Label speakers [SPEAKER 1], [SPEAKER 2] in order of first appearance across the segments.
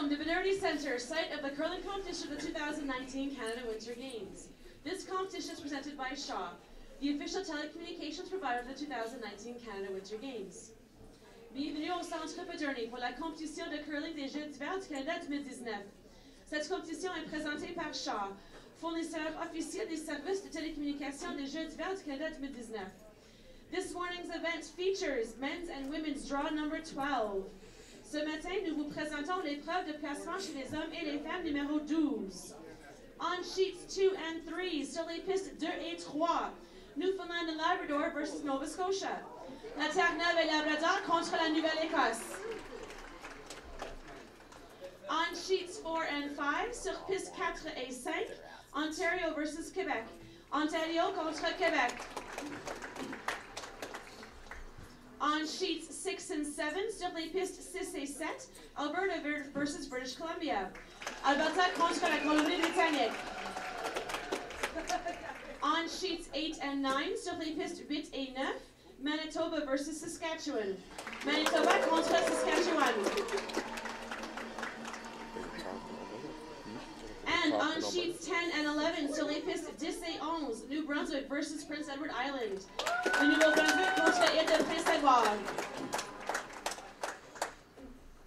[SPEAKER 1] from the Bernardi Centre, site of the curling competition of the 2019 Canada Winter Games. This competition is presented by Shaw, the official telecommunications provider of the 2019 Canada Winter Games. Bienvenue au Centre Bernardi pour la compétition de curling des Jeux d'hiver du Canada 2019. Cette compétition est présentée par Shaw, fournisseur officiel des services de télécommunications des Jeux d'hiver du Canada 2019. This morning's event features men's and women's draw number 12. Ce matin, nous vous présentons l'épreuve de placement chez les hommes et les femmes numéro 12. On sheets 2 and 3, sur les pistes 2 et 3, Newfoundland and Labrador versus Nova Scotia. La Terre-Neuve et Labrador contre la Nouvelle-Écosse. On sheets 4 and 5, sur pistes 4 et 5, Ontario versus Québec. Ontario contre Québec. On sheets 6 and 7, sur les pistes 6 et 7, Alberta versus British Columbia. Alberta contre la Colombie-Britannique. On sheets 8 and 9, sur les pistes 8 et 9, Manitoba versus Saskatchewan. Manitoba contre Saskatchewan. And on sheets 10 and 11, sur les pistes 10 et 11, New Brunswick versus Prince Edward Island. Le Nouveau-Brunswick contre l'île de Prince-Édouard.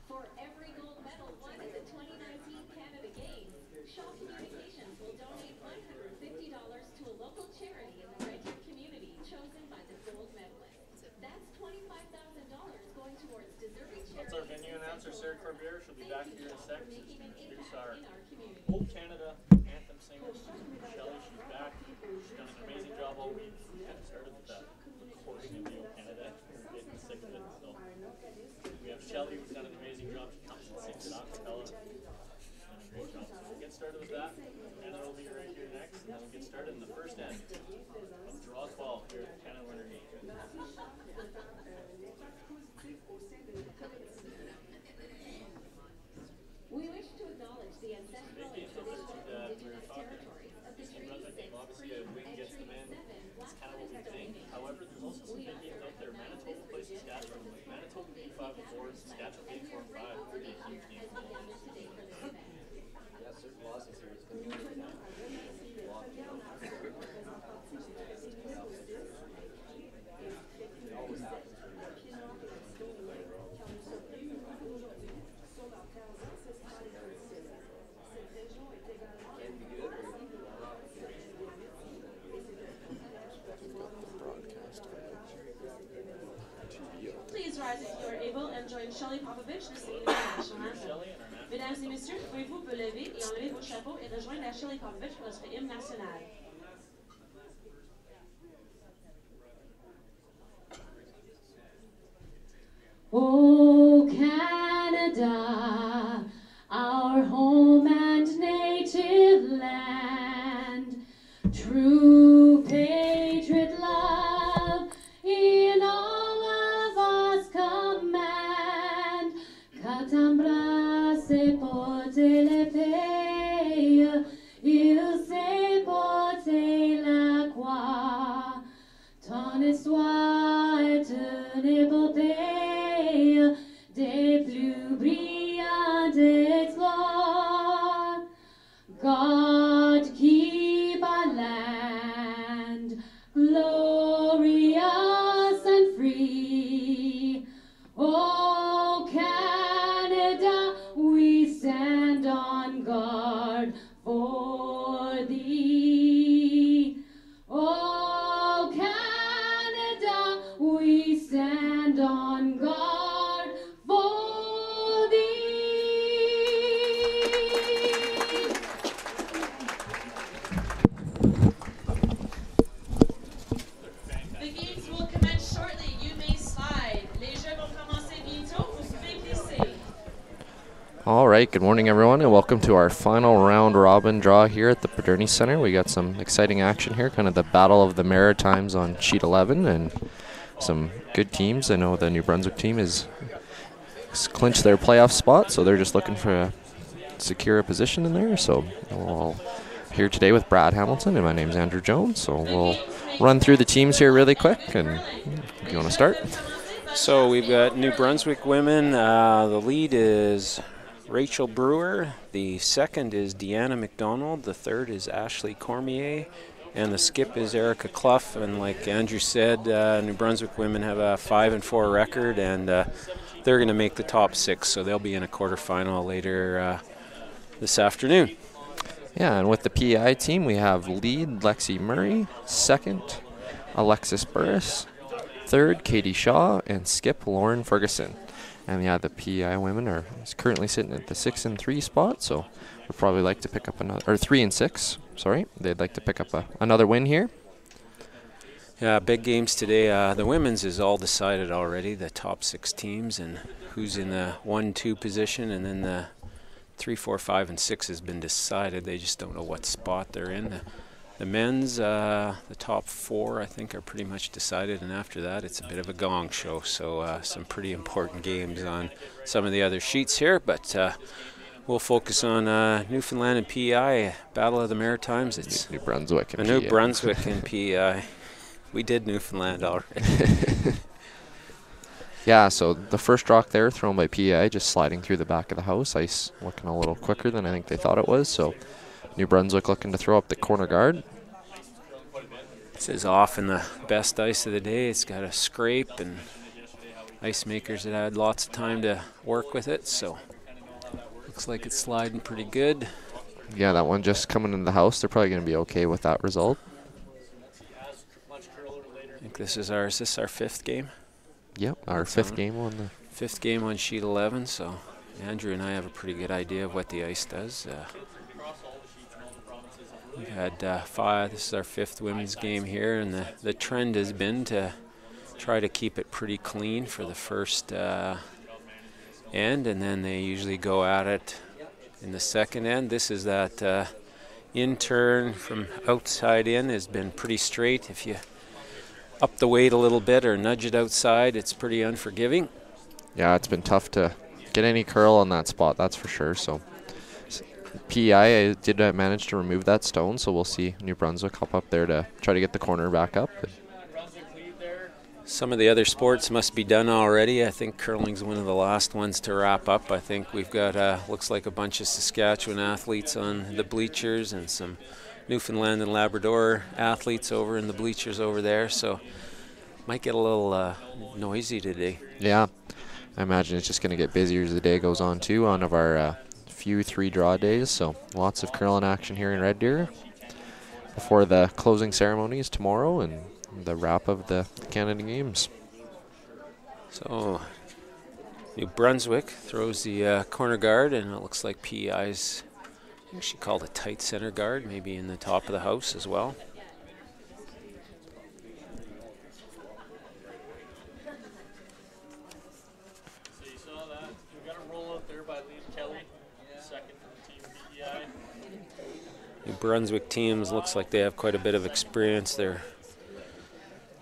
[SPEAKER 2] For every gold medal won at the 2019 Canada Games, Shaw Communications will donate $150 to a local charity in the Red Deer community chosen by the gold medalist. That's $25,000 going towards deserving charities.
[SPEAKER 3] That's our venue announcer, Sarah Corbier. She'll be back here in a sec. Introduce our
[SPEAKER 2] community.
[SPEAKER 3] Old Canada anthem singer, Shelley. She's back. She's done an amazing job all week. We kind of started with that recording of the Old Canada. We're getting sick of it. So we have Shelley, who's done an amazing job. She comes and sings it a cappella. She's done a great job. So we'll get started with that. Canada will be right here next. And then we'll get started in the first end of Draw 12 here at the Canada Winter Games.
[SPEAKER 2] We wish to acknowledge the ancestral and traditional Indigenous territories of the Treaty 6
[SPEAKER 3] Obviously, a wing gets them in. It's kind of what we think. However, there's also some big games out there. Manitoba plays Saskatchewan. Manitoba beat 5-4. Saskatchewan beat 4-5. Pretty huge game.
[SPEAKER 4] Yeah, certain losses here. It's going to be now. It always happens.
[SPEAKER 1] Please rise if you are able and join Shelley Popovich to sing the national anthem. Mesdames et messieurs, pouvez-vous vous lever et enlever vos chapeaux et rejoindre la Shelley Popovich pour notre hymne national.
[SPEAKER 5] O Canada, our home and native land, true patriot love in all of us command. Quand embrasser porter l'épée, il sait porter la croix. Ton histoire est une épopée des plus brillantes exploits. God keep our land glorious and free. Oh Canada, we stand on guard for thee. Oh Canada, we stand on guard for thee.
[SPEAKER 1] The games will commence shortly. You may slide. Les jeux vont commencer bientôt. Vous pouvez glisser.
[SPEAKER 6] All right, good morning, everyone, and welcome to our final round robin draw here at the Bernardi Centre. We got some exciting action here, kind of the Battle of the Maritimes on sheet 11, and some good teams. I know the New Brunswick team has clinched their playoff spot, so they're just looking for a secure position in there. So we're all here today with Brad Hamilton, and my name's Andrew Jones. So we'll run through the teams here really quick, and if you want to start.
[SPEAKER 7] So we've got New Brunswick women. The lead is Rachel Brewer. The second is Deanna McDonald. The third is Ashley Cormier. And the skip is Erica Clough. And like Andrew said, New Brunswick women have a 5-4 record, and they're going to make the top 6, so they'll be in a quarterfinal later this afternoon.
[SPEAKER 6] Yeah, and with the PEI team, we have lead Lexi Murray, second Alexis Burris, third Katie Shaw, and skip Lauren Ferguson. And yeah, the PEI women are currently sitting at the 6-3 spot, so would probably like to pick up another, or 3-6. Sorry, they'd like to pick up another win here.
[SPEAKER 7] Yeah, big games today. The women's is all decided already. The top 6 teams and who's in the 1-2 position, and then the 3, 4, 5, and 6 has been decided. They just don't know what spot they're in. The men's, the top 4, I think, are pretty much decided, and after that, it's a bit of a gong show. So some pretty important games on some of the other sheets here, but we'll focus on Newfoundland and PEI, Battle of the Maritimes. It's
[SPEAKER 6] New Brunswick and
[SPEAKER 7] New Brunswick and PEI. We did Newfoundland already.
[SPEAKER 6] Yeah, so the first rock there thrown by PEI, just sliding through the back of the house. Ice looking a little quicker than I think they thought it was, so New Brunswick looking to throw up the corner guard.
[SPEAKER 7] This is often the best ice of the day. It's got a scrape, and ice makers have had lots of time to work with it, so looks like it's sliding pretty good.
[SPEAKER 6] Yeah, that one just coming into the house. They're probably going to be okay with that result.
[SPEAKER 7] I think this is our 5th game?
[SPEAKER 6] Yep, our 5th game on the
[SPEAKER 7] 5th game on sheet 11, so Andrew and I have a pretty good idea of what the ice does. We've had 5. This is our 5th women's game here, and the trend has been to try to keep it pretty clean for the first end, and then they usually go at it in the second end. This is that in turn from outside in has been pretty straight. If you up the weight a little bit or nudge it outside, it's pretty unforgiving.
[SPEAKER 6] Yeah, it's been tough to get any curl on that spot, that's for sure. So PEI did manage to remove that stone, so we'll see New Brunswick hop up there to try to get the corner back up.
[SPEAKER 7] Some of the other sports must be done already. I think curling's one of the last ones to wrap up. I think we've got, looks like a bunch of Saskatchewan athletes on the bleachers and some Newfoundland and Labrador athletes over in the bleachers over there, so might get a little noisy today.
[SPEAKER 6] Yeah, I imagine it's just going to get busier as the day goes on too. One of our few 3-draw days, so lots of curling action here in Red Deer before the closing ceremonies tomorrow and the wrap of the Canada Games.
[SPEAKER 7] So New Brunswick throws the corner guard, and it looks like PEI's actually called a tight center guard, maybe in the top of the house as well.
[SPEAKER 3] So you saw that. We got a roll out there by Liam Kelly, second for Team PEI.
[SPEAKER 7] New Brunswick teams looks like they have quite a bit of experience. They're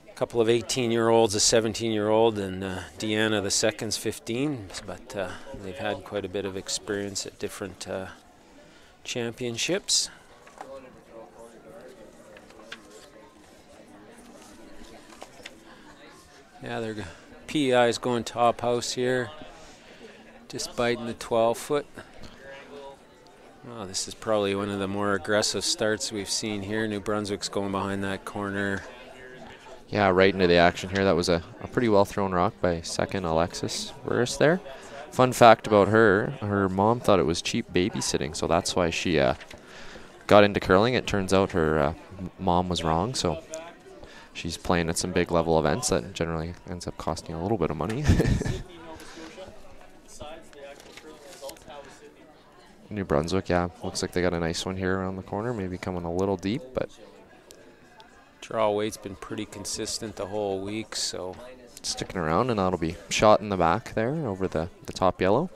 [SPEAKER 7] a couple of 18-year-olds, a 17-year-old, and Deanna the second's 15, but they've had quite a bit of experience at different championships. Yeah, PEI is going top house here, just biting the 12-foot. Oh, this is probably one of the more aggressive starts we've seen here. New Brunswick's going behind that corner.
[SPEAKER 6] Yeah, right into the action here. That was a pretty well thrown rock by second Alexis Burris there. Fun fact about her mom thought it was cheap babysitting, so that's why she got into curling. It turns out her mom was wrong, so she's playing at some big level events that generally ends up costing a little bit of money. New Brunswick, yeah, looks like they got a nice one here around the corner, maybe coming a little deep, but
[SPEAKER 7] draw weight's been pretty consistent the whole week, so
[SPEAKER 6] sticking around, and that'll be shot in the back there over the top yellow.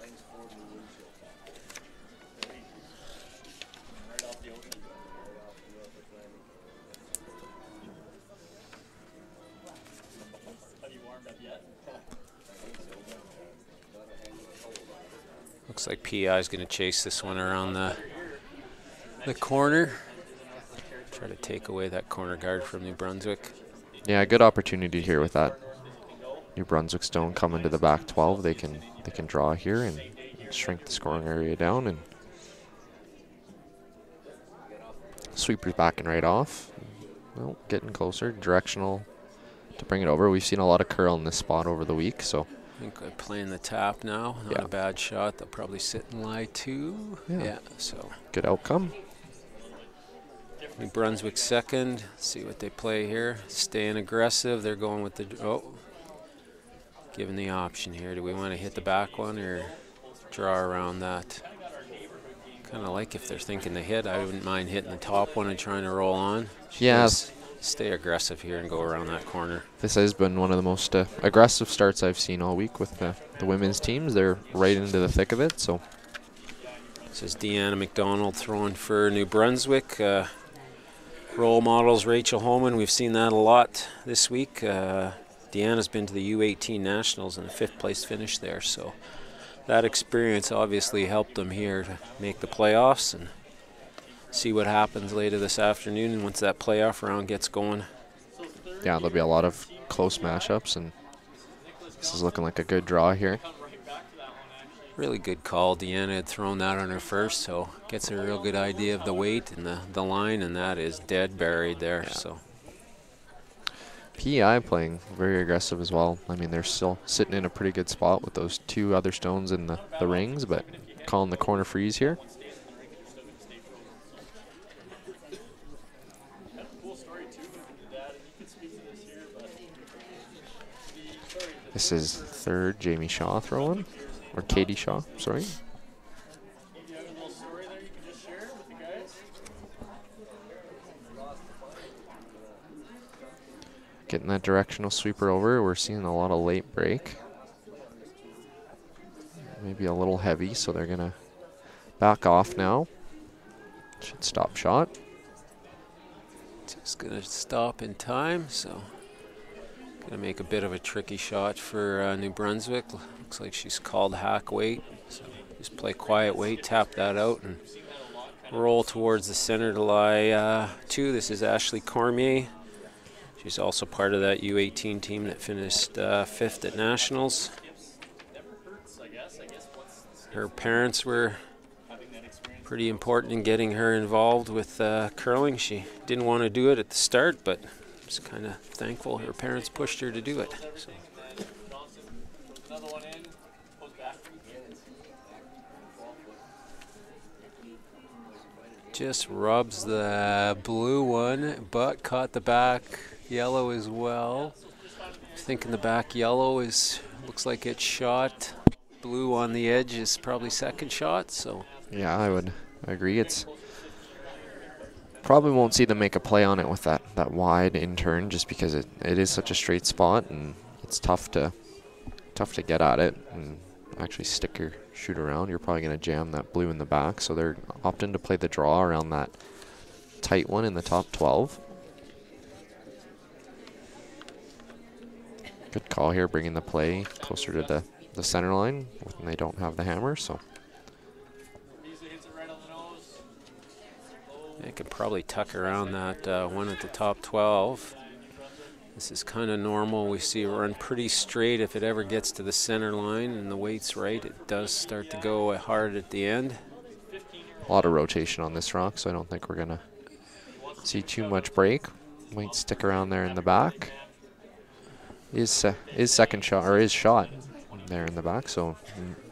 [SPEAKER 7] Looks like PEI is going to chase this one around the corner. Try to take away that corner guard from New Brunswick.
[SPEAKER 6] Yeah, good opportunity here with that New Brunswick stone coming to the back 12. They can draw here and shrink the scoring area down, and sweeper's backing right off. Well, getting closer, directional to bring it over. We've seen a lot of curl in this spot over the week, so.
[SPEAKER 7] I think they're playing the tap now. Not a bad shot. They'll probably sit and lie two. Yeah, so.
[SPEAKER 6] Good outcome.
[SPEAKER 7] New Brunswick second. See what they play here. Staying aggressive. They're going with the, given the option here. Do we want to hit the back one or draw around that? Kind of like if they're thinking to hit, I wouldn't mind hitting the top one and trying to roll on.
[SPEAKER 6] Yes.
[SPEAKER 7] Stay aggressive here and go around that corner.
[SPEAKER 6] This has been one of the most aggressive starts I've seen all week with the women's teams. They're right into the thick of it, so.
[SPEAKER 7] This is Deanna McDonald throwing for New Brunswick. Role models, Rachel Holman. We've seen that a lot this week. Deanna's been to the U18 Nationals and a 5th place finish there, so that experience obviously helped them here to make the playoffs and see what happens later this afternoon once that playoff round gets going.
[SPEAKER 6] Yeah, there'll be a lot of close matchups, and this is looking like a good draw here.
[SPEAKER 7] Really good call. Deanna had thrown that on her first, so gets a real good idea of the weight and the line, and that is dead buried there.
[SPEAKER 6] Yeah.
[SPEAKER 7] So
[SPEAKER 6] PEI playing very aggressive as well. I mean, they're still sitting in a pretty good spot with those 2 other stones in the rings, but calling the corner freeze here. This is 3rd Jamie Shaw throwing, or Katie Shaw, sorry. Getting that directional sweeper over. We're seeing a lot of late break. Maybe a little heavy, so they're gonna back off now. Should stop shot.
[SPEAKER 7] just gonna stop in time, so gonna make a bit of a tricky shot for New Brunswick. Looks like she's called hack weight, so just play quiet weight, tap that out, and roll towards the center to lie 2. This is Ashley Cormier. She's also part of that U18 team that finished 5th at Nationals. Her parents were pretty important in getting her involved with curling. She didn't want to do it at the start, but was kind of thankful her parents pushed her to do it. So. Just rubs the blue one, but caught the back yellow as well. Thinking the back yellow looks like it's shot. Blue on the edge is probably second shot, so.
[SPEAKER 6] Yeah, I would agree. It's probably won't see them make a play on it with that wide in turn, just because it is such a straight spot, and it's tough to get at it and actually stick your shoot around. You're probably going to jam that blue in the back, so they're opting to play the draw around that tight one in the top 12. Good call here, bringing the play closer to the center line when they don't have the hammer, so.
[SPEAKER 7] They could probably tuck around that one at the top 12. This is kind of normal. We see it run pretty straight. If it ever gets to the center line and the weight's right, it does start to go hard at the end.
[SPEAKER 6] A lot of rotation on this rock, so I don't think we're going to see too much break. Might stick around there in the back. Is second shot, or is shot there in the back, so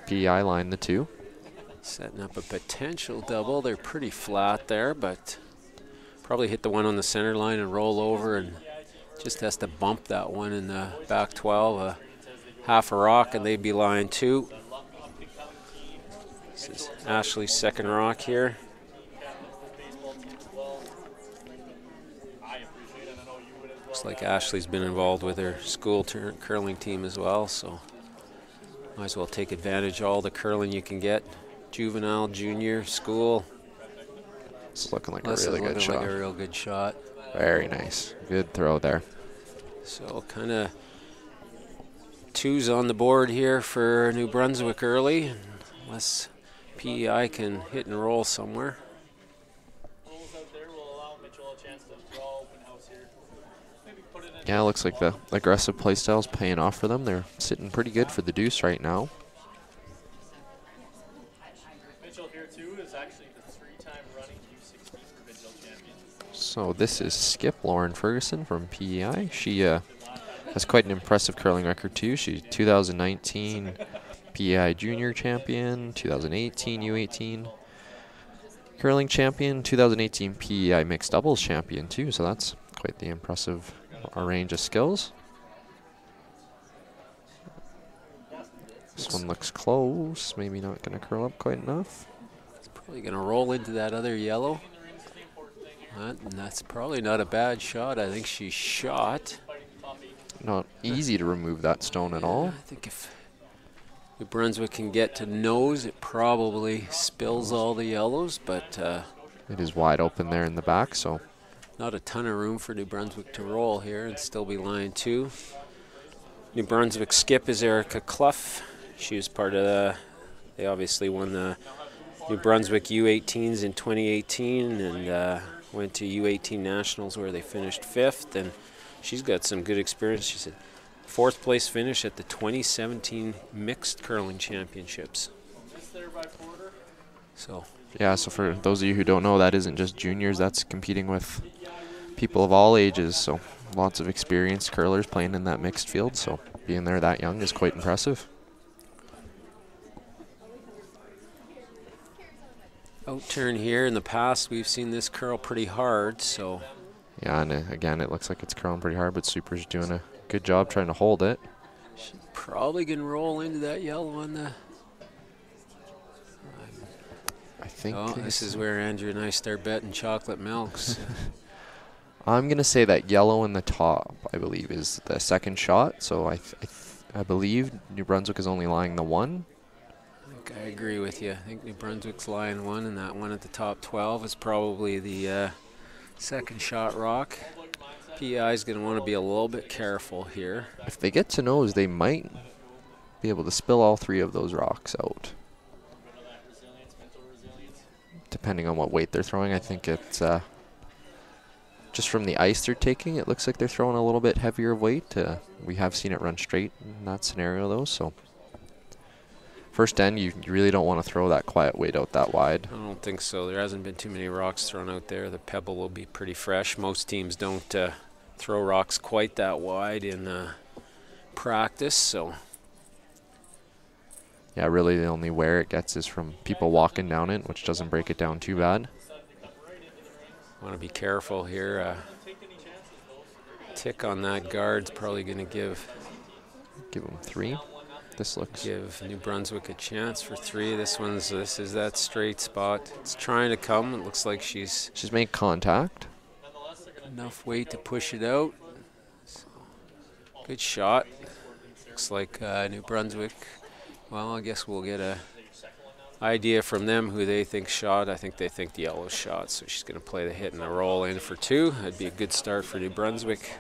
[SPEAKER 6] PEI line the 2.
[SPEAKER 7] Setting up a potential double. They're pretty flat there, but probably hit the one on the center line and roll over, and just has to bump that one in the back 12. Half a rock, and they'd be line 2. This is Ashley's second rock here. Looks like Ashley's been involved with her school curling team as well, so might as well take advantage of all the curling you can get. Juvenile, junior, school.
[SPEAKER 6] It's looking like a really good shot.
[SPEAKER 7] Like a real good shot.
[SPEAKER 6] Very nice. Good throw there.
[SPEAKER 7] So kind of 2s on the board here for New Brunswick early, unless PEI can hit and roll somewhere.
[SPEAKER 6] Yeah, it looks like the aggressive play style is paying off for them. They're sitting pretty good for the deuce right now.
[SPEAKER 3] 2 is actually the 3-time running U16 provincial champion.
[SPEAKER 6] So this is Skip Lauren Ferguson from PEI. She has quite an impressive curling record too. She's 2019 PEI Junior Champion, 2018 U18 curling champion, 2018 PEI Mixed Doubles champion too. So that's quite the impressive range of skills. This one looks close, maybe not going to curl up quite enough.
[SPEAKER 7] It's probably going to roll into that other yellow. And that's probably not a bad shot. I think she shot.
[SPEAKER 6] Not easy to remove that stone at all.
[SPEAKER 7] I think if New Brunswick can get to nose, it probably spills all the yellows, but
[SPEAKER 6] it is wide open there in the back, so
[SPEAKER 7] not a ton of room for New Brunswick to roll here and still be line 2. New Brunswick skip is Erica Clough. She was part of they obviously won the New Brunswick U18s in 2018 and went to U18 Nationals where they finished 5th, and she's got some good experience. She said 4th place finish at the 2017 Mixed Curling Championships. So
[SPEAKER 6] yeah, so for those of you who don't know, that isn't just juniors, that's competing with people of all ages, so lots of experienced curlers playing in that mixed field, so being there that young is quite impressive.
[SPEAKER 7] Out turn here. In the past, we've seen this curl pretty hard, so.
[SPEAKER 6] Yeah, and again, it looks like it's curling pretty hard, but Super's doing a good job trying to hold it.
[SPEAKER 7] She's probably going to roll into that yellow on the.
[SPEAKER 6] I think.
[SPEAKER 7] Oh, this is where Andrew and I start betting chocolate milks.
[SPEAKER 6] I'm going to say that yellow in the top, I believe, is the second shot, so I believe New Brunswick is only lying the 1.
[SPEAKER 7] I agree with you. I think New Brunswick's line 1, and that one at the top 12 is probably the second shot rock. PEI is going to want to be a little bit careful here.
[SPEAKER 6] If they get to nose, they might be able to spill all 3 of those rocks out. Depending on what weight they're throwing, I think it's just from the ice they're taking, it looks like they're throwing a little bit heavier weight. We have seen it run straight in that scenario though, so. First end, you really don't want to throw that quiet weight out that wide.
[SPEAKER 7] I don't think so. There hasn't been too many rocks thrown out there. The pebble will be pretty fresh. Most teams don't throw rocks quite that wide in practice, so.
[SPEAKER 6] Yeah, really the only wear it gets is from people walking down it, which doesn't break it down too bad.
[SPEAKER 7] Want to be careful here. Tick on that guard's probably going to give
[SPEAKER 6] them 3. This looks.
[SPEAKER 7] Give New Brunswick a chance for 3. This is that straight spot. It's trying to come. It looks like she's
[SPEAKER 6] made contact.
[SPEAKER 7] Enough weight to push it out. So, good shot. Looks like New Brunswick. Well, I guess we'll get a idea from them who they think shot. I think they think the yellow shot, so she's going to play the hit and a roll in for 2. That'd be a good start for New Brunswick.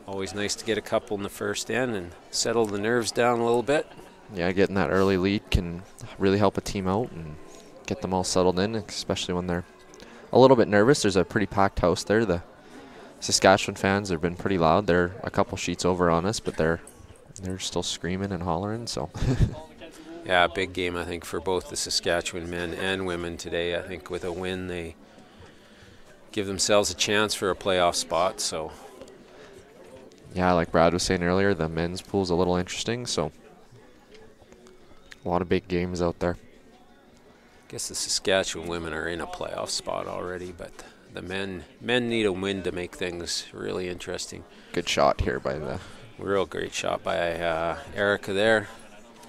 [SPEAKER 7] Always nice to get a couple in the first end and settle the nerves down a little bit.
[SPEAKER 6] Yeah, getting that early lead can really help a team out and get them all settled in, especially when they're a little bit nervous. There's a pretty packed house there. The Saskatchewan fans have been pretty loud. They're a couple sheets over on us, but they're still screaming and hollering, so.
[SPEAKER 7] Yeah, big game, I think, for both the Saskatchewan men and women today. I think with a win, they give themselves a chance for a playoff spot, so.
[SPEAKER 6] Yeah, like Brad was saying earlier, the men's pool's a little interesting, so a lot of big games out there.
[SPEAKER 7] I guess the Saskatchewan women are in a playoff spot already, but the men need a win to make things really interesting.
[SPEAKER 6] Good shot here by the.
[SPEAKER 7] Real great shot by Erica there.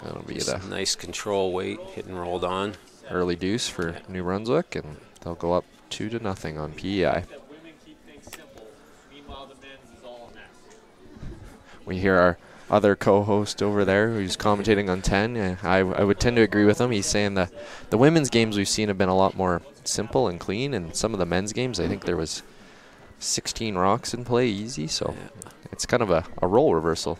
[SPEAKER 6] That'll be
[SPEAKER 7] the nice control weight, hit and rolled on.
[SPEAKER 6] Early deuce for New Brunswick, and they'll go up 2-0 on PEI. We hear our other co-host over there who's commentating on 10. Yeah, I would tend to agree with him. He's saying the women's games we've seen have been a lot more simple and clean, and some of the men's games, I think there was 16 rocks in play easy, so it's kind of a role reversal.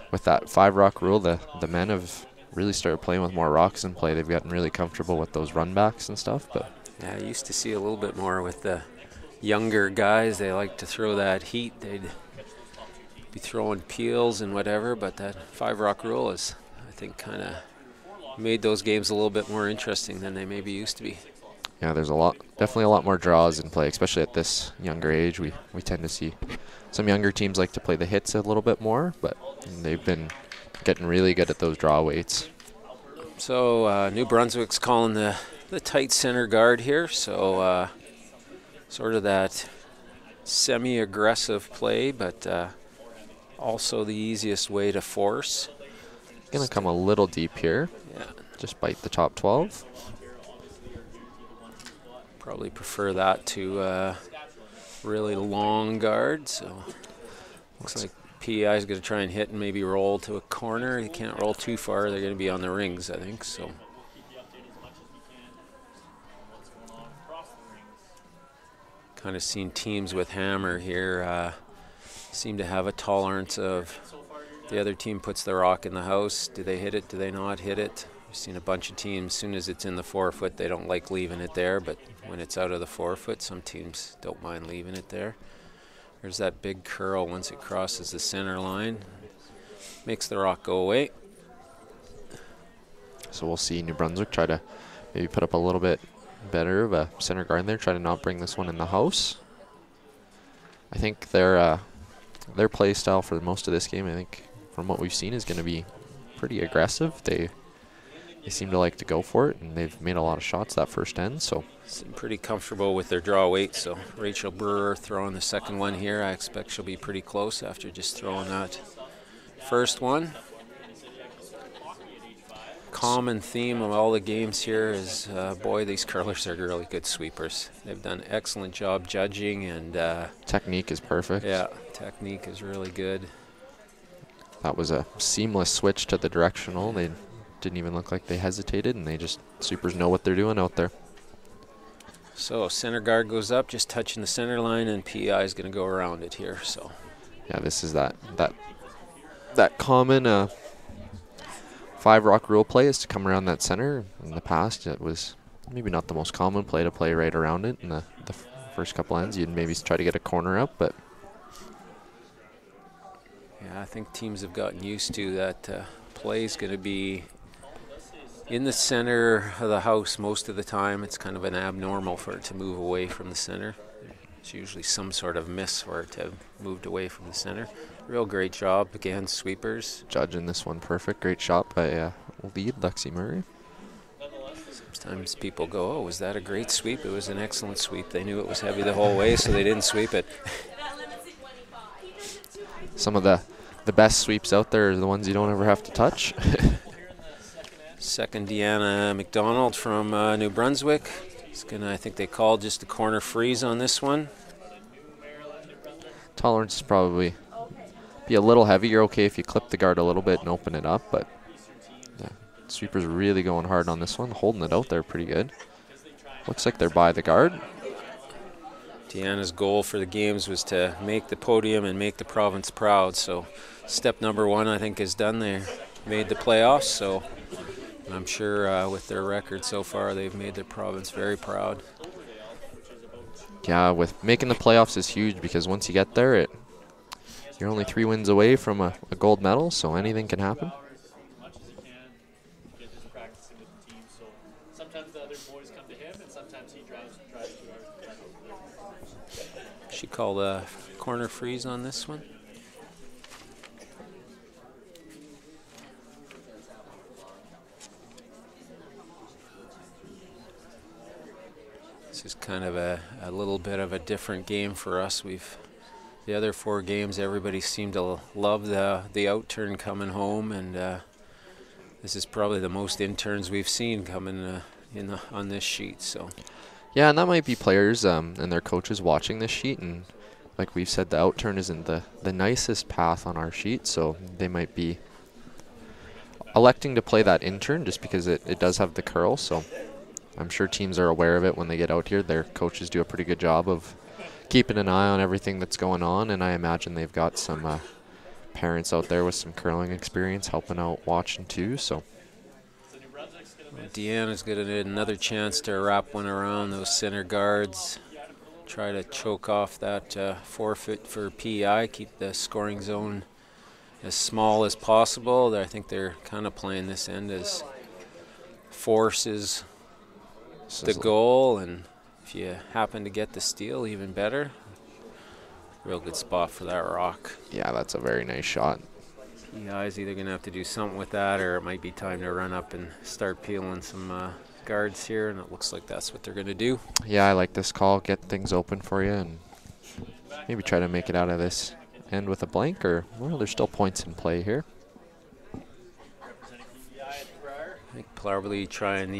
[SPEAKER 6] With that 5 rock rule, the men have really started playing with more rocks in play. They've gotten really comfortable with those run backs and stuff. But
[SPEAKER 7] yeah, I used to see a little bit more with the younger guys. They like to throw that heat. They'd be throwing peels and whatever, but that 5 rock rule is, I think, kind of made those games a little bit more interesting than they maybe used to be.
[SPEAKER 6] Yeah, there's definitely a lot more draws in play, especially at this younger age. We tend to see some younger teams like to play the hits a little bit more, but they've been getting really good at those draw weights.
[SPEAKER 7] So New Brunswick's calling the tight center guard here, so sort of that semi-aggressive play, but also the easiest way to force.
[SPEAKER 6] Gonna come a little deep here.
[SPEAKER 7] Yeah.
[SPEAKER 6] Just bite the top 12.
[SPEAKER 7] Probably prefer that to really long guard, so looks like PEI is going to try and hit and maybe roll to a corner. They can't roll too far. They're going to be on the rings, I think, so. Kind of seen teams with hammer here seem to have a tolerance of the other team puts the rock in the house. Do they hit it? Do they not hit it? I've seen a bunch of teams, as soon as it's in the 4 foot, they don't like leaving it there, but when it's out of the 4 foot, some teams don't mind leaving it there. There's that big curl once it crosses the center line. Makes the rock go away.
[SPEAKER 6] So we'll see New Brunswick try to maybe put up a little bit better of a center guard there, try to not bring this one in the house. I think their play style for most of this game, I think, from what we've seen, is going to be pretty aggressive. They seem to like to go for it, and they've made a lot of shots that first end. So
[SPEAKER 7] seem pretty comfortable with their draw weight. So Rachel Brewer throwing the second one here. I expect she'll be pretty close after just throwing that first one. Common theme of all the games here is, boy, these curlers are really good sweepers. They've done an excellent job judging, and
[SPEAKER 6] technique is perfect.
[SPEAKER 7] Yeah, technique is really good.
[SPEAKER 6] That was a seamless switch to the directional. They didn't even look like they hesitated, and they just, sweepers know what they're doing out there.
[SPEAKER 7] So center guard goes up, just touching the center line, and PEI is going to go around it here. So
[SPEAKER 6] yeah, this is that common 5 rock rule play, is to come around that center. In the past, it was maybe not the most common play to play right around it. In the first couple ends, you'd maybe try to get a corner up, but
[SPEAKER 7] yeah, I think teams have gotten used to that. Play is going to be in the center of the house most of the time. It's kind of an abnormal for it to move away from the center. It's usually some sort of miss for it to have moved away from the center. Real great job again, sweepers.
[SPEAKER 6] Judging this one perfect. Great shot by lead Lexi Murray.
[SPEAKER 7] Sometimes people go, oh, was that a great sweep? It was an excellent sweep. They knew it was heavy the whole way, so they didn't sweep it.
[SPEAKER 6] Some of the best sweeps out there are the ones you don't ever have to touch.
[SPEAKER 7] Second, Deanna McDonald from New Brunswick. It's gonna, I think they called just a corner freeze on this one.
[SPEAKER 6] Tolerance is probably be a little heavy. You're okay if you clip the guard a little bit and open it up, but yeah, sweeper's really going hard on this one, holding it out there pretty good. Looks like they're by the guard.
[SPEAKER 7] Deanna's goal for the games was to make the podium and make the province proud, so step number 1, I think, is done. They made the playoffs, so I'm sure with their record so far, they've made their province very proud.
[SPEAKER 6] Yeah, with making the playoffs is huge, because once you get there, you're only 3 wins away from a gold medal, so anything can happen.
[SPEAKER 3] Sometimes the other boys come to him, and sometimes he drives too hard.
[SPEAKER 7] She called a corner freeze on this one. This is kind of a little bit of a different game for us. The other 4 games, everybody seemed to love the outturn coming home, and this is probably the most interns we've seen coming on this sheet. So
[SPEAKER 6] yeah, and that might be players and their coaches watching this sheet, and like we've said, the outturn isn't the nicest path on our sheet, so they might be electing to play that intern just because it does have the curl. So I'm sure teams are aware of it when they get out here. Their coaches do a pretty good job of keeping an eye on everything that's going on, and I imagine they've got some parents out there with some curling experience helping out watching too. So
[SPEAKER 7] Deanna's going to need another chance to wrap one around those center guards, try to choke off that forfeit for PEI, keep the scoring zone as small as possible. I think they're kind of playing this end as forces the goal, and if you happen to get the steal, even better. Real good spot for that rock.
[SPEAKER 6] Yeah, that's a very nice shot.
[SPEAKER 7] PI's either going to have to do something with that, or it might be time to run up and start peeling some guards here, and it looks like that's what they're going to do.
[SPEAKER 6] Yeah, I like this call. Get things open for you and maybe try to make it out of this end with a blank, or, well, there's still points in play here.
[SPEAKER 7] I think probably trying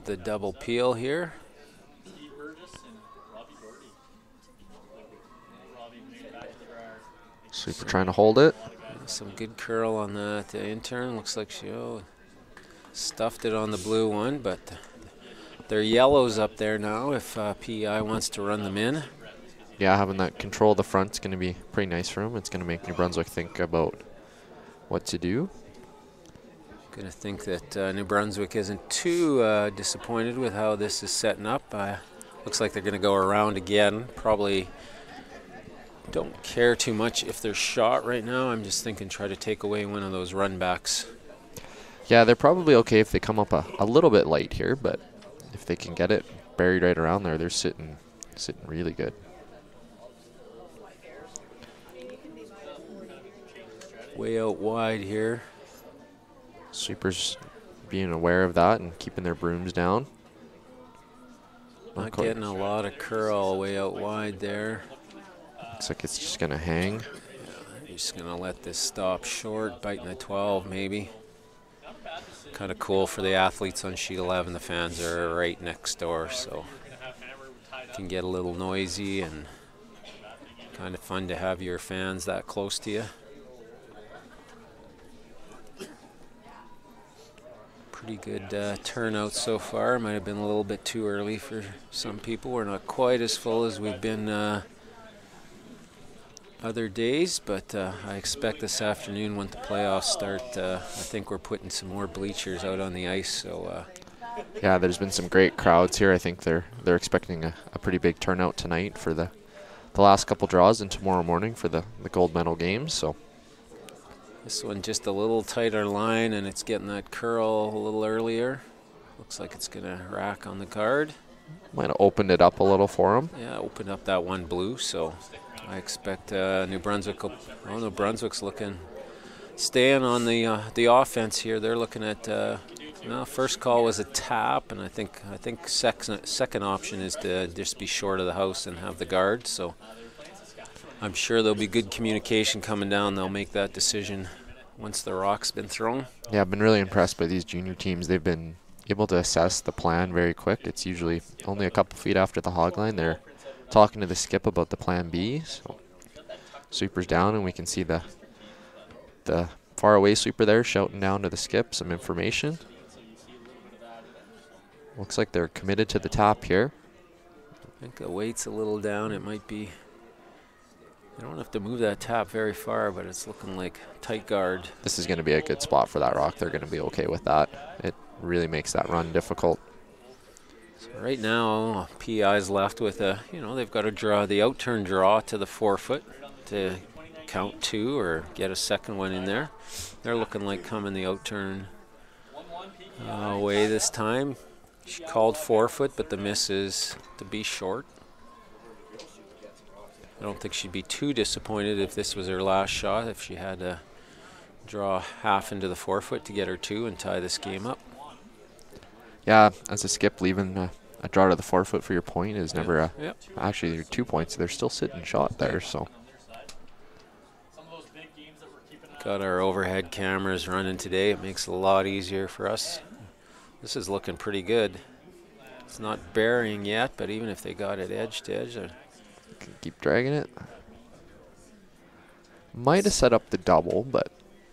[SPEAKER 7] the double peel here.
[SPEAKER 6] Super trying to hold it.
[SPEAKER 7] Some good curl on that intern. Looks like she stuffed it on the blue one, but they're yellows up there now if PEI wants to run them in.
[SPEAKER 6] Yeah, having that control of the front is going to be pretty nice for them. It's going to make New Brunswick think about what to do.
[SPEAKER 7] Going to think that New Brunswick isn't too disappointed with how this is setting up. Looks like they're going to go around again. Probably don't care too much if they're shot right now. I'm just thinking try to take away one of those run backs.
[SPEAKER 6] Yeah, they're probably okay if they come up a little bit light here, but if they can get it buried right around there, they're sitting really good.
[SPEAKER 7] Way out wide here.
[SPEAKER 6] Sweepers being aware of that and keeping their brooms down.
[SPEAKER 7] Not getting a lot of curl way out wide there.
[SPEAKER 6] Looks like it's just going to hang.
[SPEAKER 7] Yeah, just going to let this stop short, biting the 12 maybe. Kind of cool for the athletes on sheet 11. The fans are right next door, so it can get a little noisy and kind of fun to have your fans that close to you. Pretty good turnout so far. Might have been a little bit too early for some people. We're not quite as full as we've been other days, but I expect this afternoon when the playoffs start, I think we're putting some more bleachers out on the ice. So
[SPEAKER 6] yeah, there's been some great crowds here. I think they're expecting a pretty big turnout tonight for the last couple draws and tomorrow morning for the gold medal games. So
[SPEAKER 7] this one just a little tighter line, and it's getting that curl a little earlier. Looks like it's going to rack on the guard.
[SPEAKER 6] Might have opened it up a little for him.
[SPEAKER 7] Yeah, opened up that one blue, so I expect New Brunswick. New Brunswick's staying on the offense here. They're looking at. First call was a tap, and I think second option is to just be short of the house and have the guard. So I'm sure there'll be good communication coming down. They'll make that decision once the rock's been thrown.
[SPEAKER 6] Yeah, I've been really impressed by these junior teams. They've been able to assess the plan very quick. It's usually only a couple feet after the hog line. They're talking to the skip about the plan B. So sweeper's down, and we can see the far away sweeper there shouting down to the skip some information. Looks like they're committed to the tap here.
[SPEAKER 7] I think the weight's a little down. It might be. I don't have to move that tap very far, but it's looking like tight guard.
[SPEAKER 6] This is going to be a good spot for that rock. They're going to be okay with that. It really makes that run difficult.
[SPEAKER 7] So right now, PEI's left with they've got to draw the outturn draw to the 4 foot to count 2 or get a second one in there. They're looking like coming the outturn away this time. She called 4 foot, but the miss is to be short. I don't think she'd be too disappointed if this was her last shot, if she had to draw half into the 4 foot to get her 2 and tie this game up.
[SPEAKER 6] Yeah, as a skip, leaving a draw to the 4 foot for your point is never actually, they're 2 points. They're still sitting shot there, so.
[SPEAKER 7] Got our overhead cameras running today. It makes it a lot easier for us. This is looking pretty good. It's not burying yet, but even if they got it edge to edge,
[SPEAKER 6] keep dragging it. Might have set up the double, but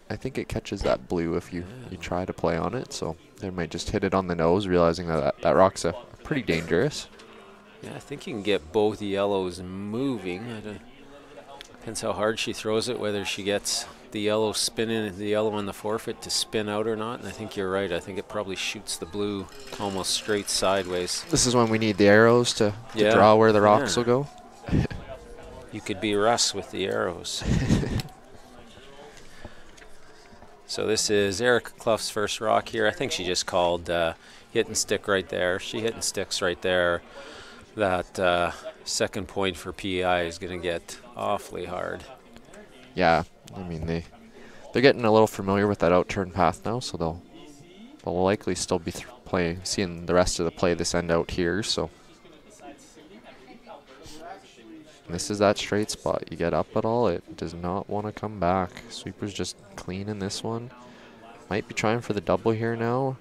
[SPEAKER 6] I think it catches that blue if you try to play on it. So they might just hit it on the nose, realizing that rock's pretty dangerous.
[SPEAKER 7] Yeah, I think you can get both yellows moving. Depends how hard she throws it, whether she gets the yellow spinning, the yellow on the 4 foot to spin out or not. And I think you're right. I think it probably shoots the blue almost straight sideways.
[SPEAKER 6] This is when we need the arrows to draw where the rocks will go.
[SPEAKER 7] You could be Russ with the arrows. So this is Erica Clough's first rock here. I think she just called hit and stick right there. She hit and sticks right there. That second point for PEI is going to get awfully hard.
[SPEAKER 6] Yeah, I mean they're getting a little familiar with that out-turn path now, so they'll likely still be seeing the rest of the play this end out here. So this is that straight spot. You get up at all, it does not want to come back. Sweeper's just clean in this one. Might be trying for the double here now.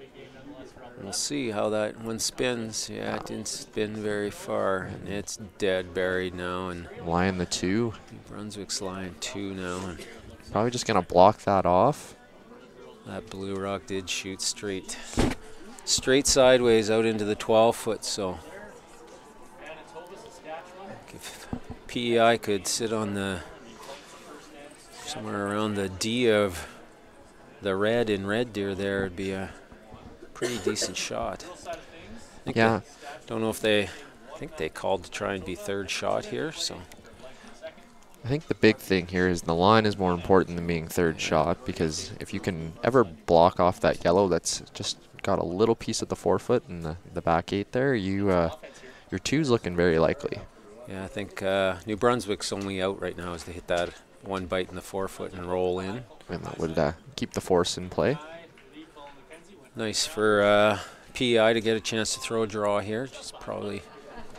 [SPEAKER 7] We'll see how that one spins. Yeah, it didn't spin very far, and it's dead buried now. And
[SPEAKER 6] Lying the 2.
[SPEAKER 7] Brunswick's lying 2 now. And
[SPEAKER 6] probably just going to block that off.
[SPEAKER 7] that blue rock did shoot straight sideways out into the 12-foot, so if PEI could sit on somewhere around the D of the red in Red Deer there, it'd be a pretty decent shot.
[SPEAKER 6] Yeah.
[SPEAKER 7] Don't know if I think they called to try and be third shot here, so.
[SPEAKER 6] I think the big thing here is the line is more important than being third shot, because if you can ever block off that yellow that's just got a little piece of the 4-foot and the back 8 there, your 2's looking very likely.
[SPEAKER 7] Yeah, I think New Brunswick's only out right now as they hit that one bite in the 4-foot and roll in.
[SPEAKER 6] And that would keep the force in play.
[SPEAKER 7] Nice for PEI to get a chance to throw a draw here. Just probably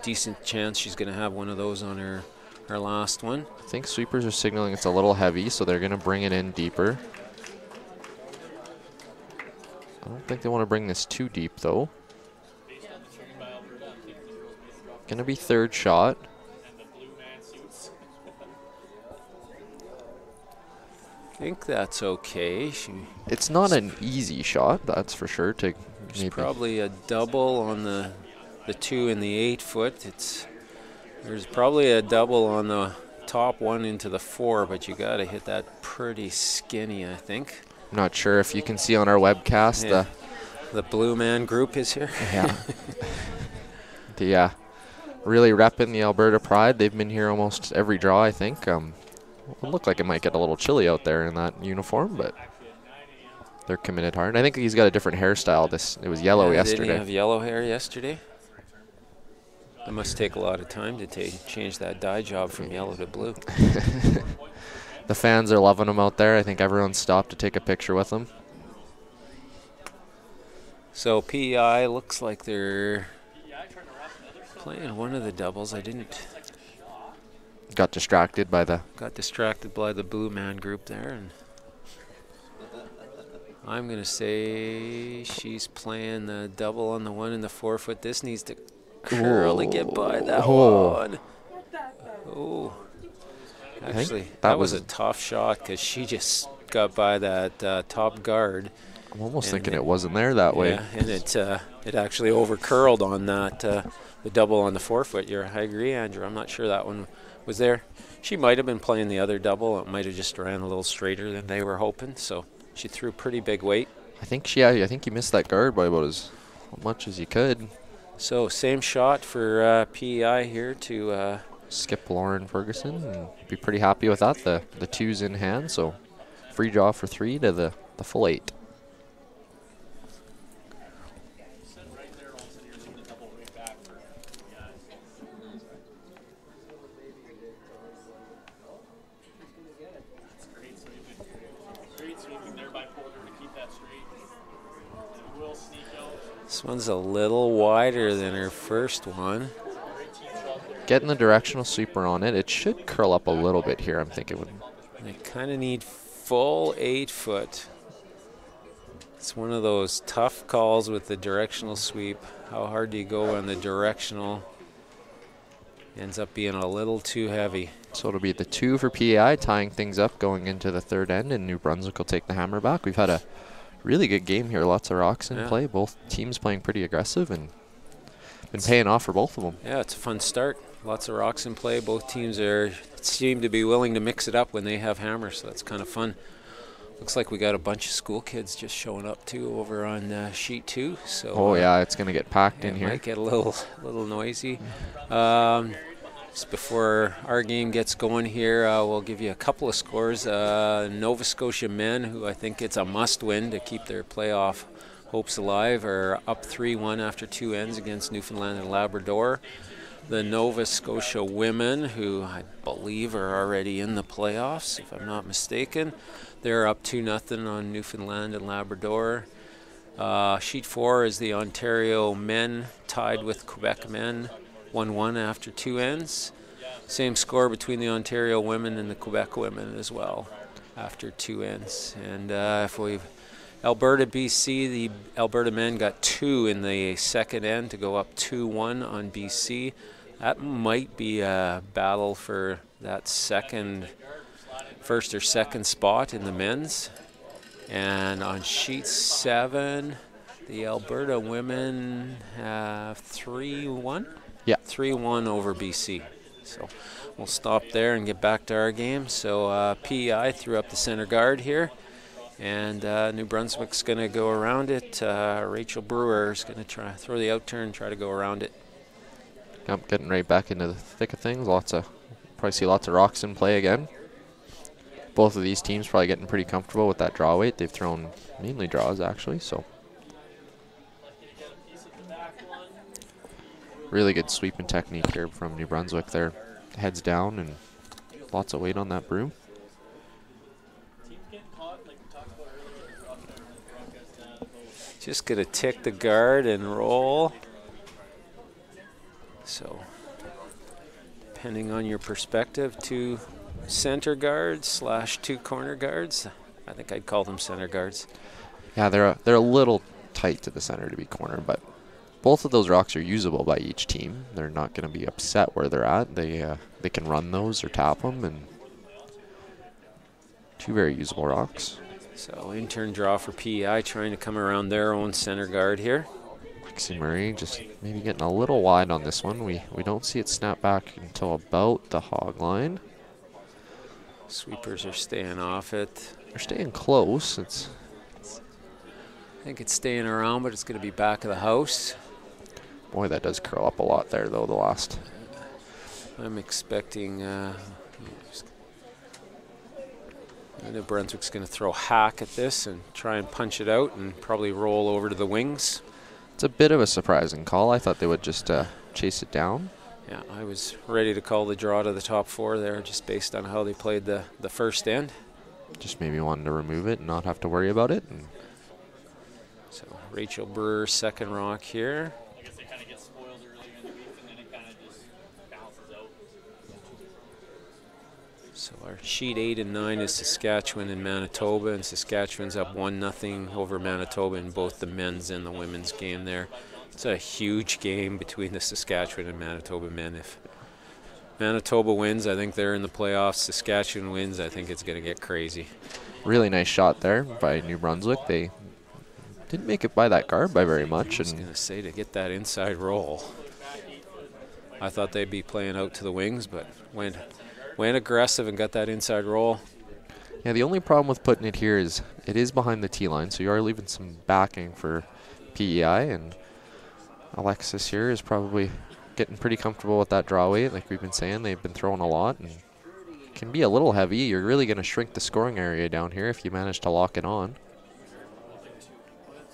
[SPEAKER 7] decent chance she's going to have one of those on her last one.
[SPEAKER 6] I think sweepers are signaling it's a little heavy, so they're going to bring it in deeper. I don't think they want to bring this too deep, though. Going to be third shot.
[SPEAKER 7] I think that's okay.
[SPEAKER 6] It's not an easy shot, that's for sure.
[SPEAKER 7] There's probably a double on the 2 and the 8-foot. There's probably a double on the top one into the 4, but you got to hit that pretty skinny, I think.
[SPEAKER 6] I'm not sure if you can see on our webcast.
[SPEAKER 7] Yeah. The Blue Man group is here.
[SPEAKER 6] Yeah. Really repping the Alberta Pride. They've been here almost every draw, I think. It looked like it might get a little chilly out there in that uniform, but they're committed hard. I think he's got a different hairstyle. It was yellow yesterday.
[SPEAKER 7] Didn't he have yellow hair yesterday? It must take a lot of time to change that dye job from yellow to blue.
[SPEAKER 6] The fans are loving him out there. I think everyone stopped to take a picture with him.
[SPEAKER 7] So PEI looks like they're playing one of the doubles.
[SPEAKER 6] Got distracted by the
[SPEAKER 7] Blue Man group there, and I'm gonna say she's playing the double on the 1 and the 4-foot. This needs to curl to get by that one. Oh, actually, that was a tough shot because she just got by that top guard.
[SPEAKER 6] I'm almost thinking it wasn't there that way.
[SPEAKER 7] Yeah, and it actually over curled on that the double on the 4-foot. I agree, Andrew. I'm not sure that one was there. She might have been playing the other double. It might have just ran a little straighter than they were hoping. So she threw pretty big weight.
[SPEAKER 6] I think you missed that guard by about as much as you could.
[SPEAKER 7] So same shot for PEI here to
[SPEAKER 6] skip Lauren Ferguson and be pretty happy with that. The 2's in hand, so free draw for 3 to the full 8.
[SPEAKER 7] This one's a little wider than her first one.
[SPEAKER 6] Getting the directional sweeper on it. It should curl up a little bit here, I'm thinking.
[SPEAKER 7] They kind of need full 8-foot. It's one of those tough calls with the directional sweep. How hard do you go on the directional? Ends up being a little too heavy.
[SPEAKER 6] So it'll be the 2 for PEI, tying things up going into the third end, and New Brunswick will take the hammer back. We've had a really good game here. Lots of rocks in play. Both teams playing pretty aggressive and been paying off for both of them.
[SPEAKER 7] Yeah, it's a fun start. Lots of rocks in play. Both teams seem to be willing to mix it up when they have hammers, so that's kind of fun. Looks like we got a bunch of school kids just showing up too over on sheet 2. So
[SPEAKER 6] yeah, it's going to get packed in here.
[SPEAKER 7] Might get a little noisy. Just before our game gets going here, we'll give you a couple of scores. Nova Scotia men, who I think it's a must-win to keep their playoff hopes alive, are up 3-1 after 2 ends against Newfoundland and Labrador. The Nova Scotia women, who I believe are already in the playoffs, if I'm not mistaken, they're up 2-0 on Newfoundland and Labrador. Sheet 4 is the Ontario men tied with Quebec men, 1-1 after 2 ends. Same score between the Ontario women and the Quebec women as well after 2 ends. And if we've Alberta, BC, the Alberta men got 2 in the second end to go up 2-1 on BC. That might be a battle for that first or second spot in the men's. And on sheet 7, the Alberta women have 3-1?
[SPEAKER 6] Yeah.
[SPEAKER 7] 3-1 over BC. So we'll stop there and get back to our game. So PEI threw up the center guard here. And New Brunswick's going to go around it. Rachel Brewer's going to try throw the out turn, try to go around it.
[SPEAKER 6] Yep, getting right back into the thick of things. Probably see lots of rocks in play again. Both of these teams probably getting pretty comfortable with that draw weight. They've thrown mainly draws, actually, so. Really good sweeping technique here from New Brunswick. Their heads down and lots of weight on that broom.
[SPEAKER 7] Just going to tick the guard and roll. So, depending on your perspective, 2 center guards / 2 corner guards. I think I'd call them center guards.
[SPEAKER 6] Yeah, they're a little tight to the center to be corner, but both of those rocks are usable by each team. They're not going to be upset where they're at. They can run those or tap them, and 2 very usable rocks.
[SPEAKER 7] So in-turn draw for PEI, trying to come around their own center guard here.
[SPEAKER 6] Lexi Murray just maybe getting a little wide on this one. We don't see it snap back until about the hog line.
[SPEAKER 7] Sweepers are staying off it.
[SPEAKER 6] They're staying close.
[SPEAKER 7] I think it's staying around, but it's going to be back of the house.
[SPEAKER 6] Boy, that does curl up a lot there, though, the last.
[SPEAKER 7] I'm expecting New Brunswick's going to throw hack at this and try and punch it out and probably roll over to the wings.
[SPEAKER 6] It's a bit of a surprising call. I thought they would just chase it down.
[SPEAKER 7] Yeah, I was ready to call the draw to the top 4 there just based on how they played the first end.
[SPEAKER 6] Just maybe wanted to remove it and not have to worry about it. And
[SPEAKER 7] so Rachel Brewer, second rock here.
[SPEAKER 3] I guess they kind of get spoiled early underneath, and then it kind of just bounces out.
[SPEAKER 7] So our sheet 8 and 9 is Saskatchewan and Manitoba, and Saskatchewan's up 1-0 over Manitoba in both the men's and the women's game there. It's a huge game between the Saskatchewan and Manitoba men. If Manitoba wins, I think they're in the playoffs. Saskatchewan wins, I think it's going to get crazy.
[SPEAKER 6] Really nice shot there by New Brunswick. They didn't make it by that guard by very much.
[SPEAKER 7] I was going to say, to get that inside roll, I thought they'd be playing out to the wings, but went aggressive and got that inside roll.
[SPEAKER 6] Yeah, the only problem with putting it here is it is behind the tee line, so you are leaving some backing for PEI, and Alexis here is probably getting pretty comfortable with that draw weight. Like we've been saying, they've been throwing a lot and can be a little heavy. You're really going to shrink the scoring area down here if you manage to lock it on.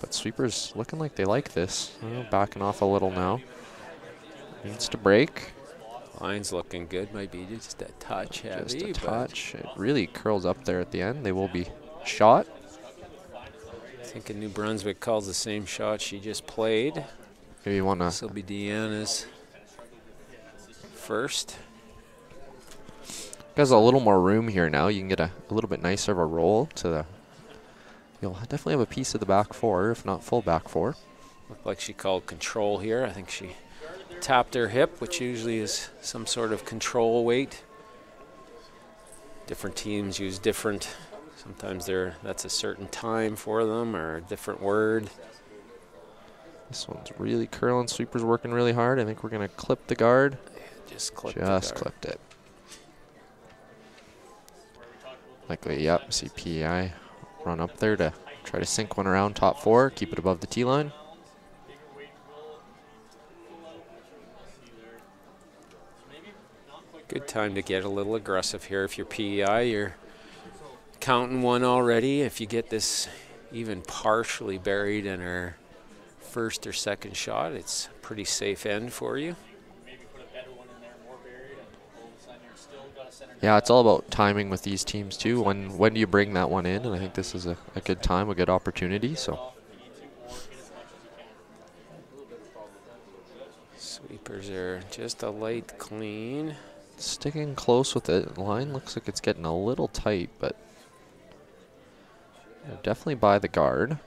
[SPEAKER 6] But sweepers looking like they like this. Backing off a little now. Needs to break.
[SPEAKER 7] Line's looking good. Might be just a touch heavy.
[SPEAKER 6] Just a touch. It really curls up there at the end. They will be shot.
[SPEAKER 7] I think New Brunswick calls the same shot she just played.
[SPEAKER 6] Maybe you want to.
[SPEAKER 7] This will be Deanna's first.
[SPEAKER 6] There's a little more room here now. You can get a little bit nicer of a roll to the. You'll definitely have a piece of the back 4, if not full back 4.
[SPEAKER 7] Looked like she called control here. I think she tapped her hip, which usually is some sort of control weight. Different teams use different. Sometimes that's a certain time for them or a different word.
[SPEAKER 6] This one's really curling. Sweeper's working really hard. I think we're going to clip the guard.
[SPEAKER 7] Just clipped
[SPEAKER 6] it. Likely, yep. See PEI run up there to try to sink one around top 4, keep it above the tee line.
[SPEAKER 7] Good time to get a little aggressive here. If you're PEI, you're counting one already. If you get this even partially buried in her first or second shot, it's a pretty safe end for you.
[SPEAKER 6] Yeah, it's all about timing with these teams too. When do you bring that one in? And I think this is a good time, a good opportunity. So
[SPEAKER 7] Sweepers are just a light clean.
[SPEAKER 6] sticking close with it. Line looks like it's getting a little tight, but definitely by the guard.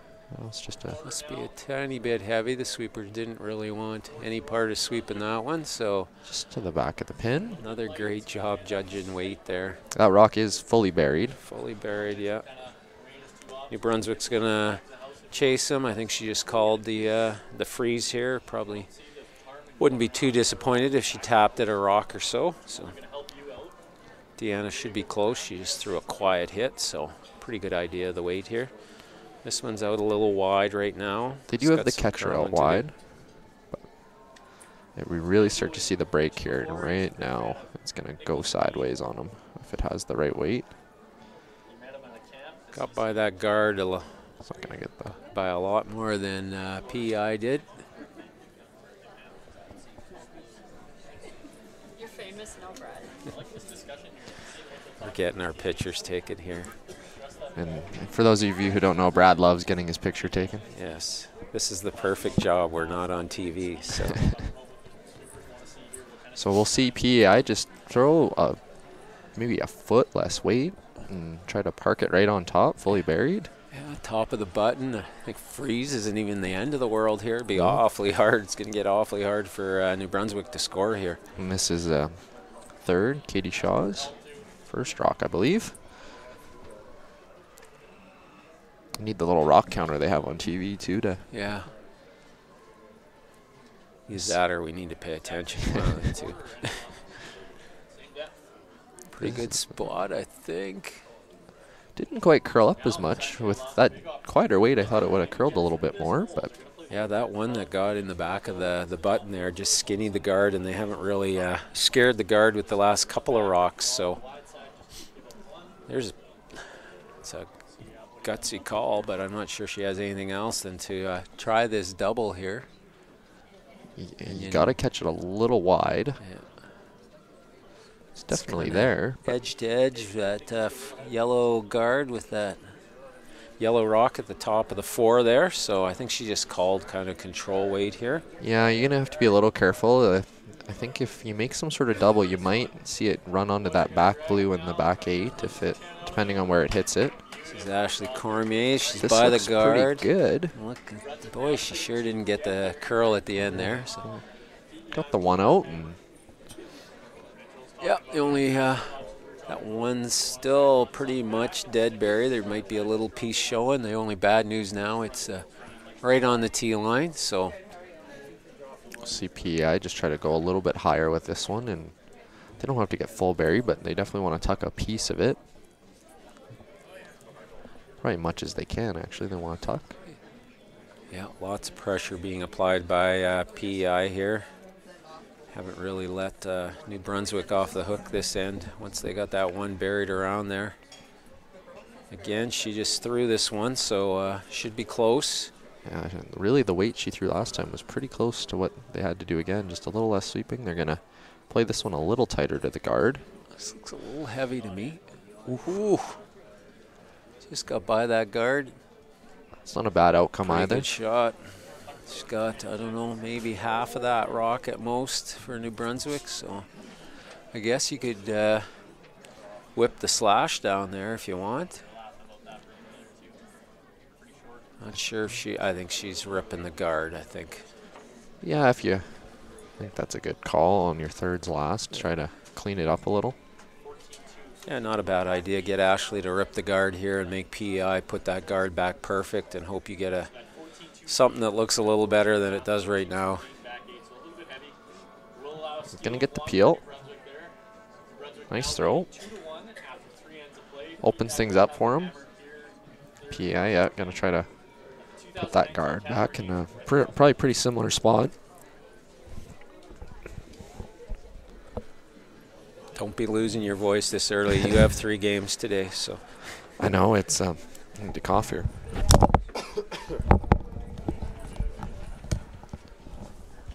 [SPEAKER 6] It's just a
[SPEAKER 7] Must be a tiny bit heavy. The sweepers didn't really want any part of sweeping that one, so
[SPEAKER 6] just to the back of the pin.
[SPEAKER 7] another great job judging weight there.
[SPEAKER 6] That rock is fully buried.
[SPEAKER 7] Fully buried, yeah. New Brunswick's gonna chase him. I think she just called the freeze here. Probably wouldn't be too disappointed if she tapped at a rock or so. So Deanna should be close. She just threw a quiet hit, so pretty good idea of the weight here. This one's out a little wide right now.
[SPEAKER 6] They do have the catcher out wide. But we really start to see the break here. And right now, it's going to go sideways on him if it has the right weight.
[SPEAKER 7] Got by that guard
[SPEAKER 6] It's not going to get the...
[SPEAKER 7] by a lot more than PEI did.
[SPEAKER 8] You're famous now, Brad.
[SPEAKER 7] We're getting our pictures taken here.
[SPEAKER 6] And for those of you who don't know, Brad loves getting his picture taken.
[SPEAKER 7] Yes, this is the perfect job. We're not on TV, so.
[SPEAKER 6] So we'll see PEI just throw maybe a foot less weight and try to park it right on top, fully buried.
[SPEAKER 7] Yeah, top of the button. I think freeze isn't even the end of the world here. It'd be awfully hard. It's going to get awfully hard for New Brunswick to score here.
[SPEAKER 6] And this is third, Katie Shaw's first rock, I believe. Need the little rock counter they have on TV too to
[SPEAKER 7] use that, or we need to pay attention to. Pretty good spot, I think.
[SPEAKER 6] Didn't quite curl up as much. With that quieter weight, I thought it would have curled a little bit more, but
[SPEAKER 7] yeah, that one that got in the back of the button there just skinnied the guard, and they haven't really scared the guard with the last couple of rocks. So it's a gutsy call, but I'm not sure she has anything else than to try this double here.
[SPEAKER 6] You got to catch it a little wide.
[SPEAKER 7] Yeah.
[SPEAKER 6] It's definitely there.
[SPEAKER 7] Edge to edge, that yellow guard with that yellow rock at the top of the 4 there. So I think she just called kind of control weight here.
[SPEAKER 6] Yeah, you're going to have to be a little careful. I think if you make some sort of double, you might see it run onto that back blue and the back 8, depending on where it hits it.
[SPEAKER 7] This is Ashley Cormier. She's
[SPEAKER 6] this
[SPEAKER 7] by the
[SPEAKER 6] looks
[SPEAKER 7] guard.
[SPEAKER 6] Pretty good.
[SPEAKER 7] Look, boy, she sure didn't get the curl at the end there. So.
[SPEAKER 6] Got the one out. And
[SPEAKER 7] yeah, the only that one's still pretty much dead berry. There might be a little piece showing. The only bad news now, it's right on the tee line. So
[SPEAKER 6] CPI just try to go a little bit higher with this one, and they don't have to get full berry, but they definitely want to tuck a piece of it. Probably much as they can, actually, they want to tuck.
[SPEAKER 7] Yeah, lots of pressure being applied by PEI here. Haven't really let New Brunswick off the hook this end once they got that one buried around there. Again, she just threw this one, so should be close.
[SPEAKER 6] Yeah, really the weight she threw last time was pretty close to what they had to do again, just a little less sweeping. They're going to play this one a little tighter to the guard.
[SPEAKER 7] This looks a little heavy to me. Ooh. Just got by that guard.
[SPEAKER 6] It's not a bad outcome either.
[SPEAKER 7] Good shot. She's got, I don't know, maybe half of that rock at most for New Brunswick. So I guess you could whip the slash down there if you want. Not sure if I think she's ripping the guard, I think.
[SPEAKER 6] Yeah, I think that's a good call on your thirds last. Try to clean it up a little.
[SPEAKER 7] Yeah, not a bad idea. Get Ashley to rip the guard here and make PEI put that guard back perfect, and hope you get something that looks a little better than it does right now.
[SPEAKER 6] Gonna get the peel. Nice throw. Opens things up for him. PEI, yeah, gonna try to put that guard back in a probably pretty similar spot.
[SPEAKER 7] Don't be losing your voice this early. You have 3 games today, so.
[SPEAKER 6] I know, it's, I need to cough here.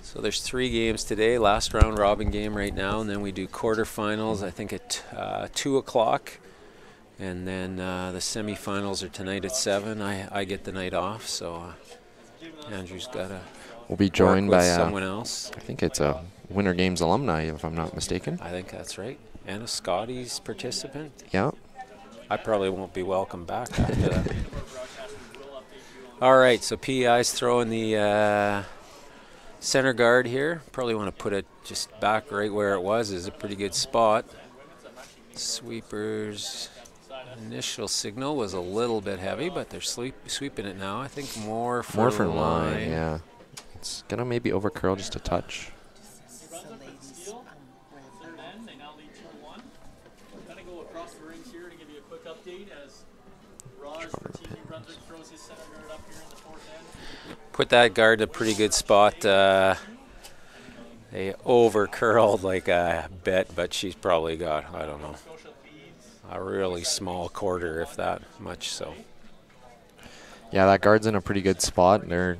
[SPEAKER 7] So there's 3 games today, last round robin game right now, and then we do quarterfinals, I think at 2 o'clock. And then the semifinals are tonight at 7. I get the night off, so Andrew's got to
[SPEAKER 6] We'll be joined
[SPEAKER 7] work
[SPEAKER 6] by
[SPEAKER 7] with someone else.
[SPEAKER 6] I think it's a Winter Games alumni, if I'm not mistaken.
[SPEAKER 7] I think that's right. And a Scotties participant.
[SPEAKER 6] Yeah.
[SPEAKER 7] I probably won't be welcome back after that. All right, so PEI's throwing the center guard here. Probably want to put it just back right where it was. Is a pretty good spot. Sweepers. Initial signal was a little bit heavy, but they're sweeping it now. I think more for
[SPEAKER 6] line. Yeah. It's gonna maybe over curl just a touch.
[SPEAKER 7] Put that guard in a pretty good spot. They over curled like a bit, but she's probably got, I don't know, a really small quarter, if that much. So
[SPEAKER 6] yeah, that guard's in a pretty good spot. They're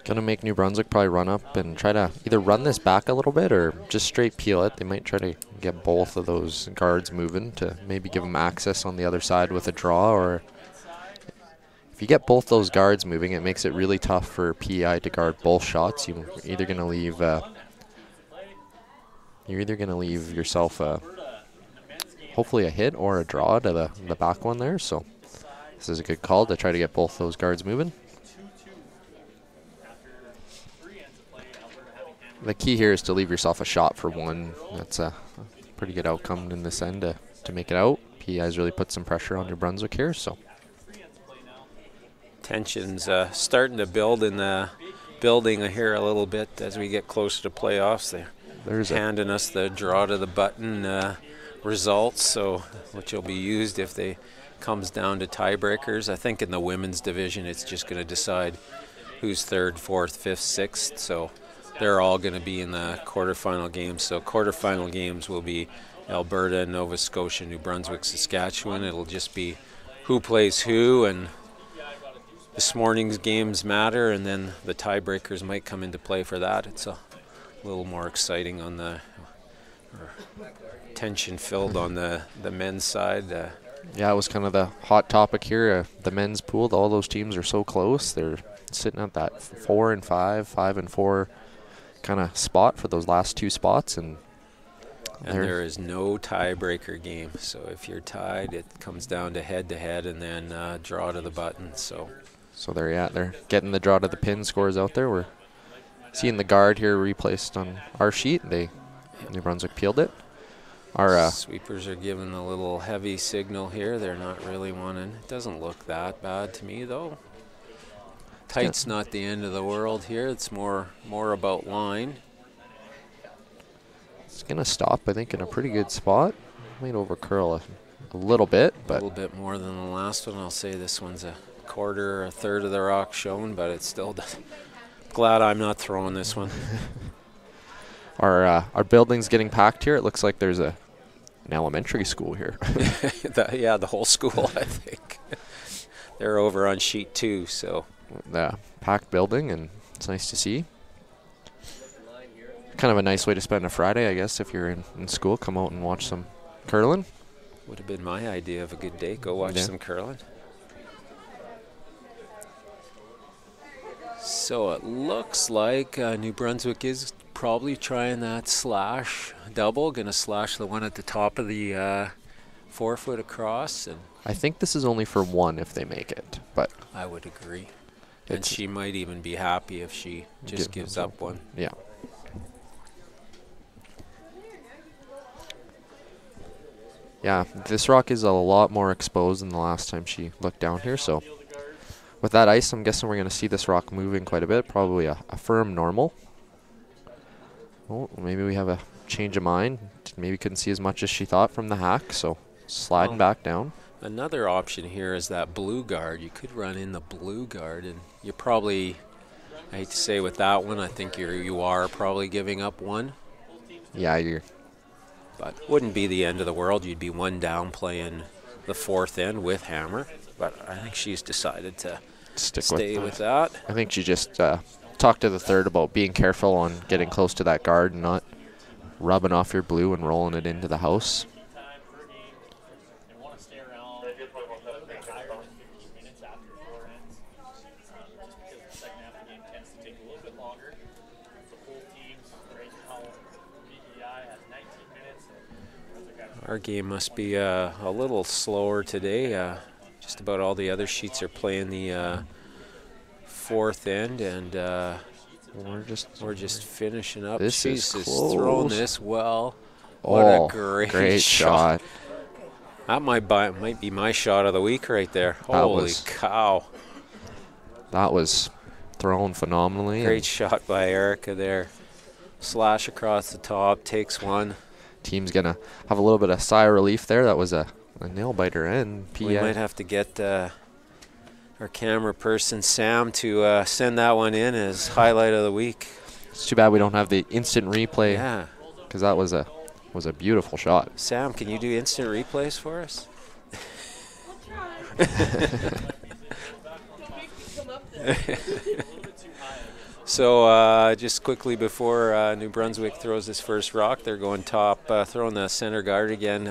[SPEAKER 6] gonna make New Brunswick probably run up and try to either run this back a little bit or just straight peel it. They might try to get both of those guards moving to maybe give them access on the other side with a draw. Or if you get both those guards moving, it makes it really tough for PEI to guard both shots. You're either gonna leave yourself hopefully a hit or a draw to the back one there. So this is a good call to try to get both those guards moving. The key here is to leave yourself a shot for 1. That's a pretty good outcome in this end to make it out. PEI's really put some pressure on New Brunswick here, so.
[SPEAKER 7] Tension's starting to build in the building here a little bit as we get closer to playoffs. They're handing us the draw to the button results, so which will be used if they comes down to tiebreakers. I think in the women's division it's just going to decide who's 3rd, 4th, 5th, 6th. So they're all going to be in the quarterfinal games. So quarterfinal games will be Alberta, Nova Scotia, New Brunswick, Saskatchewan. It'll just be who plays who, and this morning's games matter, and then the tiebreakers might come into play for that. It's a little more exciting on the tension-filled on the men's side.
[SPEAKER 6] Yeah, it was kind of the hot topic here. The men's pool, all those teams are so close. They're sitting at that 4 and 5, 5 and 4 kind of spot for those last 2 spots, and
[SPEAKER 7] there is no tiebreaker game. So if you're tied, it comes down to head-to-head and then draw to the button. So
[SPEAKER 6] they're getting the draw to the pin scores out there. We're seeing the guard here replaced on our sheet. New Brunswick peeled it. Our
[SPEAKER 7] sweepers are giving a little heavy signal here. They're not really wanting. It doesn't look that bad to me, though. Tight's not the end of the world here. It's more about line.
[SPEAKER 6] It's gonna stop, I think, in a pretty good spot. Might over curl a little bit, but
[SPEAKER 7] a little bit more than the last one. I'll say this one's a quarter or a third of the rock shown, but it's still glad I'm not throwing this one.
[SPEAKER 6] Our building's getting packed here. It looks like there's an elementary school here.
[SPEAKER 7] Yeah, the whole school, I think. They're over on sheet 2, so.
[SPEAKER 6] The packed building, and it's nice to see. Kind of a nice way to spend a Friday, I guess, if you're in school. Come out and watch some curling.
[SPEAKER 7] Would have been my idea of a good day. Go watch some curling. So it looks like New Brunswick is probably trying that slash double. Going to slash the one at the top of the 4 foot across. And
[SPEAKER 6] I think this is only for 1 if they make it, but
[SPEAKER 7] I would agree. And she might even be happy if she just gives up 1.
[SPEAKER 6] Yeah. Yeah, this rock is a lot more exposed than the last time she looked down here, so with that ice, I'm guessing we're going to see this rock moving quite a bit, probably a firm normal. Oh, maybe we have a change of mind. Maybe couldn't see as much as she thought from the hack, so sliding back down.
[SPEAKER 7] Another option here is that blue guard. You could run in the blue guard, and you probably, I hate to say with that one, I think you are probably giving up 1.
[SPEAKER 6] Yeah, you're
[SPEAKER 7] But wouldn't be the end of the world. You'd be one down playing the fourth end with hammer. But I think she's decided to stay with that.
[SPEAKER 6] I think she just talked to the third about being careful on getting close to that guard and not rubbing off your blue and rolling it into the house.
[SPEAKER 7] Our game must be a little slower today. Just about all the other sheets are playing the fourth end, and we're just finishing up.
[SPEAKER 6] This
[SPEAKER 7] She's
[SPEAKER 6] is
[SPEAKER 7] just throwing this well. What
[SPEAKER 6] Oh,
[SPEAKER 7] a great
[SPEAKER 6] shot.
[SPEAKER 7] That might be my shot of the week right there. Holy cow.
[SPEAKER 6] That was thrown phenomenally.
[SPEAKER 7] Great shot by Erica there. Slash across the top, takes one.
[SPEAKER 6] Team's going to have a little bit of sigh of relief there. That was a nail biter and PI.
[SPEAKER 7] We might have to get our camera person, Sam, to send that one in as highlight of the week.
[SPEAKER 6] It's too bad we don't have the instant replay.
[SPEAKER 7] Yeah.
[SPEAKER 6] Because that was a beautiful shot.
[SPEAKER 7] Sam, can you do instant replays for us? So just quickly before New Brunswick throws this first rock, they're going top, throwing the center guard again.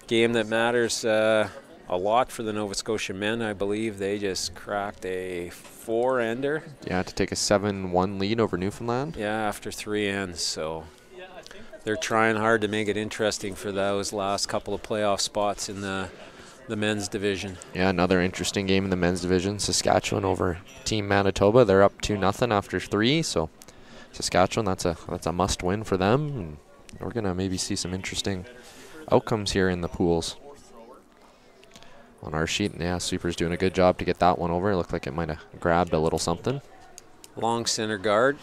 [SPEAKER 7] Game that matters a lot for the Nova Scotia men, I believe. They just cracked a 4-ender.
[SPEAKER 6] Yeah, to take a 7-1 lead over Newfoundland.
[SPEAKER 7] Yeah, after 3 ends. So they're trying hard to make it interesting for those last couple of playoff spots in the men's division.
[SPEAKER 6] Yeah, another interesting game in the men's division. Saskatchewan over Team Manitoba. They're up 2-0 after 3. So Saskatchewan, that's a must win for them. And we're gonna maybe see some interesting outcomes here in the pools. On our sheet, yeah, Super's doing a good job to get that one over. It looked like it might have grabbed a little something.
[SPEAKER 7] Long center guard.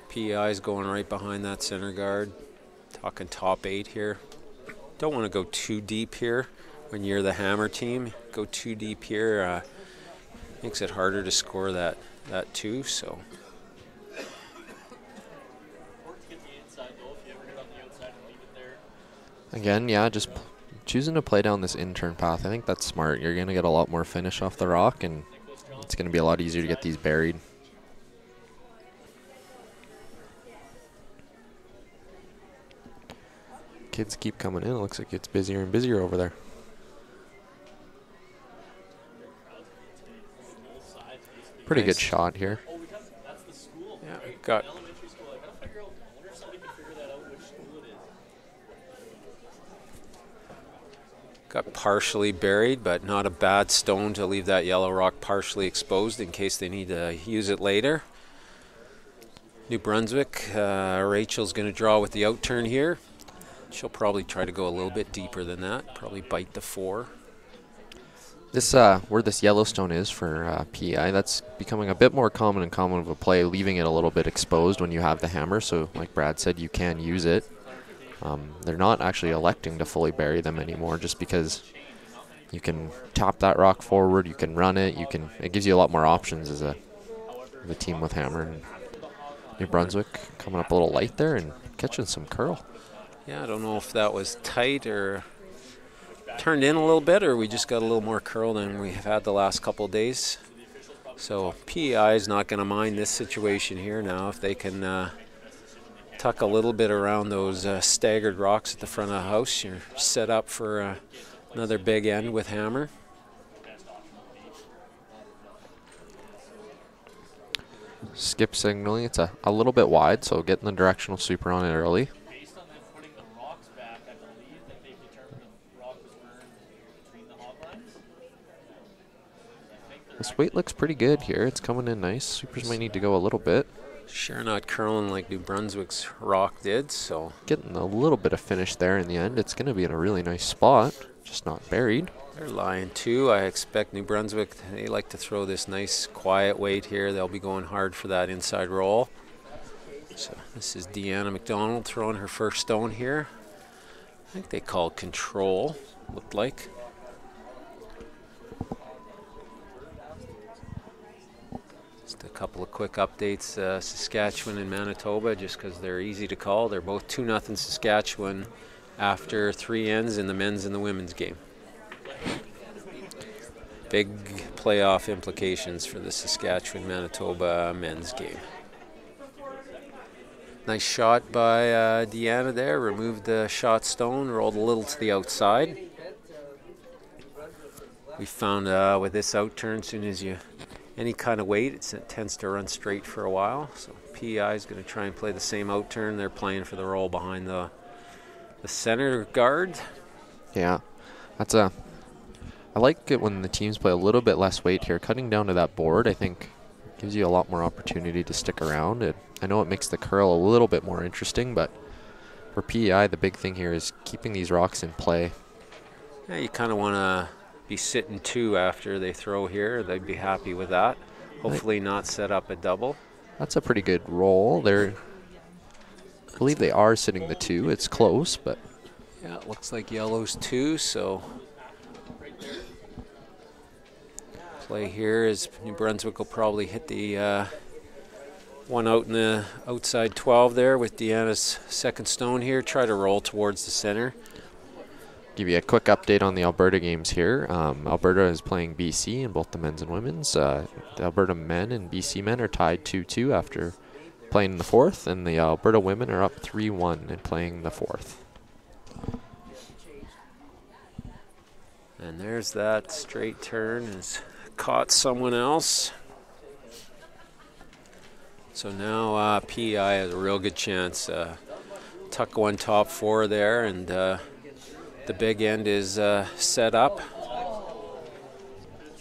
[SPEAKER 7] PEI's going right behind that center guard. Talking top 8 here. Don't want to go too deep here when you're the hammer team. Go too deep here makes it harder to score that 2. So
[SPEAKER 6] again, yeah, just choosing to play down this intern path. I think that's smart. You're going to get a lot more finish off the rock, and it's going to be a lot easier to get these buried. Kids keep coming in. It looks like it's busier and busier over there. Pretty good shot here.
[SPEAKER 7] yeah, got partially buried, but not a bad stone to leave that yellow rock partially exposed in case they need to use it later. New Brunswick, Rachel's going to draw with the out turn here. She'll probably try to go a little bit deeper than that, probably bite the 4.
[SPEAKER 6] This where this Yellowstone is for PEI, that's becoming a bit more common of a play, leaving it a little bit exposed when you have the hammer. So like Brad said, you can use it. They're not actually electing to fully bury them anymore, just because you can top that rock forward, you can run it, it gives you a lot more options as a team with hammer. And New Brunswick coming up a little light there and catching some curl.
[SPEAKER 7] Yeah, I don't know if that was tight or turned in a little bit, or we just got a little more curl than we have had the last couple of days. So PEI is not going to mind this situation here now if they can tuck a little bit around those staggered rocks at the front of the house. You're set up for another big end with hammer.
[SPEAKER 6] Skip signaling. It's a little bit wide, so getting the directional super on it early. This weight looks pretty good here. It's coming in nice. Supers might need to go a little bit.
[SPEAKER 7] Sure not curling like New Brunswick's rock did, so.
[SPEAKER 6] Getting a little bit of finish there in the end. It's going to be in a really nice spot, just not buried.
[SPEAKER 7] They're lying too. I expect New Brunswick, they like to throw this nice quiet weight here. They'll be going hard for that inside roll. So this is Deanna McDonald throwing her first stone here. I think they called control, looked like. Just a couple of quick updates. Saskatchewan and Manitoba, just because they're easy to call. They're both 2-0 Saskatchewan after 3 ends in the men's and the women's game. Big playoff implications for the Saskatchewan-Manitoba men's game. Nice shot by Deanna there. Removed the shot stone, rolled a little to the outside. We found with this out turn, as soon as you any kind of weight, it tends to run straight for a while. So PEI is going to try and play the same out turn. They're playing for the roll behind the center guard.
[SPEAKER 6] Yeah, I like it when the teams play a little bit less weight here. Cutting down to that board, I think, gives you a lot more opportunity to stick around. I know it makes the curl a little bit more interesting, but for PEI, the big thing here is keeping these rocks in play.
[SPEAKER 7] Yeah, you kind of want to be sitting 2 after they throw here. They'd be happy with that. Hopefully not set up a double.
[SPEAKER 6] That's a pretty good roll. I believe they are sitting the 2. It's close, but...
[SPEAKER 7] Yeah, it looks like yellow's 2, so... Play here is New Brunswick will probably hit the one out in the outside 12 there with Deanna's second stone here. Try to roll towards the center.
[SPEAKER 6] Give you a quick update on the Alberta games here. Alberta is playing BC in both the men's and women's. The Alberta men and BC men are tied 2-2 after playing in the 4th, and the Alberta women are up 3-1 and playing the 4th.
[SPEAKER 7] And there's that straight turn. Has caught someone else. So now PEI has a real good chance. Tuck one top 4 there, and the big end is set up.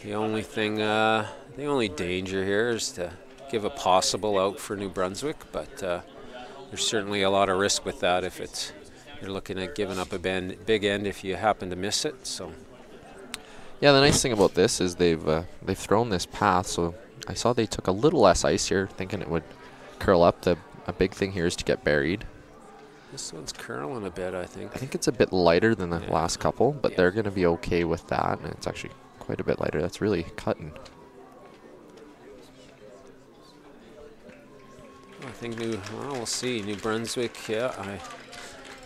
[SPEAKER 7] The only danger here is to give a possible out for New Brunswick, but there's certainly a lot of risk with that if you're looking at giving up a big end if you happen to miss it. So.
[SPEAKER 6] Yeah, the nice thing about this is they've thrown this path, so I saw they took a little less ice here, thinking it would curl up. A big thing here is to get buried.
[SPEAKER 7] This one's curling a bit, I think.
[SPEAKER 6] I think it's a bit lighter than the last couple, but they're going to be okay with that, and it's actually quite a bit lighter. That's really cutting.
[SPEAKER 7] I think we'll see. New Brunswick,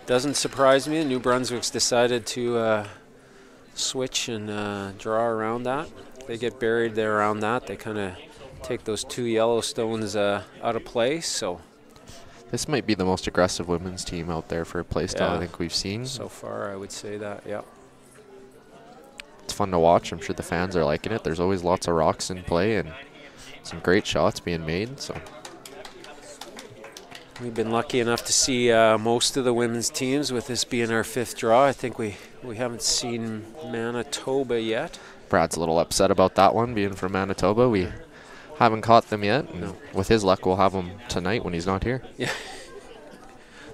[SPEAKER 7] doesn't surprise me. New Brunswick's decided to switch and draw around that. They get buried there around that. They kind of take those 2 yellow stones out of play. So
[SPEAKER 6] this might be the most aggressive women's team out there for a play style I think we've seen.
[SPEAKER 7] So far, I would say that, yeah.
[SPEAKER 6] It's fun to watch. I'm sure the fans are liking it. There's always lots of rocks in play and some great shots being made. So
[SPEAKER 7] we've been lucky enough to see most of the women's teams, with this being our 5th draw. I think we haven't seen Manitoba yet.
[SPEAKER 6] Brad's a little upset about that one, being from Manitoba. We haven't caught them yet. No. With his luck, we'll have them tonight when he's not here.
[SPEAKER 7] Yeah.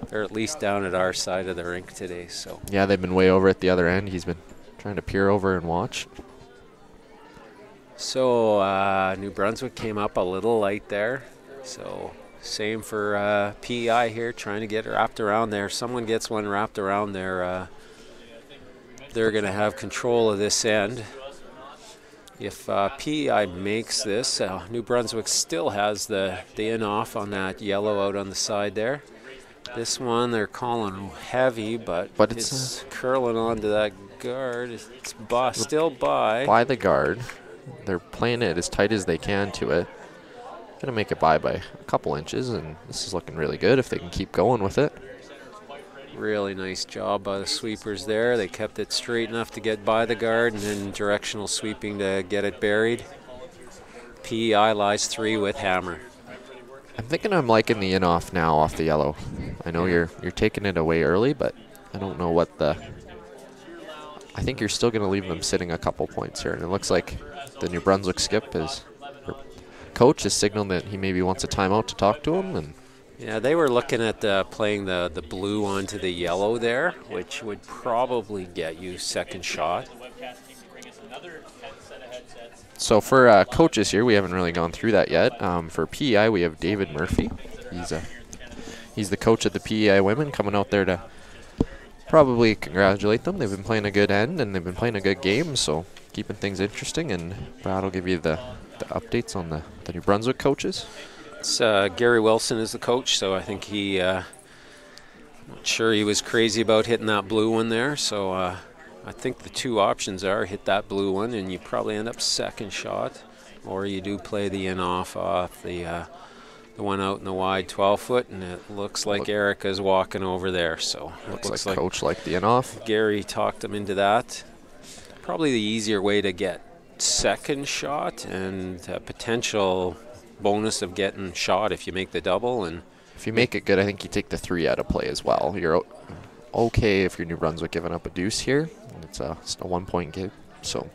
[SPEAKER 7] They're at least down at our side of the rink today. So.
[SPEAKER 6] Yeah, they've been way over at the other end. He's been trying to peer over and watch.
[SPEAKER 7] So New Brunswick came up a little light there. So same for PEI here, trying to get wrapped around there. If someone gets one wrapped around there, they're going to have control of this end. If PEI makes this, New Brunswick still has the in-off on that yellow out on the side there. This one they're calling heavy, but it's curling onto that guard. It's still by
[SPEAKER 6] the guard. They're playing it as tight as they can to it. Going to make it by a couple inches, and this is looking really good if they can keep going with it.
[SPEAKER 7] Really nice job by the sweepers there. They kept it straight enough to get by the guard, and then directional sweeping to get it buried. PEI lies 3 with hammer.
[SPEAKER 6] I'm thinking I'm liking the in-off now off the yellow. I know you're taking it away early, but I don't know what I think you're still going to leave them sitting a couple points here, and it looks like the New Brunswick coach has signaled that he maybe wants a timeout to talk to him. And
[SPEAKER 7] yeah, they were looking at playing the blue onto the yellow there, which would probably get you second shot.
[SPEAKER 6] So for coaches here, we haven't really gone through that yet. For PEI, we have David Murphy. He's the coach of the PEI women, coming out there to probably congratulate them. They've been playing a good end, and they've been playing a good game, so keeping things interesting. And Brad will give you the the updates on the New Brunswick coaches?
[SPEAKER 7] It's Gary Wilson is the coach, so I think he, not sure he was crazy about hitting that blue one there. So I think the two options are hit that blue one and you probably end up second shot, or you do play the in-off off the one out in the wide 12-foot, and it looks like Erica's walking over there. So
[SPEAKER 6] Looks like coach liked the in-off.
[SPEAKER 7] Gary talked him into that. Probably the easier way to get second shot and a potential bonus of getting shot if you make the double. And
[SPEAKER 6] if you make it good, I think you take the 3 out of play as well. You're okay if you're New Brunswick giving up a deuce here. It's a 1-point game. So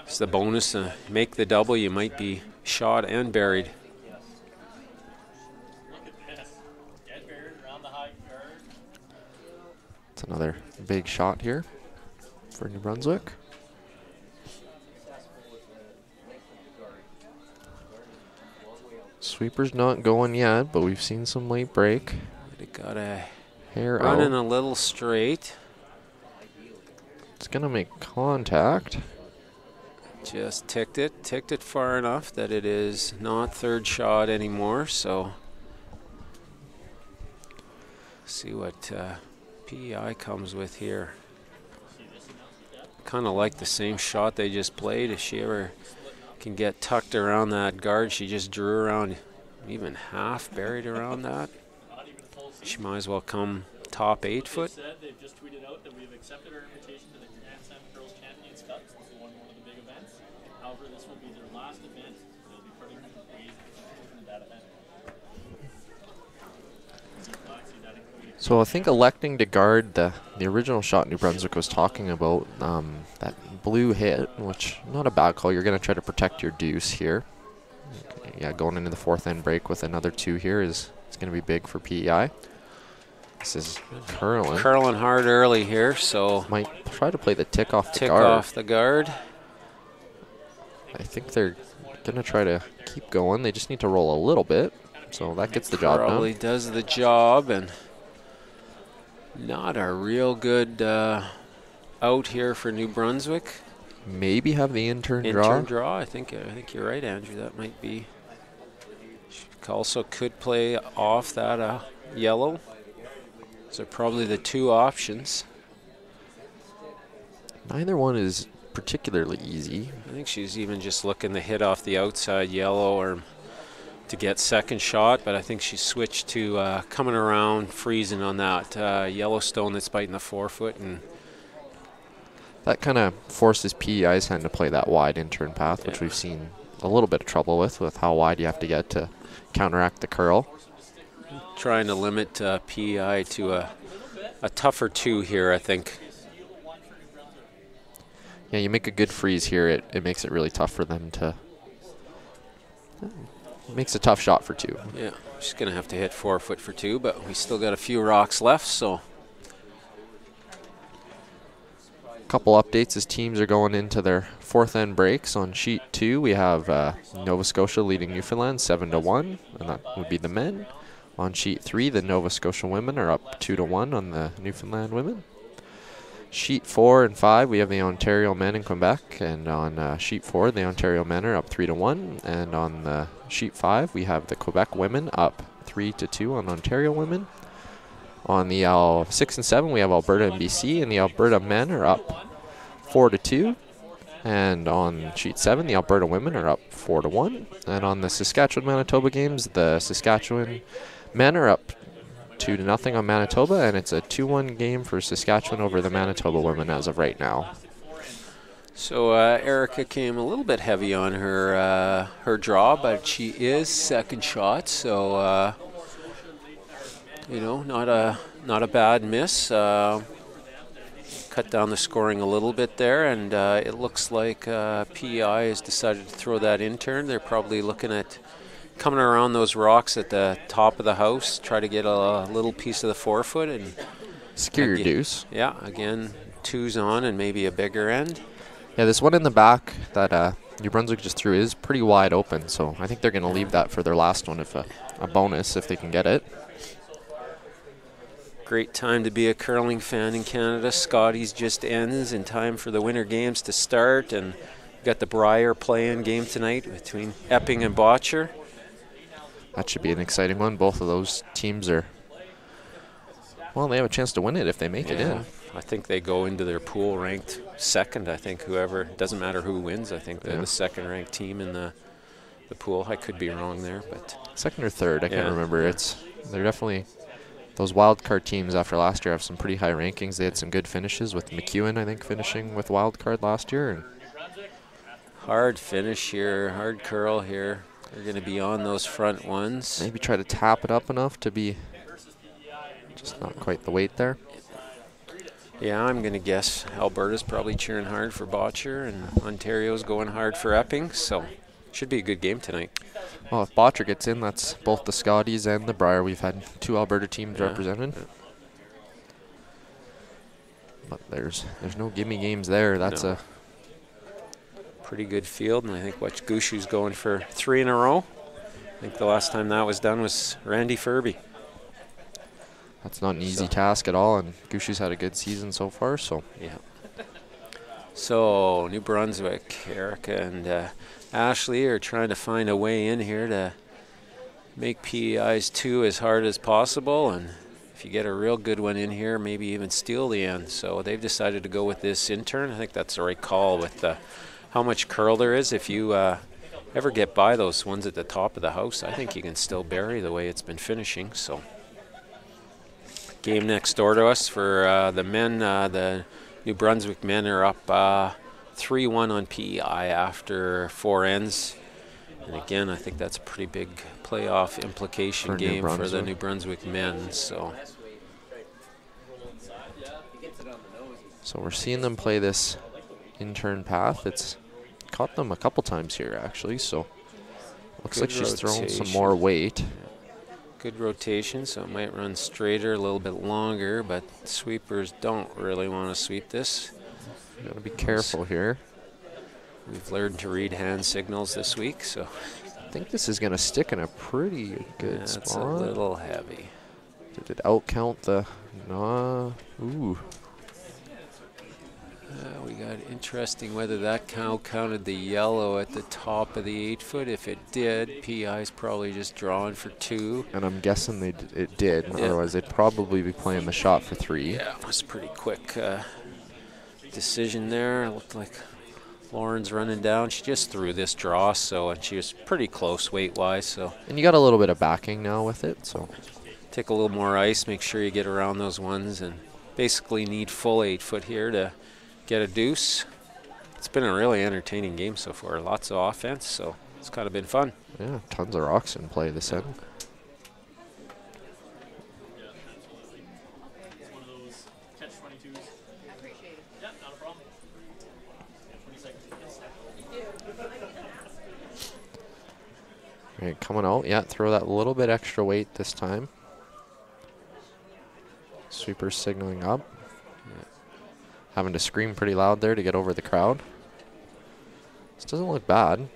[SPEAKER 7] it's the bonus. Make the double, you might be shot and buried.
[SPEAKER 6] It's another big shot here for New Brunswick. Sweeper's not going yet, but we've seen some late break.
[SPEAKER 7] It got a
[SPEAKER 6] hair
[SPEAKER 7] running
[SPEAKER 6] out.
[SPEAKER 7] A little straight.
[SPEAKER 6] It's gonna make contact.
[SPEAKER 7] Just ticked it far enough that it is not third shot anymore. So see what PEI comes with here. Kind of like the same shot they just played. If she ever can get tucked around that guard, she just drew around, even half buried around that. She might as well come top 8-foot.
[SPEAKER 3] They've just tweeted out that we've accepted our invitation to the Grand Slam Girls Champions Cup. This is one of the big events. However, this will be their last event. They'll be parting ways in that event.
[SPEAKER 6] So I think electing to guard the original shot New Brunswick was talking about, that blue hit, which not a bad call. You're going to try to protect your deuce here. Yeah, going into the 4th end break with another 2 here is going to be big for PEI. This is curling.
[SPEAKER 7] Curling hard early here, so
[SPEAKER 6] might try to play the tick off the
[SPEAKER 7] tick
[SPEAKER 6] guard.
[SPEAKER 7] off the guard.
[SPEAKER 6] I think they're going to try to keep going. They just need to roll a little bit, so that gets the job done.
[SPEAKER 7] Probably does the job, and not a real good out here for New Brunswick.
[SPEAKER 6] Maybe have the intern draw.
[SPEAKER 7] Intern draw. I think you're right, Andrew. That might be. She also could play off that yellow. So probably the 2 options.
[SPEAKER 6] Neither one is particularly easy.
[SPEAKER 7] I think she's even just looking to hit off the outside yellow or to get second shot, but I think she switched to coming around, freezing on that Yellowstone that's biting the 4-foot, and
[SPEAKER 6] that kind of forces PEI's hand to play that wide intern path, which we've seen a little bit of trouble with how wide you have to get to counteract the curl.
[SPEAKER 7] Trying to limit PEI to a tougher 2 here, I think.
[SPEAKER 6] Yeah, you make a good freeze here, it makes it really tough for them to. It makes a tough shot for 2.
[SPEAKER 7] Yeah, she's going to have to hit 4-foot for 2, but we still got a few rocks left, so.
[SPEAKER 6] Couple updates as teams are going into their 4th end breaks. On sheet 2, we have Nova Scotia leading Newfoundland 7-1, and that would be the men. On sheet 3, the Nova Scotia women are up 2-1 on the Newfoundland women. Sheet 4 and 5, we have the Ontario men in Quebec, and on sheet 4, the Ontario men are up 3-1, and on the sheet 5, we have the Quebec women up 3-2 on Ontario women. On the 6 and 7, we have Alberta and BC, and the Alberta men are up 4-2. And on sheet 7, the Alberta women are up 4-1. And on the Saskatchewan-Manitoba games, the Saskatchewan men are up 2-0 on Manitoba, and it's a 2-1 game for Saskatchewan over the Manitoba women as of right now.
[SPEAKER 7] So Erica came a little bit heavy on her her draw, but she is second shot, so you know, not a bad miss. Cut down the scoring a little bit there, and it looks like PEI has decided to throw that intern. They're probably looking at coming around those rocks at the top of the house, try to get a little piece of the 4-foot and
[SPEAKER 6] secure your deuce.
[SPEAKER 7] Yeah, again, 2's on and maybe a bigger end.
[SPEAKER 6] Yeah, this one in the back that New Brunswick just threw is pretty wide open, so I think they're going to leave that for their last one, if a bonus if they can get it.
[SPEAKER 7] Great time to be a curling fan in Canada. Scotties just ends in time for the Winter Games to start, and got the Briar play-in game tonight between Epping and Botcher.
[SPEAKER 6] That should be an exciting one. Both of those teams are, well, they have a chance to win it if they make it in.
[SPEAKER 7] I think they go into their pool ranked second. I think whoever, doesn't matter who wins, I think they're the second ranked team in the pool. I could be wrong there, but
[SPEAKER 6] second or third, I can't remember. They're definitely, those wild card teams after last year have some pretty high rankings. They had some good finishes with McEwen, I think, finishing with wild card last year. And
[SPEAKER 7] hard finish here, hard curl here. They're going to be on those front ones.
[SPEAKER 6] Maybe try to tap it up enough to be just not quite the weight there.
[SPEAKER 7] Yeah, I'm going to guess Alberta's probably cheering hard for Botcher and Ontario's going hard for Epping, so should be a good game tonight.
[SPEAKER 6] Well, if Botcher gets in, that's both the Scotties and the Briar. We've had 2 Alberta teams represented. But there's no gimme games there. That's a
[SPEAKER 7] pretty good field, and I think Gushu's going for 3 in a row. I think the last time that was done was Randy Furby.
[SPEAKER 6] That's not an easy task at all, and Gushu's had a good season so far. So
[SPEAKER 7] yeah. So New Brunswick, Erica and Ashley are trying to find a way in here to make PEI's 2 as hard as possible, and if you get a real good one in here, maybe even steal the end. So they've decided to go with this intern. I think that's the right call with how much curl there is. If you ever get by those ones at the top of the house, I think you can still bury the way it's been finishing. So game next door to us for the men. The New Brunswick men are up 3-1 on PEI after 4 ends. And again, I think that's a pretty big playoff implication game for the New Brunswick men. So
[SPEAKER 6] we're seeing them play this intern path. It's caught them a couple times here, actually. So looks like she's throwing some more weight.
[SPEAKER 7] Good rotation, so it might run straighter, a little bit longer, but sweepers don't really want to sweep this.
[SPEAKER 6] You gotta be careful here.
[SPEAKER 7] We've learned to read hand signals this week, so
[SPEAKER 6] I think this is gonna stick in a pretty good spot.
[SPEAKER 7] It's a little heavy.
[SPEAKER 6] Did it outcount the? Ooh.
[SPEAKER 7] We got interesting whether that cow counted the yellow at the top of the 8-foot. If it did, PEI's probably just drawing for 2.
[SPEAKER 6] And I'm guessing it did. Yeah. Otherwise, they'd probably be playing the shot for 3.
[SPEAKER 7] Yeah, it was a pretty quick decision there. It looked like Lauren's running down. She just threw this draw, and she was pretty close weight-wise. So.
[SPEAKER 6] And you got a little bit of backing now with it, so.
[SPEAKER 7] Take a little more ice. Make sure you get around those ones, and basically need full 8-foot here to get a deuce. It's been a really entertaining game so far. Lots of offense, so it's kind of been fun.
[SPEAKER 6] Yeah, tons of rocks in play this end.
[SPEAKER 3] It's one of those catch-22s. I appreciate it. Yeah, not a problem. 20 seconds.
[SPEAKER 6] All right, coming out. Yeah, throw that little bit extra weight this time. Sweeper signaling up. Having to scream pretty loud there to get over the crowd. This doesn't look bad.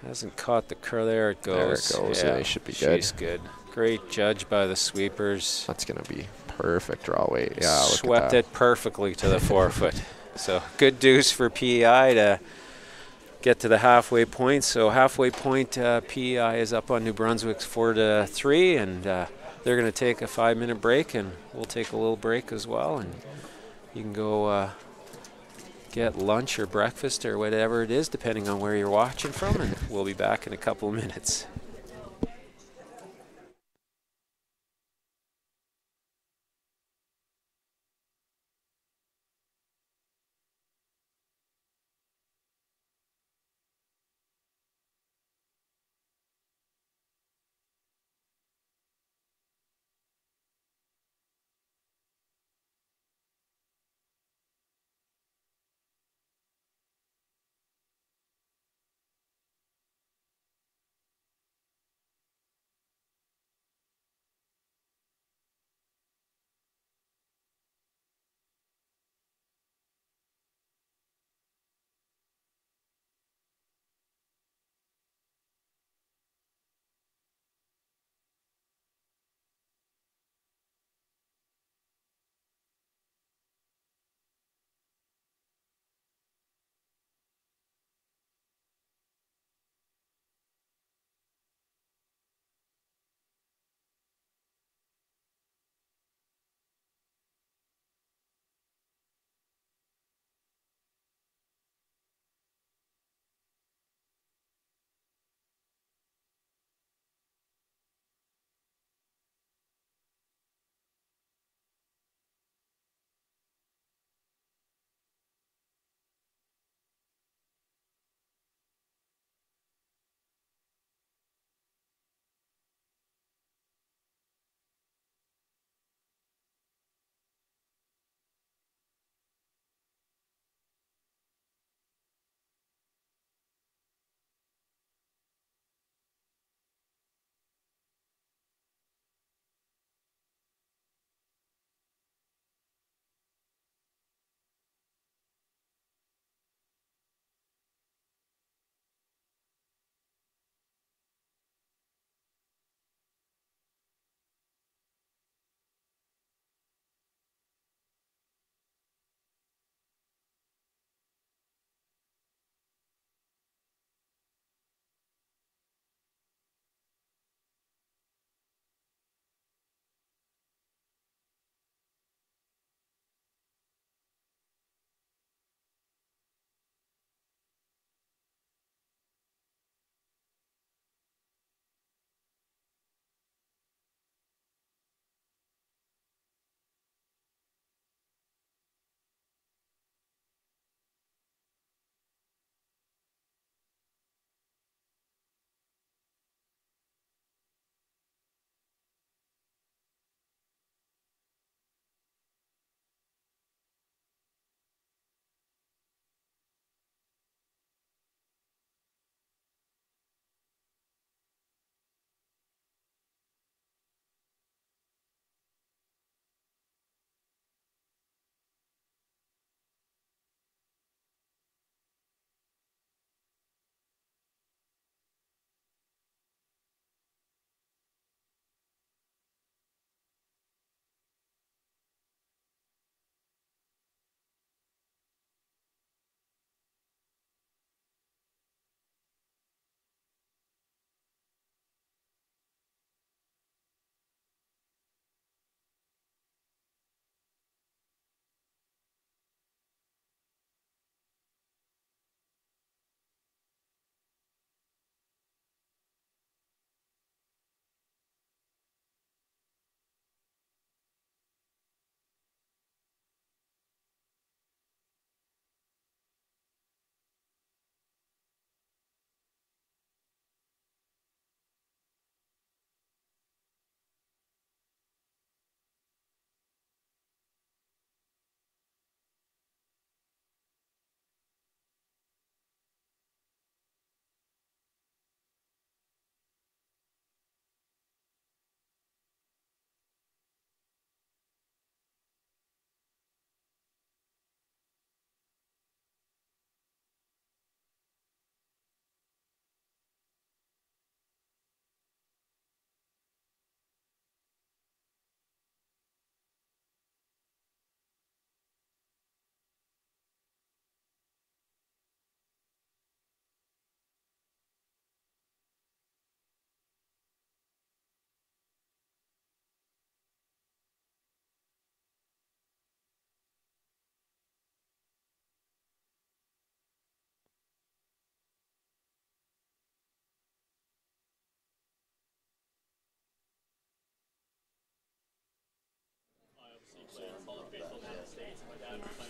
[SPEAKER 7] Hasn't caught the curl. There it goes.
[SPEAKER 6] There it goes. Yeah, they should be good.
[SPEAKER 7] She's good. Great judge by the sweepers.
[SPEAKER 6] That's going to be perfect draw weight. Yeah, look
[SPEAKER 7] swept
[SPEAKER 6] at that.
[SPEAKER 7] It perfectly to the 4-foot. So good deuce for PEI to get to the halfway point. So halfway point, PEI is up on New Brunswick 4-3, and they're going to take a 5-minute break, and we'll take a little break as well. And you can go get lunch or breakfast or whatever it is, depending on where you're watching from, and we'll be back in a couple of minutes.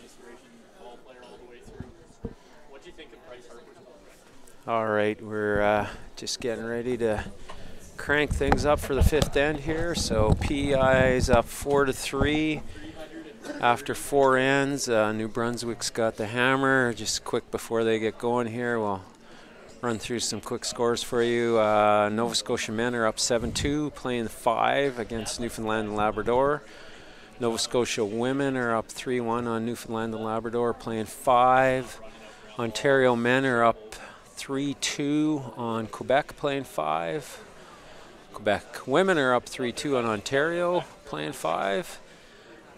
[SPEAKER 3] inspiration, ball player all the way through. What do you think of Bryce Harper's ball?
[SPEAKER 7] All right, we're just getting ready to crank things up for the fifth end here. So PEI is up 4-3 after 4 ends. New Brunswick's got the hammer. Just quick before they get going here, we'll run through some quick scores for you. Nova Scotia men are up 7-2, playing 5 against Newfoundland and Labrador. Nova Scotia women are up 3-1 on Newfoundland and Labrador, playing 5. Ontario men are up 3-2 on Quebec, playing 5. Quebec women are up 3-2 on Ontario, playing 5.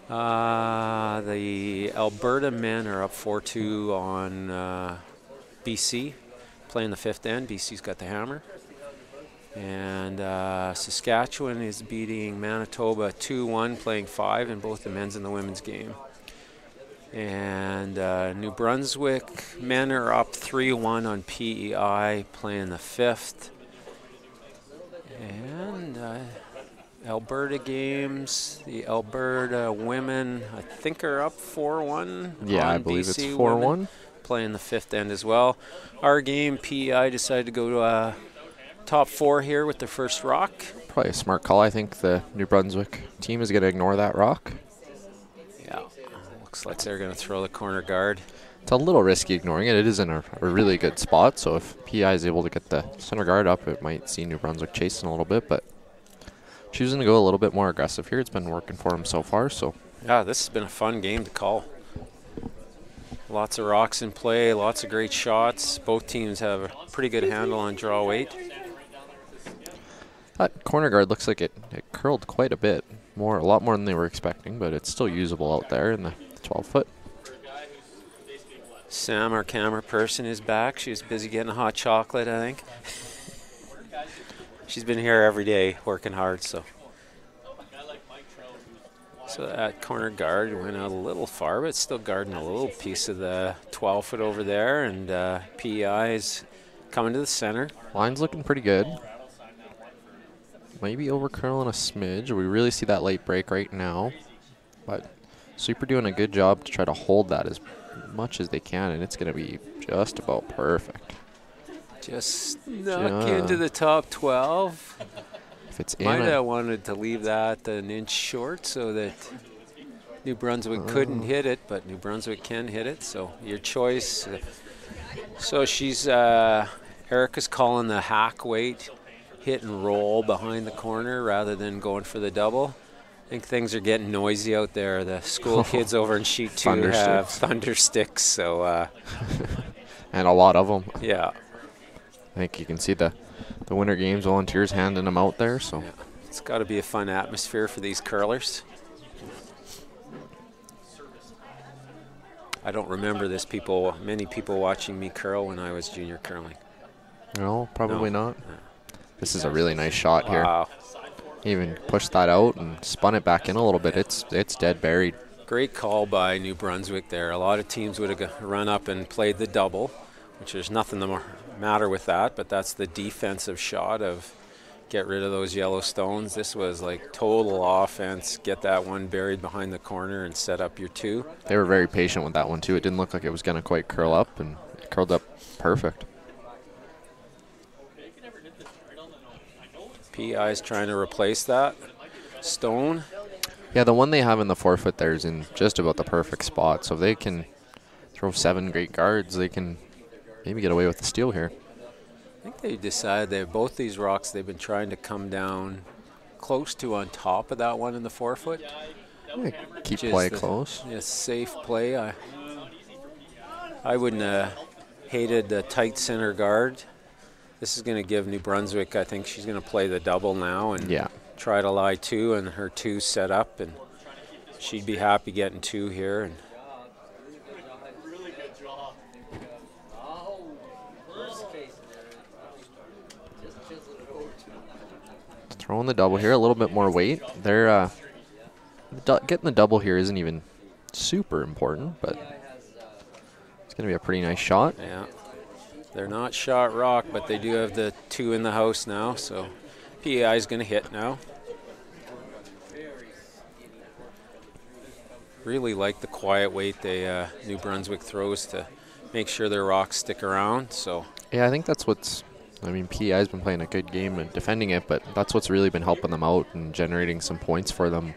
[SPEAKER 7] The Alberta men are up 4-2 on BC, playing the fifth end. BC's got the hammer. And Saskatchewan is beating Manitoba 2-1, playing 5 in both the men's and the women's game. And New Brunswick men are up 3-1 on PEI, playing the fifth. And Alberta games, the Alberta women, I think, are up 4-1.
[SPEAKER 6] Yeah,
[SPEAKER 7] on
[SPEAKER 6] I believe
[SPEAKER 7] BC
[SPEAKER 6] it's 4-1.
[SPEAKER 7] women, playing the fifth end as well. Our game, PEI decided to go to top 4 here with their first rock.
[SPEAKER 6] Probably a smart call. I think the New Brunswick team is going to ignore that rock.
[SPEAKER 7] Yeah, looks like they're going to throw the corner guard.
[SPEAKER 6] It's a little risky ignoring it. It is in a really good spot, so if PI is able to get the center guard up, it might see New Brunswick chasing a little bit, but choosing to go a little bit more aggressive here. It's been working for him so far. So
[SPEAKER 7] yeah, this has been a fun game to call. Lots of rocks in play, lots of great shots. Both teams have a pretty good handle on draw weight.
[SPEAKER 6] That corner guard looks like it curled quite a bit, a lot more than they were expecting, but it's still usable out there in the 12-foot.
[SPEAKER 7] Sam, our camera person, is back. She was busy getting a hot chocolate, I think. She's been here every day working hard, so that corner guard went out a little far, but still guarding a little piece of the 12-foot over there, and PEI is coming to the center.
[SPEAKER 6] Line's looking pretty good. Maybe over curling a smidge. We really see that late break right now, but Super doing a good job to try to hold that as much as they can, and it's going to be just about perfect.
[SPEAKER 7] Just snuck into the top 12.
[SPEAKER 6] If it's
[SPEAKER 7] Might have wanted to leave that an inch short so that New Brunswick couldn't hit it, but New Brunswick can hit it, so your choice. So she's, Erica's calling the hack weight, hit and roll behind the corner rather than going for the double. I think things are getting noisy out there. The school kids over in Sheet 2 have thunder sticks, so
[SPEAKER 6] and a lot of them.
[SPEAKER 7] Yeah.
[SPEAKER 6] I think you can see the Winter Games volunteers handing them out there. So
[SPEAKER 7] yeah. It's got to be a fun atmosphere for these curlers. I don't remember many people watching me curl when I was junior curling.
[SPEAKER 6] No, probably
[SPEAKER 7] No.
[SPEAKER 6] not. This is a really nice shot here.
[SPEAKER 7] Wow.
[SPEAKER 6] He even pushed that out and spun it back in a little bit. It's dead buried.
[SPEAKER 7] Great call by New Brunswick there. A lot of teams would have run up and played the double, which there's nothing the matter with that, but that's the defensive shot of get rid of those yellow stones. This was like total offense, get that one buried behind the corner and set up your 2.
[SPEAKER 6] They were very patient with that one too. It didn't look like it was going to quite curl up, and it curled up perfect.
[SPEAKER 7] PEI is trying to replace that stone.
[SPEAKER 6] Yeah, the one they have in the 4-foot there is in just about the perfect spot, so if they can throw 7 great guards, they can maybe get away with the steal here.
[SPEAKER 7] I think they decided that both these rocks they've been trying to come down close to on top of that one in the 4-foot.
[SPEAKER 6] Yeah, keep play close.
[SPEAKER 7] Yeah, safe play. I wouldn't have hated the tight center guard. This is going to give New Brunswick, I think she's going to play the double now and try to lie 2, and her 2 set up, and she'd be happy getting 2 here. And
[SPEAKER 6] throwing the double here, a little bit more weight. They're getting the double here isn't even super important, but it's going to be a pretty nice shot.
[SPEAKER 7] Yeah. They're not shot rock, but they do have the 2 in the house now, so PEI is going to hit now. really like the quiet weight New Brunswick throws to make sure their rocks stick around. So
[SPEAKER 6] Yeah, I think that's what's. I mean, PEI's been playing a good game and defending it, but that's what's really been helping them out and generating some points for them.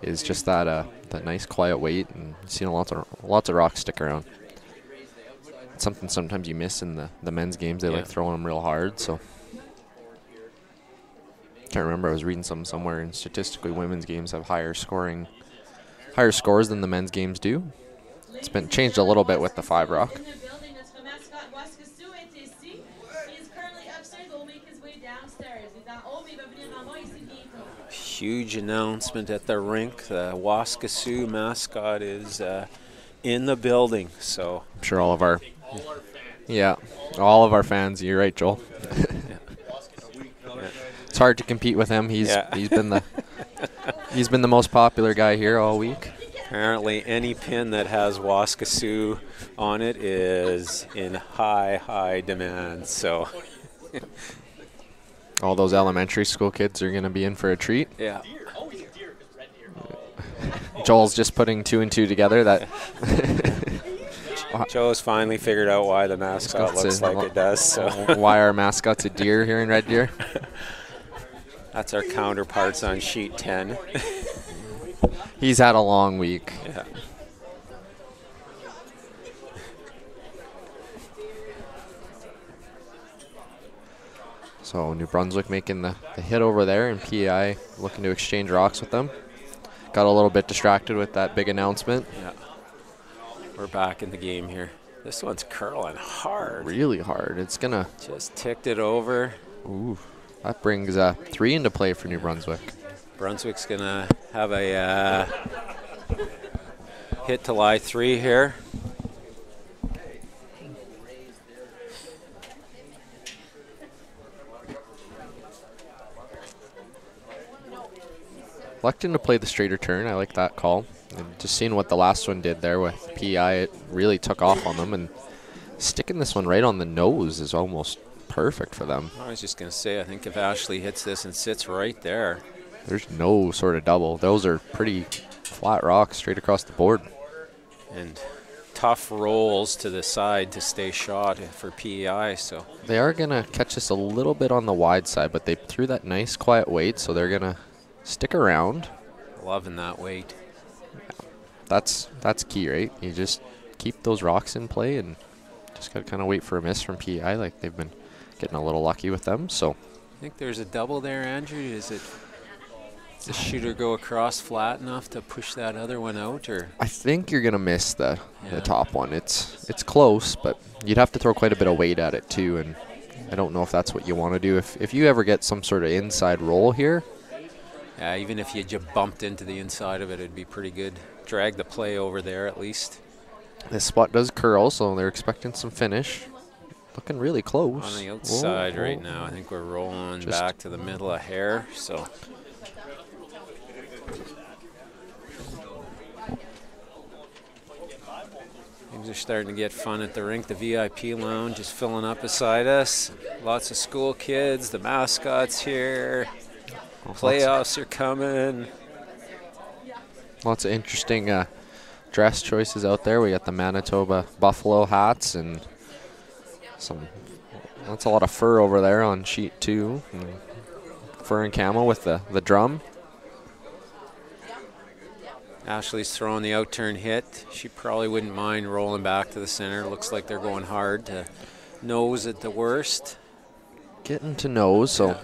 [SPEAKER 6] Is just that nice quiet weight, and you've seen lots of rocks stick around. It's something sometimes you miss in the men's games. They like throwing them real hard. So can't remember. I was reading somewhere, and statistically, women's games have higher scores than the men's games do. It's been changed a little bit with the 5 rock.
[SPEAKER 1] In the building, notre mascotte Waskasu est ici. He is currently upstairs. Will make his way downstairs. Il est en haut, mais il va venir en bas ici bientôt.
[SPEAKER 7] huge announcement at the rink. The Waskasu mascot is in the building. So
[SPEAKER 6] I'm sure all of our fans. You're right, Joel. It's hard to compete with him. He's been the most popular guy here all week.
[SPEAKER 7] Apparently, any pin that has Waskasu on it is in high demand. So
[SPEAKER 6] all those elementary school kids are going to be in for a treat.
[SPEAKER 7] Yeah.
[SPEAKER 6] Joel's just putting 2 and 2 together. That
[SPEAKER 7] Joe's finally figured out why the mascot looks like it does. So
[SPEAKER 6] why our mascot's a deer here in Red Deer.
[SPEAKER 7] That's our counterparts on sheet 10.
[SPEAKER 6] He's had a long week.
[SPEAKER 7] Yeah.
[SPEAKER 6] So New Brunswick making the hit over there, and PEI looking to exchange rocks with them. Got a little bit distracted with that big announcement.
[SPEAKER 7] Yeah. We're back in the game here. This one's curling hard.
[SPEAKER 6] Really hard. It's gonna
[SPEAKER 7] just ticked it over.
[SPEAKER 6] Ooh, that brings 3 into play for New Brunswick.
[SPEAKER 7] Brunswick's gonna have a hit to lie 3 here.
[SPEAKER 6] Electing to play the straighter turn. I like that call. And just seeing what the last one did there with PEI, it really took off on them. And sticking this one right on the nose is almost perfect for them.
[SPEAKER 7] I was just going to say, I think if Ashley hits this and sits right there.
[SPEAKER 6] There's no sort of double. Those are pretty flat rocks straight across the board.
[SPEAKER 7] And tough rolls to the side to stay shot for PEI. So
[SPEAKER 6] they are going to catch this a little bit on the wide side, but they threw that nice quiet weight, so they're going to stick around.
[SPEAKER 7] Loving that weight.
[SPEAKER 6] Yeah. That's key, right? You just keep those rocks in play and just got to kind of wait for a miss from PEI. Like they've been getting a little lucky with them. So
[SPEAKER 7] I think there's a double there, Andrew. Does the shooter go across flat enough to push that other one out, or?
[SPEAKER 6] I think you're gonna miss the top one. It's close, but you'd have to throw quite a bit of weight at it too, and I don't know if that's what you want to do. If you ever get some sort of inside roll here.
[SPEAKER 7] Yeah, even if you just bumped into the inside of it, it'd be pretty good. Drag the play over there at least.
[SPEAKER 6] This spot does curl, so they're expecting some finish. Looking really close.
[SPEAKER 7] On the outside right now. I think we're rolling back to the middle of hair, so. Things are starting to get fun at the rink. The VIP lounge is filling up beside us. Lots of school kids, the mascots here. Playoffs are coming.
[SPEAKER 6] Lots of interesting dress choices out there. We got the Manitoba Buffalo hats and that's a lot of fur over there on sheet 2. And fur and camo with the drum.
[SPEAKER 7] Ashley's throwing the out-turn hit. She probably wouldn't mind rolling back to the center. Looks like they're going hard to nose at the worst.
[SPEAKER 6] Getting to nose, so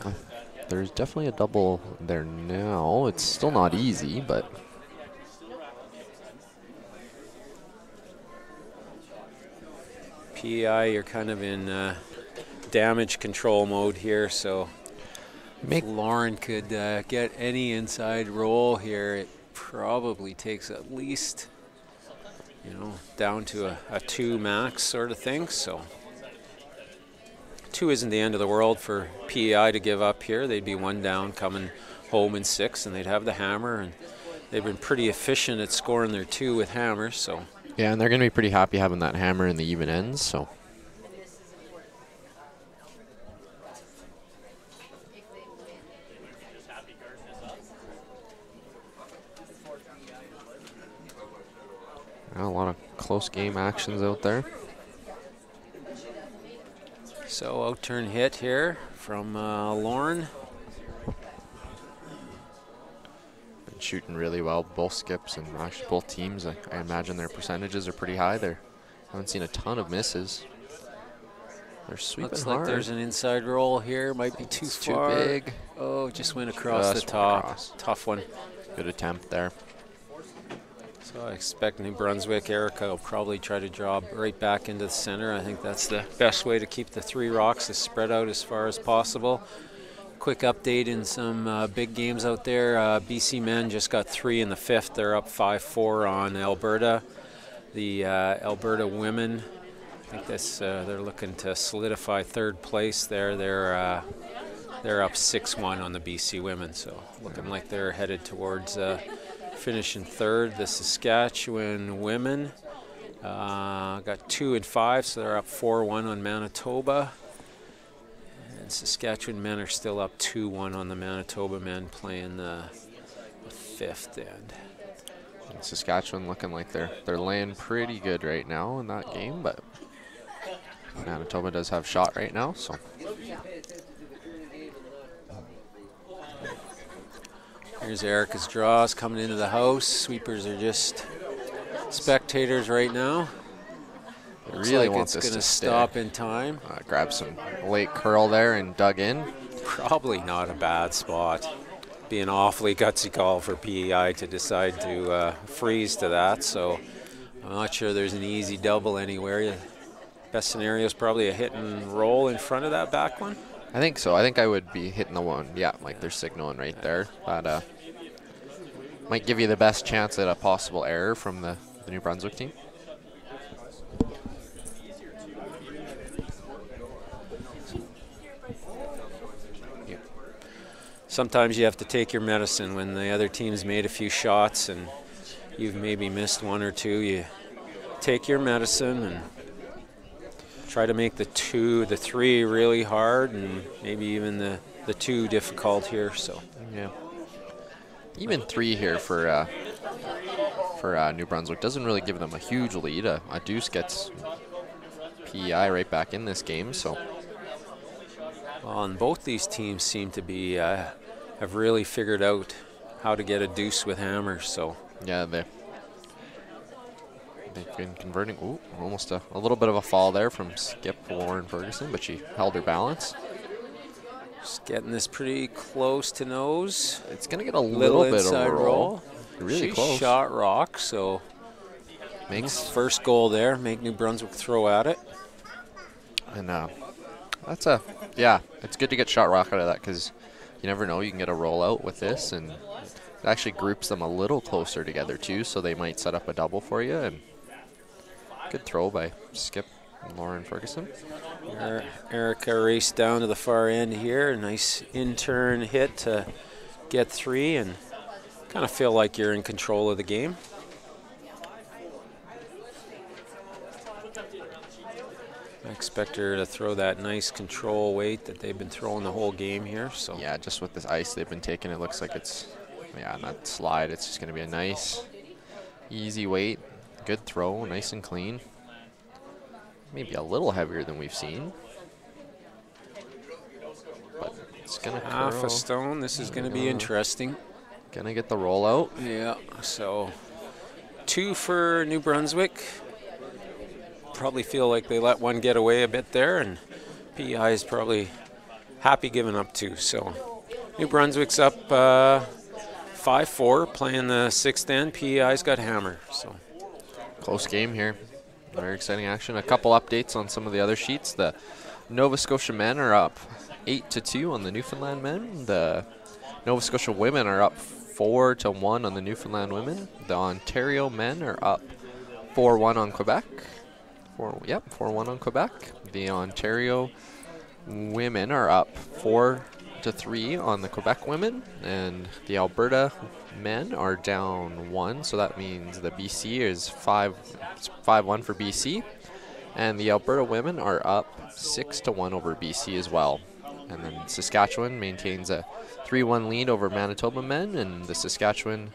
[SPEAKER 6] there's definitely a double there now. It's still not easy, but
[SPEAKER 7] PEI, you're kind of in damage control mode here, so if Lauren could get any inside roll here, it probably takes at least, down to a 2 max sort of thing. So 2 isn't the end of the world for PEI to give up here. They'd be 1 down coming home in 6, and they'd have the hammer, and they've been pretty efficient at scoring their 2 with hammers. So
[SPEAKER 6] yeah, and they're going to be pretty happy having that hammer in the even ends. So A lot of close game actions out there.
[SPEAKER 7] So out-turn hit here from Lauren.
[SPEAKER 6] Been shooting really well, both skips and actually both teams. I imagine their percentages are pretty high there. Haven't seen a ton of misses. They're sweeping
[SPEAKER 7] Looks
[SPEAKER 6] hard.
[SPEAKER 7] like there's an inside roll here. Might be too far.
[SPEAKER 6] Too big.
[SPEAKER 7] Oh, just went across
[SPEAKER 6] Just
[SPEAKER 7] the
[SPEAKER 6] went
[SPEAKER 7] top.
[SPEAKER 6] across.
[SPEAKER 7] Tough one.
[SPEAKER 6] Good attempt there.
[SPEAKER 7] So I expect New Brunswick. Erica will probably try to draw right back into the center. I think that's the best way to keep the 3 rocks as spread out as far as possible. Quick update in some big games out there. BC men just got 3 in the 5th. They're up 5-4 on Alberta. The Alberta women, I think this they're looking to solidify 3rd place there. They're up 6-1 on the BC women, so looking like they're headed towards finishing 3rd. The Saskatchewan women got 2 and 5, so they're up 4-1 on Manitoba. And Saskatchewan men are still up 2-1 on the Manitoba men, playing the 5th end.
[SPEAKER 6] And Saskatchewan looking like they're laying pretty good right now in that game, but Manitoba does have shot right now, so.
[SPEAKER 7] Here's Erica's draws coming into the house. Sweepers are just spectators right now.
[SPEAKER 6] They
[SPEAKER 7] Looks
[SPEAKER 6] really
[SPEAKER 7] like
[SPEAKER 6] want
[SPEAKER 7] it's
[SPEAKER 6] this
[SPEAKER 7] going
[SPEAKER 6] to
[SPEAKER 7] to
[SPEAKER 6] stay.
[SPEAKER 7] stop in time.
[SPEAKER 6] Grab some late curl there and dug in.
[SPEAKER 7] Probably not a bad spot. Be an awfully gutsy call for PEI to decide to freeze to that, so I'm not sure there's an easy double anywhere. Best scenario is probably a hit and roll in front of that back one.
[SPEAKER 6] I think so. I think I would be hitting the one. Yeah, like they're signaling right there. That might give you the best chance at a possible error from the New Brunswick team.
[SPEAKER 7] Sometimes you have to take your medicine when the other team's made a few shots and you've maybe missed 1 or 2. You take your medicine and try to make the 3 really hard, and maybe even the 2 difficult here. So
[SPEAKER 6] yeah, even 3 here for New Brunswick doesn't really give them a huge lead. A deuce gets PEI right back in this game. So,
[SPEAKER 7] well, and both these teams seem to be have really figured out how to get a deuce with hammers. So
[SPEAKER 6] yeah, they've been converting. Ooh, almost a little bit of a fall there from Skip Lauren Ferguson, but she held her balance.
[SPEAKER 7] Just getting this pretty close to nose.
[SPEAKER 6] It's going to get a little bit of
[SPEAKER 7] inside
[SPEAKER 6] a roll.
[SPEAKER 7] She
[SPEAKER 6] Really close.
[SPEAKER 7] shot rock, so
[SPEAKER 6] Makes
[SPEAKER 7] first goal there. Make New Brunswick throw at it.
[SPEAKER 6] And that's it's good to get shot rock out of that, because you never know, you can get a rollout with this, and it actually groups them a little closer together too, so they might set up a double for you. And good throw by Skip and Lauren Ferguson.
[SPEAKER 7] Erica raced down to the far end here. Nice in-turn hit to get 3 and kind of feel like you're in control of the game. I expect her to throw that nice control weight that they've been throwing the whole game here. So
[SPEAKER 6] Yeah, just with this ice they've been taking, it looks like it's, yeah, not slide, it's just going to be a nice, easy weight. Good throw, nice and clean. Maybe a little heavier than we've seen. But it's going to curl.
[SPEAKER 7] half a stone. This is going to be interesting.
[SPEAKER 6] Going to get the rollout.
[SPEAKER 7] Yeah, so 2 for New Brunswick. Probably feel like they let one get away a bit there, and PEI is probably happy giving up 2. So New Brunswick's up 5-4, playing the 6th end. PEI's got hammer. So
[SPEAKER 6] Close game here. Very exciting action. A couple updates on some of the other sheets. The Nova Scotia men are up 8-2 on the Newfoundland men. The Nova Scotia women are up 4-1 on the Newfoundland women. The Ontario men are up 4-1 on Quebec. 4-1 on Quebec. The Ontario women are up 4-3 on the Quebec women, and the Alberta men are down 1, so that means the BC is 5-1 for BC, and the Alberta women are up 6-1 over BC as well. And then Saskatchewan maintains a 3-1 lead over Manitoba men, and the Saskatchewan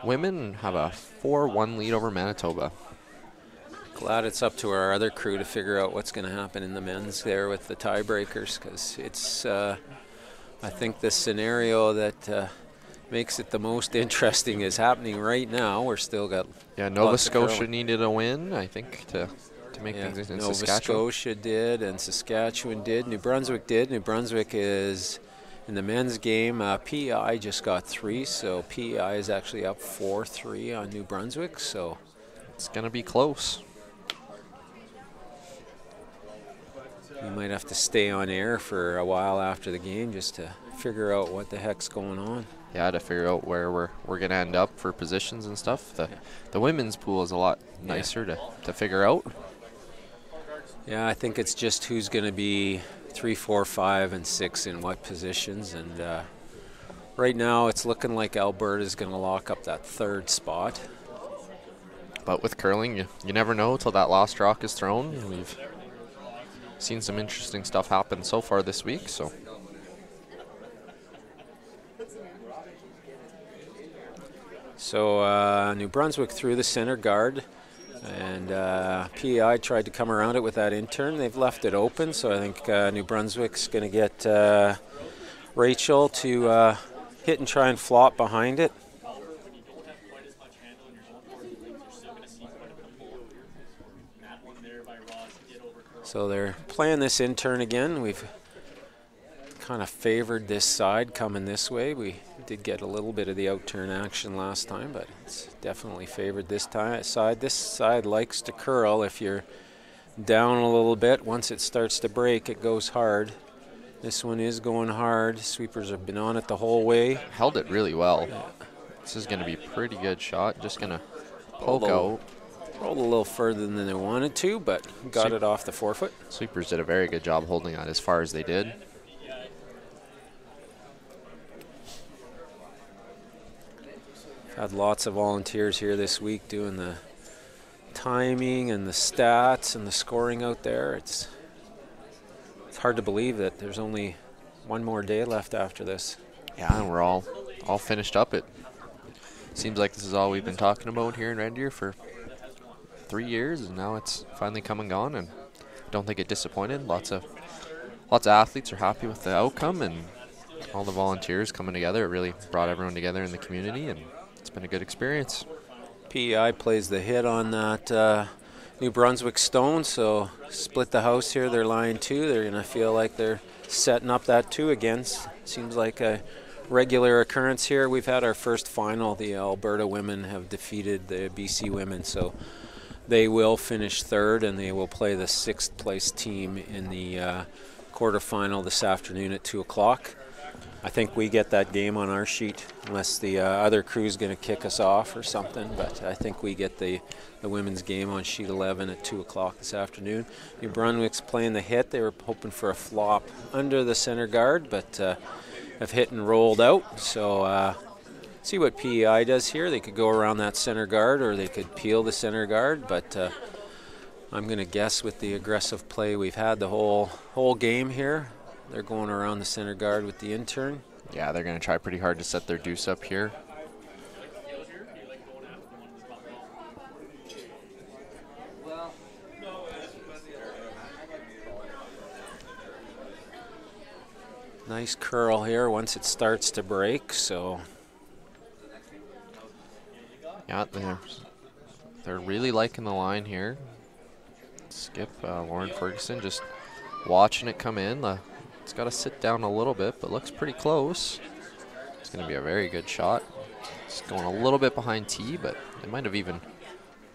[SPEAKER 6] women have a 4-1 lead over Manitoba.
[SPEAKER 7] Glad it's up to our other crew to figure out what's going to happen in the men's there with the tiebreakers, because it's, I think the scenario that makes it the most interesting is happening right now. We're still got
[SPEAKER 6] Nova Scotia needed a win, I think, to make things in
[SPEAKER 7] Nova
[SPEAKER 6] Saskatchewan.
[SPEAKER 7] Scotia did, and Saskatchewan did. New Brunswick did. New Brunswick is in the men's game. PEI just got 3, so PEI is actually up 4-3 on New Brunswick. So
[SPEAKER 6] it's going to be close.
[SPEAKER 7] We might have to stay on air for a while after the game just to figure out what the heck's going on.
[SPEAKER 6] Yeah, to figure out where we're going to end up for positions and stuff. The women's pool is a lot nicer to figure out.
[SPEAKER 7] Yeah, I think it's just who's going to be 3, 4, 5, and 6 in what positions. And right now it's looking like Alberta's going to lock up that 3rd spot.
[SPEAKER 6] But with curling, you never know till that last rock is thrown. We've seen some interesting stuff happen so far this week.
[SPEAKER 7] So New Brunswick threw the center guard, and PEI tried to come around it with that intern. They've left it open, so I think New Brunswick's going to get Rachel to hit and try and flop behind it. So they're playing this intern again. We've kind of favored this side coming this way. We did get a little bit of the outturn action last time, but it's definitely favored this side. This side likes to curl. If you're down a little bit, once it starts to break, it goes hard. This one is going hard. Sweepers have been on it the whole way.
[SPEAKER 6] Held it really well. This is going to be a pretty good shot. Just going to poke out.
[SPEAKER 7] Rolled a little further than they wanted to, but got it off the forefoot.
[SPEAKER 6] Sweepers did a very good job holding that as far as they did.
[SPEAKER 7] Had lots of volunteers here this week doing the timing and the stats and the scoring out there. It's hard to believe that there's only one more day left after this.
[SPEAKER 6] Yeah, and we're all finished up. It seems like this is all we've been talking about here in Red Deer for 3 years, and now it's finally come and gone, and I don't think it disappointed. Lots of athletes are happy with the outcome, and all the volunteers coming together. It really brought everyone together in the community, and it's been a good experience.
[SPEAKER 7] PEI plays the hit on that New Brunswick stone, so split the house here. They're lying 2. They're going to feel like they're setting up that 2 again. Seems like a regular occurrence here. We've had our first final. The Alberta women have defeated the BC women, so they will finish 3rd, and they will play the 6th place team in the quarterfinal this afternoon at 2 o'clock. I think we get that game on our sheet, unless the other crew's going to kick us off or something, but I think we get the women's game on sheet 11 at 2 o'clock this afternoon. New Brunswick's playing the hit. They were hoping for a flop under the center guard, but have hit and rolled out. So see what PEI does here. They could go around that center guard, or they could peel the center guard, but I'm going to guess with the aggressive play we've had the whole game here, they're going around the center guard with the intern.
[SPEAKER 6] Yeah, they're going to try pretty hard to set their deuce up here.
[SPEAKER 7] Nice curl here once it starts to break, so
[SPEAKER 6] yeah, they're really liking the line here. Skip, Lauren Ferguson just watching it come in. It's got to sit down a little bit, but looks pretty close. It's going to be a very good shot. It's going a little bit behind tee, but they might have even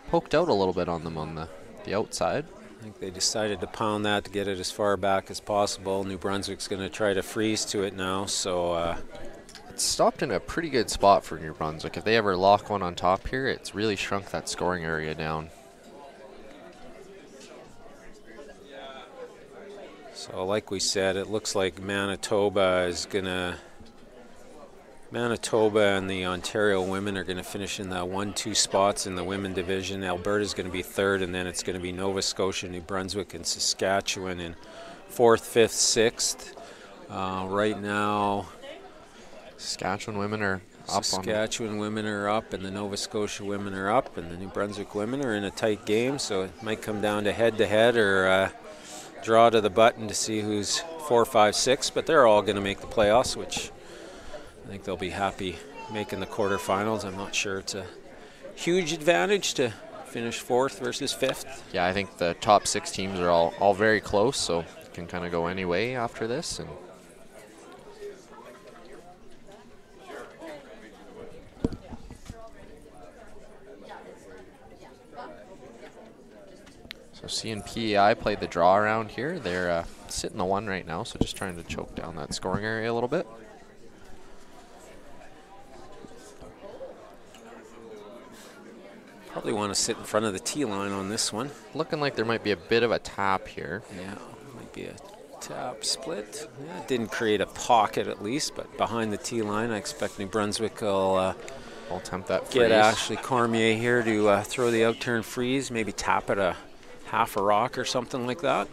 [SPEAKER 6] poked out a little bit on them on the outside.
[SPEAKER 7] I think they decided to pound that to get it as far back as possible. New Brunswick's going to try to freeze to it now, so
[SPEAKER 6] it's stopped in a pretty good spot for New Brunswick. If they ever lock one on top here, it's really shrunk that scoring area down.
[SPEAKER 7] So like we said, it looks like Manitoba and the Ontario women are going to finish in the 1-2 spots in the women division. Alberta's going to be 3rd, and then it's going to be Nova Scotia, New Brunswick, and Saskatchewan in 4th, 5th, 6th. Right now,
[SPEAKER 6] Saskatchewan women are on.
[SPEAKER 7] Saskatchewan women are up, and the Nova Scotia women are up, and the New Brunswick women are in a tight game, so it might come down to head-to-head or draw to the button to see who's 4, 5, 6, but they're all going to make the playoffs, which I think they'll be happy making the quarterfinals. I'm not sure it's a huge advantage to finish 4th versus 5th.
[SPEAKER 6] Yeah, I think the top 6 teams are all very close, so it can kind of go any way after this. And so seeing PEI play the draw around here, they're sitting the 1 right now, so just trying to choke down that scoring area a little bit.
[SPEAKER 7] Probably want to sit in front of the tee line on this one.
[SPEAKER 6] Looking like there might be a bit of a tap here.
[SPEAKER 7] Yeah, might be a tap split. Yeah, it didn't create a pocket at least, but behind the tee line, I expect New Brunswick will
[SPEAKER 6] attempt that freeze.
[SPEAKER 7] Get Ashley Cormier here to throw the out-turn freeze, maybe tap at a half a rock or something like that.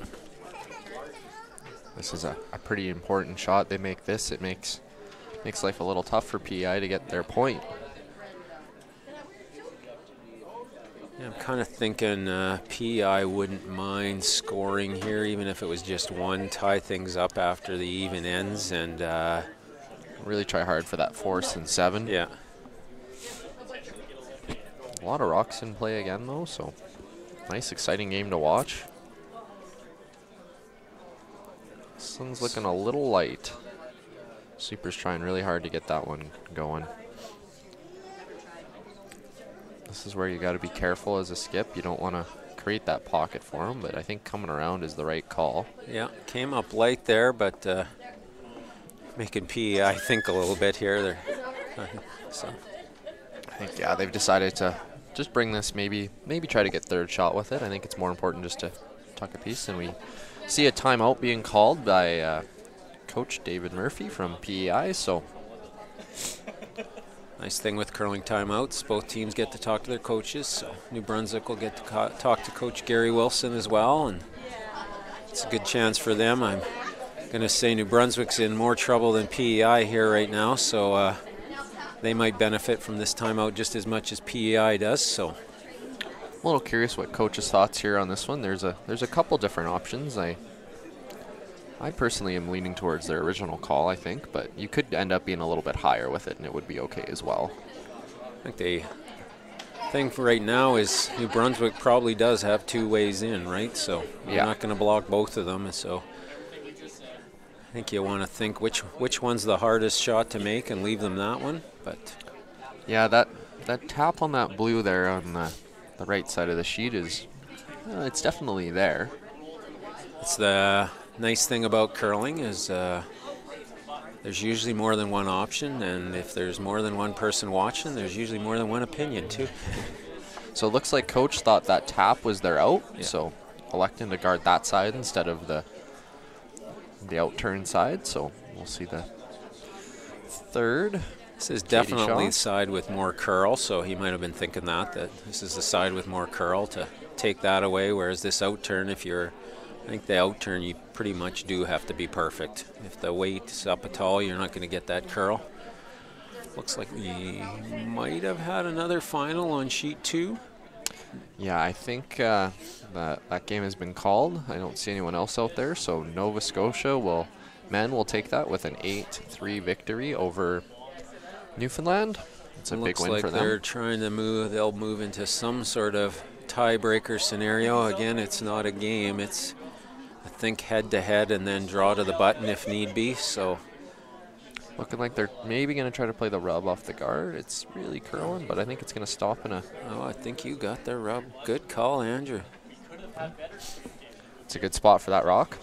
[SPEAKER 6] This is a pretty important shot. They make this, it makes life a little tough for PEI to get their point.
[SPEAKER 7] Yeah, I'm kind of thinking PEI wouldn't mind scoring here, even if it was just 1, tie things up after the even ends, and
[SPEAKER 6] really try hard for that 4th and 7.
[SPEAKER 7] Yeah.
[SPEAKER 6] A lot of rocks in play again, though, so nice, exciting game to watch. This one's looking a little light. Super's trying really hard to get that one going. This is where you got to be careful as a skip. You don't want to create that pocket for him, but I think coming around is the right call.
[SPEAKER 7] Yeah, came up light there, but making PEI think a little bit here. So
[SPEAKER 6] I think, yeah, they've decided to just bring this, maybe try to get 3rd shot with it. I think it's more important just to tuck a piece, and we see a timeout being called by Coach David Murphy from PEI, so
[SPEAKER 7] nice thing with curling timeouts, both teams get to talk to their coaches. So New Brunswick will get to talk to Coach Gary Wilson as well, and it's a good chance for them. I'm going to say New Brunswick's in more trouble than PEI here right now, so they might benefit from this timeout just as much as PEI does. So
[SPEAKER 6] a little curious what Coach's thoughts here on this one. There's a couple different options. I personally am leaning towards their original call, I think, but you could end up being a little bit higher with it, and it would be okay as well.
[SPEAKER 7] I think the thing for right now is New Brunswick probably does have 2 ways in, right? So you're not going to block both of them, so I think you want to think which one's the hardest shot to make and leave them that one. But
[SPEAKER 6] yeah, that tap on that blue there on the right side of the sheet is it's definitely there.
[SPEAKER 7] It's the nice thing about curling is there's usually more than one option, and if there's more than one person watching, there's usually more than one opinion too.
[SPEAKER 6] So it looks like Coach thought that tap was their out, so electing to guard that side instead of the out-turn side. So we'll see the 3rd.
[SPEAKER 7] This is definitely the side with more curl, so he might have been thinking that this is the side with more curl to take that away, whereas this out-turn, I think the out-turn, you pretty much do have to be perfect. If the weight's up at all, you're not going to get that curl. Looks like we might have had another final on sheet 2.
[SPEAKER 6] Yeah, I think that game has been called. I don't see anyone else out there, so Nova Scotia men will take that with an 8-3 victory over Newfoundland. It's a big win for them.
[SPEAKER 7] Looks like they're trying to move. They'll move into some sort of tiebreaker scenario. Again, it's not a game. It's, I think, head-to-head and then draw to the button if need be. So
[SPEAKER 6] looking like they're maybe going to try to play the rub off the guard. It's really curling, but I think it's going to stop in a...
[SPEAKER 7] Oh, I think you got the rub. Good call, Andrew.
[SPEAKER 6] It's a good spot for that rock.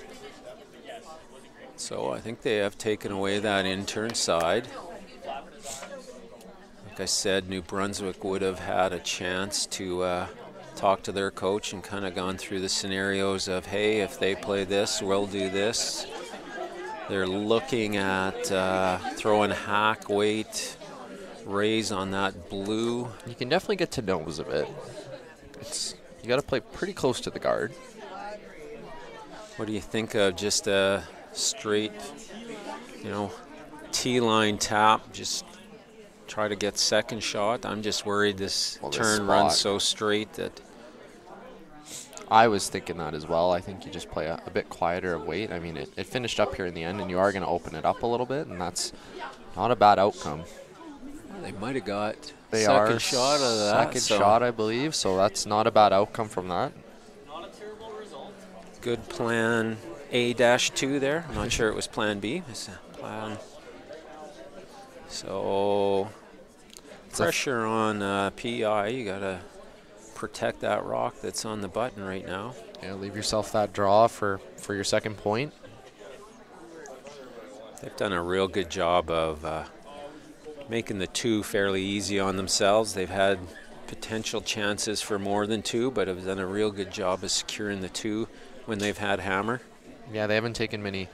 [SPEAKER 7] So I think they have taken away that in-turn side. Like I said, New Brunswick would have had a chance to talk to their coach and kind of gone through the scenarios of, hey, if they play this, we'll do this. They're looking at throwing hack weight, raise on that blue.
[SPEAKER 6] You can definitely get to nose of it. You got to play pretty close to the guard.
[SPEAKER 7] What do you think of just a straight, T-line tap, just try to get second shot. I'm just worried this
[SPEAKER 6] Well, this
[SPEAKER 7] turn runs
[SPEAKER 6] spot.
[SPEAKER 7] so straight that
[SPEAKER 6] I was thinking that as well. I think you just play a bit quieter of weight. I mean, it finished up here in the end, and you are going to open it up a little bit, and that's not a bad outcome.
[SPEAKER 7] they might have got
[SPEAKER 6] They
[SPEAKER 7] second
[SPEAKER 6] are
[SPEAKER 7] shot out of that.
[SPEAKER 6] second
[SPEAKER 7] so
[SPEAKER 6] shot, I believe, so that's not a bad outcome from that.
[SPEAKER 3] Not a terrible result.
[SPEAKER 7] Good plan A-2 there. I'm not sure it was plan B. It's a plan. So pressure on PI. You got to protect that rock that's on the button right now.
[SPEAKER 6] Yeah, leave yourself that draw for your second point.
[SPEAKER 7] They've done a real good job of making the 2 fairly easy on themselves. They've had potential chances for more than 2, but have done a real good job of securing the 2 when they've had hammer.
[SPEAKER 6] Yeah, they haven't taken many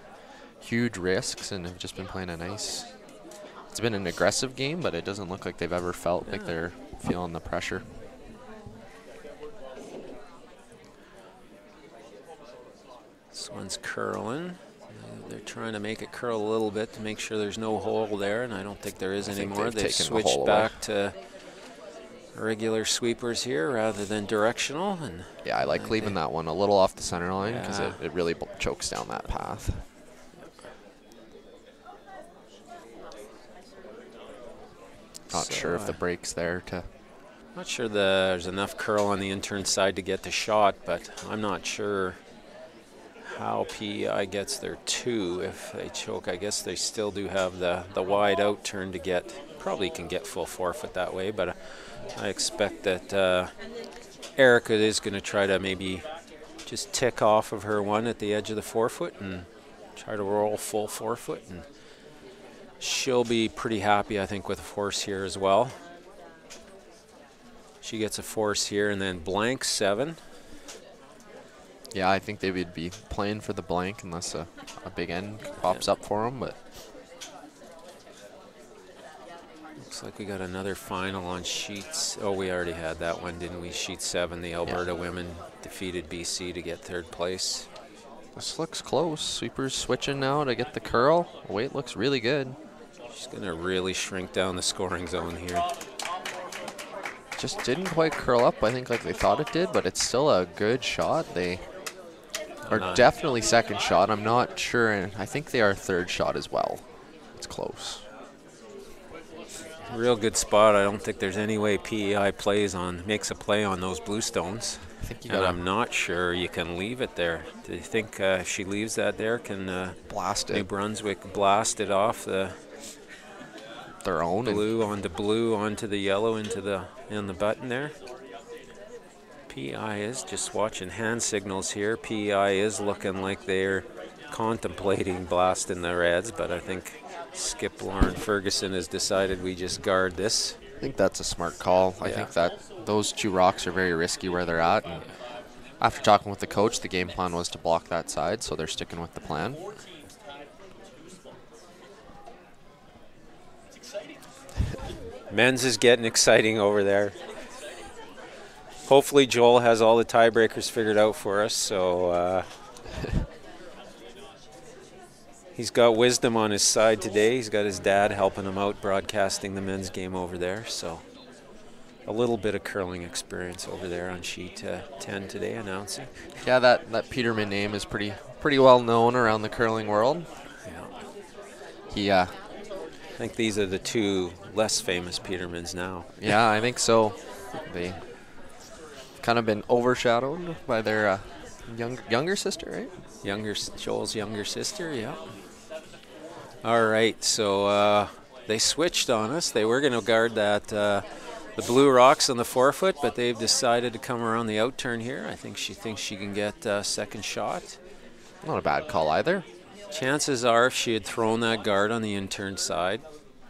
[SPEAKER 6] huge risks and have just been playing a nice. It's been an aggressive game, but it doesn't look like they've ever felt like they're feeling the pressure.
[SPEAKER 7] This one's curling. They're trying to make it curl a little bit to make sure there's no hole there, and I don't think there is
[SPEAKER 6] I think
[SPEAKER 7] anymore.
[SPEAKER 6] they've
[SPEAKER 7] They've
[SPEAKER 6] taken the
[SPEAKER 7] switched
[SPEAKER 6] hole
[SPEAKER 7] back to regular sweepers here rather than directional. And
[SPEAKER 6] Yeah, I like leaving that one a little off the center line because
[SPEAKER 7] Yeah.
[SPEAKER 6] it really chokes down that path. Not
[SPEAKER 7] So,
[SPEAKER 6] sure if the break's there to.
[SPEAKER 7] Not sure there's enough curl on the intern side to get the shot, but I'm not sure how PEI gets their 2 if they choke. I guess they still do have the wide out turn to get. Probably can get full forfeit that way, but I expect that Erica is going to try to maybe just tick off of her 1 at the edge of the forefoot and try to roll full forefoot, and she'll be pretty happy, I think, with a force here as well. She gets a force here and then blank 7.
[SPEAKER 6] Yeah, I think they would be playing for the blank unless a big end pops up for them, but.
[SPEAKER 7] Looks like we got another final on sheets. Oh, we already had that one, didn't we? Sheet 7, the Alberta women defeated BC to get 3rd place.
[SPEAKER 6] This looks close. Sweeper's switching now to get the curl. Weight looks really good.
[SPEAKER 7] She's going to really shrink down the scoring zone here.
[SPEAKER 6] Just didn't quite curl up, I think, like they thought it did, but it's still a good shot. They are definitely second shot. I'm not sure, and I think they are 3rd shot as well. It's close.
[SPEAKER 7] Real good spot. I don't think there's any way PEI makes a play on those blue stones.
[SPEAKER 6] I think you
[SPEAKER 7] And
[SPEAKER 6] gotta
[SPEAKER 7] I'm not sure you can leave it there. Do you think if she leaves that there, can
[SPEAKER 6] blast
[SPEAKER 7] New
[SPEAKER 6] it.
[SPEAKER 7] Brunswick blast it off the
[SPEAKER 6] Their own. and
[SPEAKER 7] blue onto the yellow in the button there? PEI is just watching hand signals here. PEI is looking like they're contemplating blasting the reds, but I think Skip Lauren Ferguson has decided we just guard this.
[SPEAKER 6] I think that's a smart call. I think that those 2 rocks are very risky where they're at. And after talking with the coach, the game plan was to block that side, so they're sticking with the plan.
[SPEAKER 7] Men's is getting exciting over there. Hopefully Joel has all the tiebreakers figured out for us, so he's got wisdom on his side today. He's got his dad helping him out broadcasting the men's game over there, so a little bit of curling experience over there on sheet 10 today announcing.
[SPEAKER 6] Yeah, that Peterman name is pretty well known around the curling world.
[SPEAKER 7] Yeah.
[SPEAKER 6] He
[SPEAKER 7] I think these are the 2 less famous Petermans now.
[SPEAKER 6] Yeah, I think so. They kind of been overshadowed by their younger sister, right?
[SPEAKER 7] Joel's younger sister, yeah. All right, so they switched on us. They were going to guard that the blue rocks on the forefoot, but they've decided to come around the out turn here. I think she thinks she can get a second shot.
[SPEAKER 6] Not a bad call either.
[SPEAKER 7] Chances are, if she had thrown that guard on the intern side,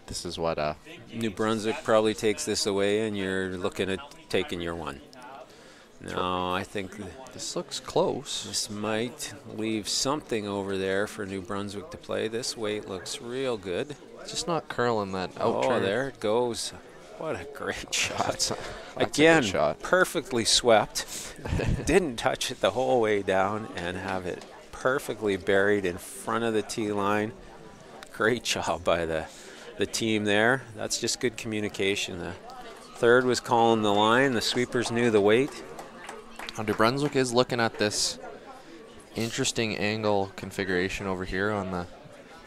[SPEAKER 6] this is what
[SPEAKER 7] New Brunswick probably takes this away, and you're looking at taking your 1. No, I think
[SPEAKER 6] this looks close.
[SPEAKER 7] This might leave something over there for New Brunswick to play. This weight looks real good.
[SPEAKER 6] It's just not curling that out turn.
[SPEAKER 7] Oh, there it goes. What a great shot.
[SPEAKER 6] That's
[SPEAKER 7] Again,
[SPEAKER 6] a good shot.
[SPEAKER 7] Perfectly swept. Didn't touch it the whole way down and have it perfectly buried in front of the tee line. Great job by the the team there. That's just good communication. The third was calling the line. The sweepers knew the weight.
[SPEAKER 6] New Brunswick is looking at this interesting angle configuration over here on the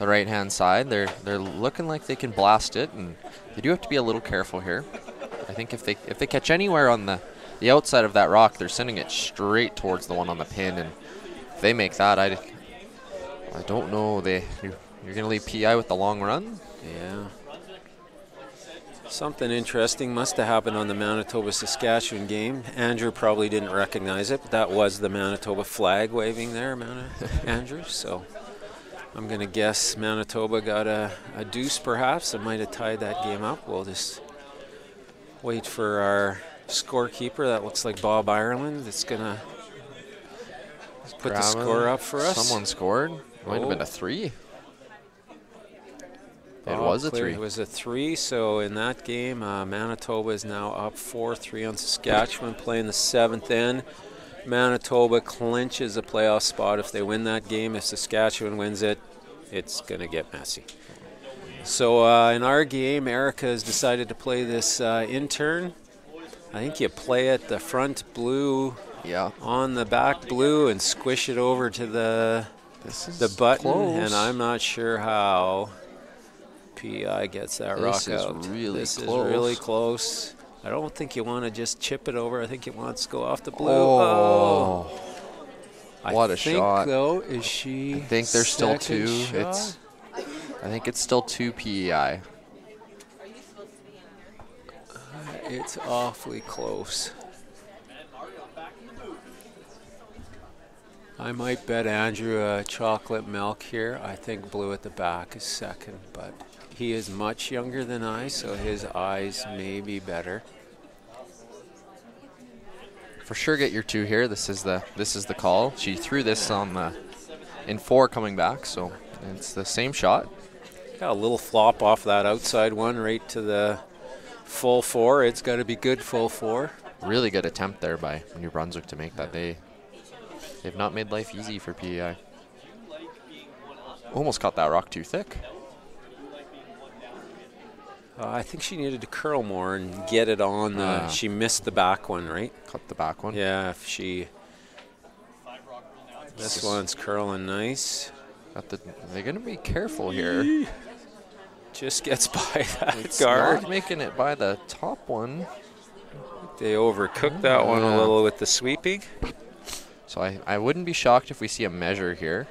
[SPEAKER 6] right-hand side. They're looking like they can blast it, and they do have to be a little careful here. I think if they catch anywhere on the outside of that rock, they're sending it straight towards the one on the pin, and if they make that, I don't know. You're going to leave PI with the long run?
[SPEAKER 7] Yeah. Something interesting must have happened on the Manitoba-Saskatchewan game. Andrew probably didn't recognize it, but that was the Manitoba flag waving there, Andrew. So I'm going to guess Manitoba got a deuce perhaps. That might have tied that game up. We'll just wait for our scorekeeper. That looks like Bob Ireland. It's going to put the score up for us.
[SPEAKER 6] Someone scored. Might have been a 3. It was a 3.
[SPEAKER 7] It was a 3, so in that game, Manitoba is now up 4-3 on Saskatchewan, playing the 7th end. Manitoba clinches a playoff spot if they win that game. If Saskatchewan wins it, it's going to get messy. So in our game, Erica has decided to play this intern. I think you play it the front blue on the back blue and squish it over to the button,
[SPEAKER 6] close.
[SPEAKER 7] And I'm not sure how PI gets that rock out.
[SPEAKER 6] This is
[SPEAKER 7] really close. I don't think you want to just chip it over. I think it wants to go off the blue.
[SPEAKER 6] Oh. What a shot.
[SPEAKER 7] I think, though, is she
[SPEAKER 6] I think there's still 2.
[SPEAKER 7] Shot?
[SPEAKER 6] I think it's still 2 PEI.
[SPEAKER 7] It's awfully close. I might bet Andrew chocolate milk here. I think blue at the back is second, but he is much younger than I, so his eyes may be better.
[SPEAKER 6] For sure, get your 2 here. This is the call. She threw this on in 4 coming back, so it's the same shot.
[SPEAKER 7] Got a little flop off that outside one right to the full 4. It's got to be good full 4.
[SPEAKER 6] Really good attempt there by New Brunswick to make that. They've not made life easy for PEI. Almost caught that rock too thick.
[SPEAKER 7] I think she needed to curl more and get it on. She missed the back one, right?
[SPEAKER 6] Cut the back one.
[SPEAKER 7] Yeah, if she... This one's curling nice.
[SPEAKER 6] They're going to be careful here.
[SPEAKER 7] Just gets by that
[SPEAKER 6] It's
[SPEAKER 7] guard.
[SPEAKER 6] not making it by the top one.
[SPEAKER 7] They overcooked that one a little with the sweeping.
[SPEAKER 6] So I wouldn't be shocked if we see a measure here.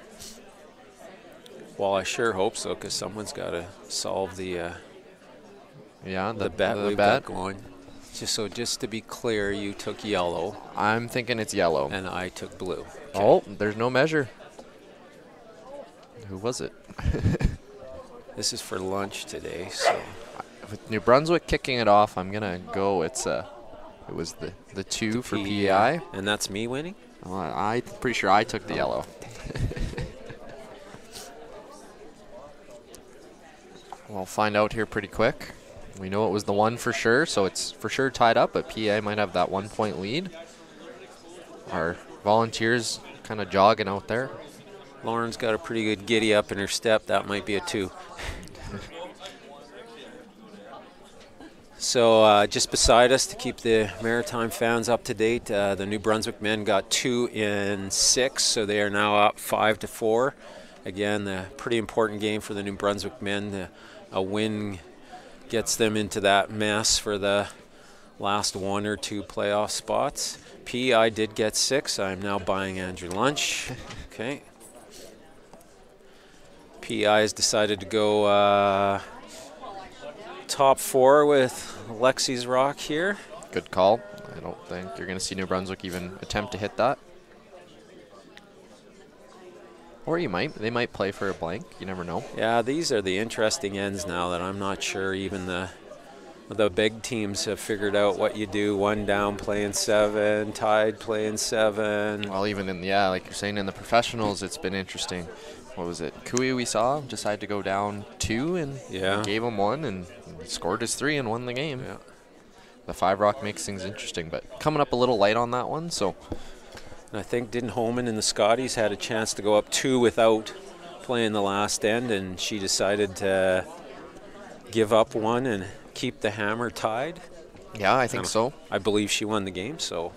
[SPEAKER 7] Well, I sure hope so, because someone's got to solve the bet we've got going. Just to be clear, you took yellow.
[SPEAKER 6] I'm thinking it's yellow.
[SPEAKER 7] And I took blue. Okay.
[SPEAKER 6] Oh, there's no measure. Who was it?
[SPEAKER 7] This is for lunch today, so.
[SPEAKER 6] With New Brunswick kicking it off, I'm gonna go. It was the 2 for PEI.
[SPEAKER 7] And that's me winning?
[SPEAKER 6] Well, I'm pretty sure I took the yellow. We'll find out here pretty quick. We know it was the 1 for sure, so it's for sure tied up, but PEI might have that 1-point lead. Our volunteers kind of jogging out there.
[SPEAKER 7] Lauren's got a pretty good giddy up in her step. That might be a 2. So just beside us, to keep the Maritime fans up to date, the New Brunswick men got 2 in 6, so they are now up 5-4. Again, a pretty important game for the New Brunswick men. A win gets them into that mess for the last 1 or 2 playoff spots. PEI did get 6. I'm now buying Andrew lunch. Okay. PEI has decided to go top 4 with Lexi's rock here.
[SPEAKER 6] Good call. I don't think you're going to see New Brunswick even attempt to hit that. Or they might play for a blank. You never know.
[SPEAKER 7] Yeah, these are the interesting ends now that I'm not sure even the big teams have figured out what you do. 1 down playing 7, tied playing 7.
[SPEAKER 6] Well, even like you're saying, in the professionals, it's been interesting. What was it? Kui we saw decided to go down 2 and gave him 1 and scored his 3 and won the game.
[SPEAKER 7] Yeah.
[SPEAKER 6] The 5 rock makes things interesting, but coming up a little light on that one, so.
[SPEAKER 7] And I think didn't Holman and the Scotties had a chance to go up 2 without playing the last end, and she decided to give up one and keep the hammer tied.
[SPEAKER 6] Yeah, I think so.
[SPEAKER 7] I believe she won the game, so.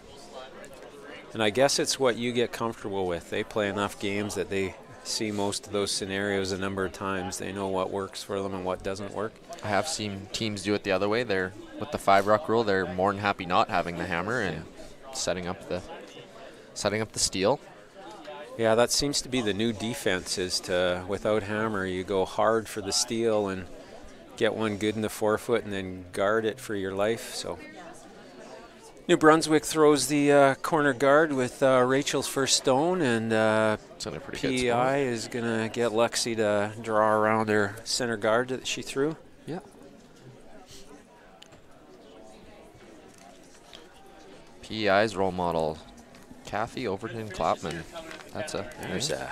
[SPEAKER 7] And I guess it's what you get comfortable with. They play enough games that they see most of those scenarios a number of times. They know what works for them and what doesn't work.
[SPEAKER 6] I have seen teams do it the other way. They're with the 5-ruck rule. They're more than happy not having the hammer and setting up the steal.
[SPEAKER 7] Yeah, that seems to be the new defense. Is to without hammer, you go hard for the steal and get one good in the forefoot and then guard it for your life. So New Brunswick throws the corner guard with Rachel's first stone, and
[SPEAKER 6] It's in a pretty good spot.
[SPEAKER 7] PEI is going to get Lexi to draw around her center guard that she threw.
[SPEAKER 6] Yeah. PEI's role model, Kathy Overton Clapman.
[SPEAKER 7] There's a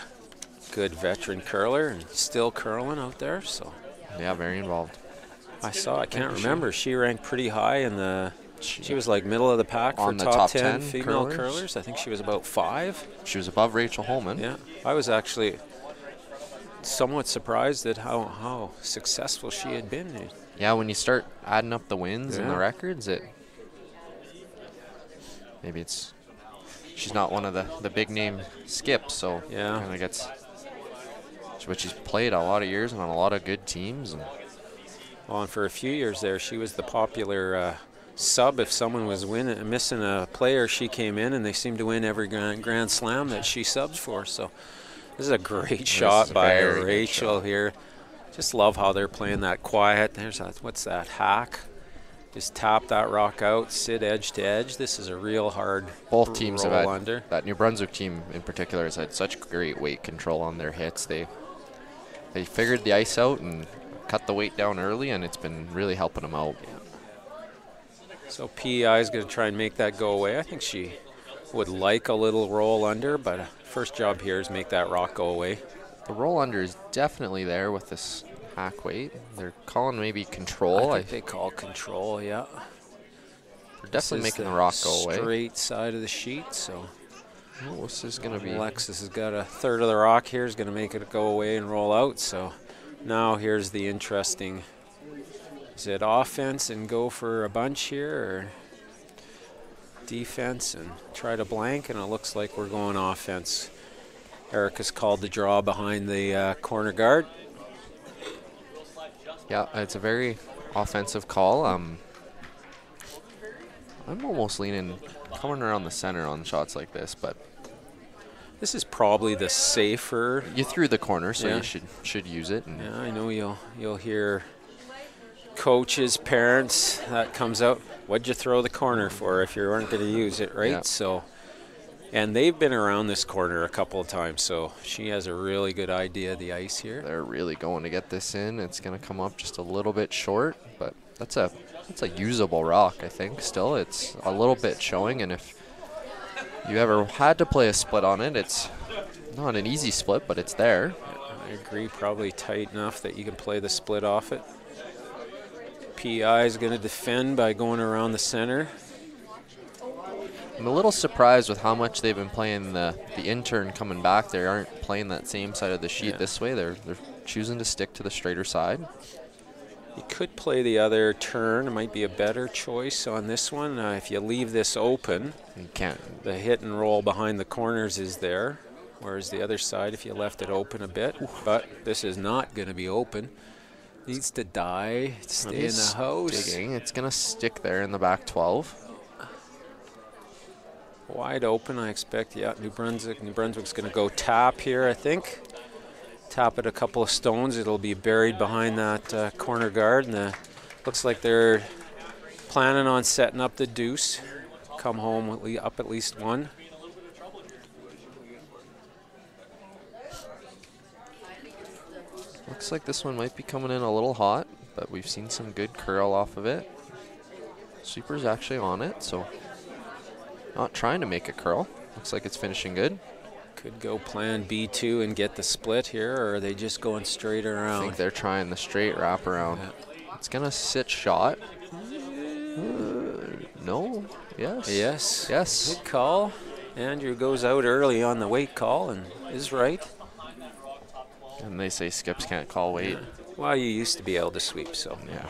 [SPEAKER 7] good veteran curler and still curling out there. So
[SPEAKER 6] Yeah, very involved.
[SPEAKER 7] I can't remember. She ranked pretty high in the. She was like middle of the pack for
[SPEAKER 6] On the
[SPEAKER 7] top
[SPEAKER 6] top
[SPEAKER 7] 10
[SPEAKER 6] 10
[SPEAKER 7] female
[SPEAKER 6] curlers.
[SPEAKER 7] curlers. I think she was about 5.
[SPEAKER 6] She was above Rachel Holman.
[SPEAKER 7] Yeah, I was actually somewhat surprised at how successful she had been.
[SPEAKER 6] Yeah, when you start adding up the wins and the
[SPEAKER 7] Yeah.
[SPEAKER 6] records, she's not one of the big name skips, so
[SPEAKER 7] Yeah.
[SPEAKER 6] kind of gets. But she's played a lot of years and on a lot of good teams. And
[SPEAKER 7] Well, and for a few years there, she was the popular sub. If someone was missing a player, she came in, and they seemed to win every grand slam that she subs for. So this is a great shot by Rachel here. Just love how they're playing that quiet. There's what's that, hack? Just tap that rock out, sit edge to edge. This is a real hard
[SPEAKER 6] both teams have
[SPEAKER 7] roll
[SPEAKER 6] had
[SPEAKER 7] under.
[SPEAKER 6] that New Brunswick team in particular has had such great weight control on their hits. They figured the ice out and cut the weight down early, and it's been really helping them out.
[SPEAKER 7] So PEI is going to try and make that go away. I think she would like a little roll under, but first job here is make that rock go away.
[SPEAKER 6] The roll under is definitely there with this hack weight. They're calling maybe control.
[SPEAKER 7] I think they call control, yeah.
[SPEAKER 6] They're definitely
[SPEAKER 7] This is
[SPEAKER 6] making the rock go away.
[SPEAKER 7] Straight side of the sheet, so
[SPEAKER 6] Oh, this is going to be.
[SPEAKER 7] Alexis has got a third of the rock here, is going to make it go away and roll out. So now here's the interesting. Is it offense and go for a bunch here, or defense and try to blank? And it looks like we're going offense. Erica's called the draw behind the corner guard.
[SPEAKER 6] Yeah, it's a very offensive call. I'm almost leaning, coming around the center on shots like this, but
[SPEAKER 7] This is probably the safer.
[SPEAKER 6] you threw the corner, so
[SPEAKER 7] Yeah.
[SPEAKER 6] you should use it. And
[SPEAKER 7] Yeah, I know you'll hear coaches, parents, that comes out. What'd you throw the corner for if you weren't going to use it, right?
[SPEAKER 6] Yeah.
[SPEAKER 7] So, and they've been around this corner a couple of times, so she has a really good idea of the ice here.
[SPEAKER 6] They're really going to get this in. It's going to come up just a little bit short, but that's a usable rock, I think. Still, it's a little bit showing, and if you ever had to play a split on it, it's not an easy split, but it's there.
[SPEAKER 7] I agree, probably tight enough that you can play the split off it. PEI is going to defend by going around the center.
[SPEAKER 6] I'm a little surprised with how much they've been playing the intern coming back. They aren't playing that same side of the sheet this way. They're choosing to stick to the straighter side.
[SPEAKER 7] You could play the other turn. It might be a better choice on this one. If you leave this open,
[SPEAKER 6] You can't.
[SPEAKER 7] the hit and roll behind the corners is there, whereas the other side, if you left it open a bit, but this is not going to be open. Needs to die, stay in the house.
[SPEAKER 6] Digging. It's going to stick there in the back 12.
[SPEAKER 7] Wide open, I expect. Yeah, New Brunswick's going to go tap here, I think. Tap it a couple of stones. It'll be buried behind that corner guard. And looks like they're planning on setting up the deuce. Come home up at least one.
[SPEAKER 6] Looks like this one might be coming in a little hot, but we've seen some good curl off of it. Sweeper's actually on it, so not trying to make a curl. Looks like it's finishing good.
[SPEAKER 7] Could go plan B2 and get the split here, or are they just going straight
[SPEAKER 6] I
[SPEAKER 7] around?
[SPEAKER 6] think they're trying the straight wrap around. It's going to sit shot. No. Yes.
[SPEAKER 7] Yes.
[SPEAKER 6] Yes.
[SPEAKER 7] Good call. Andrew goes out early on the weight call and is right.
[SPEAKER 6] And they say skips can't call weight.
[SPEAKER 7] Well, you used to be able to sweep, so.
[SPEAKER 6] Yeah.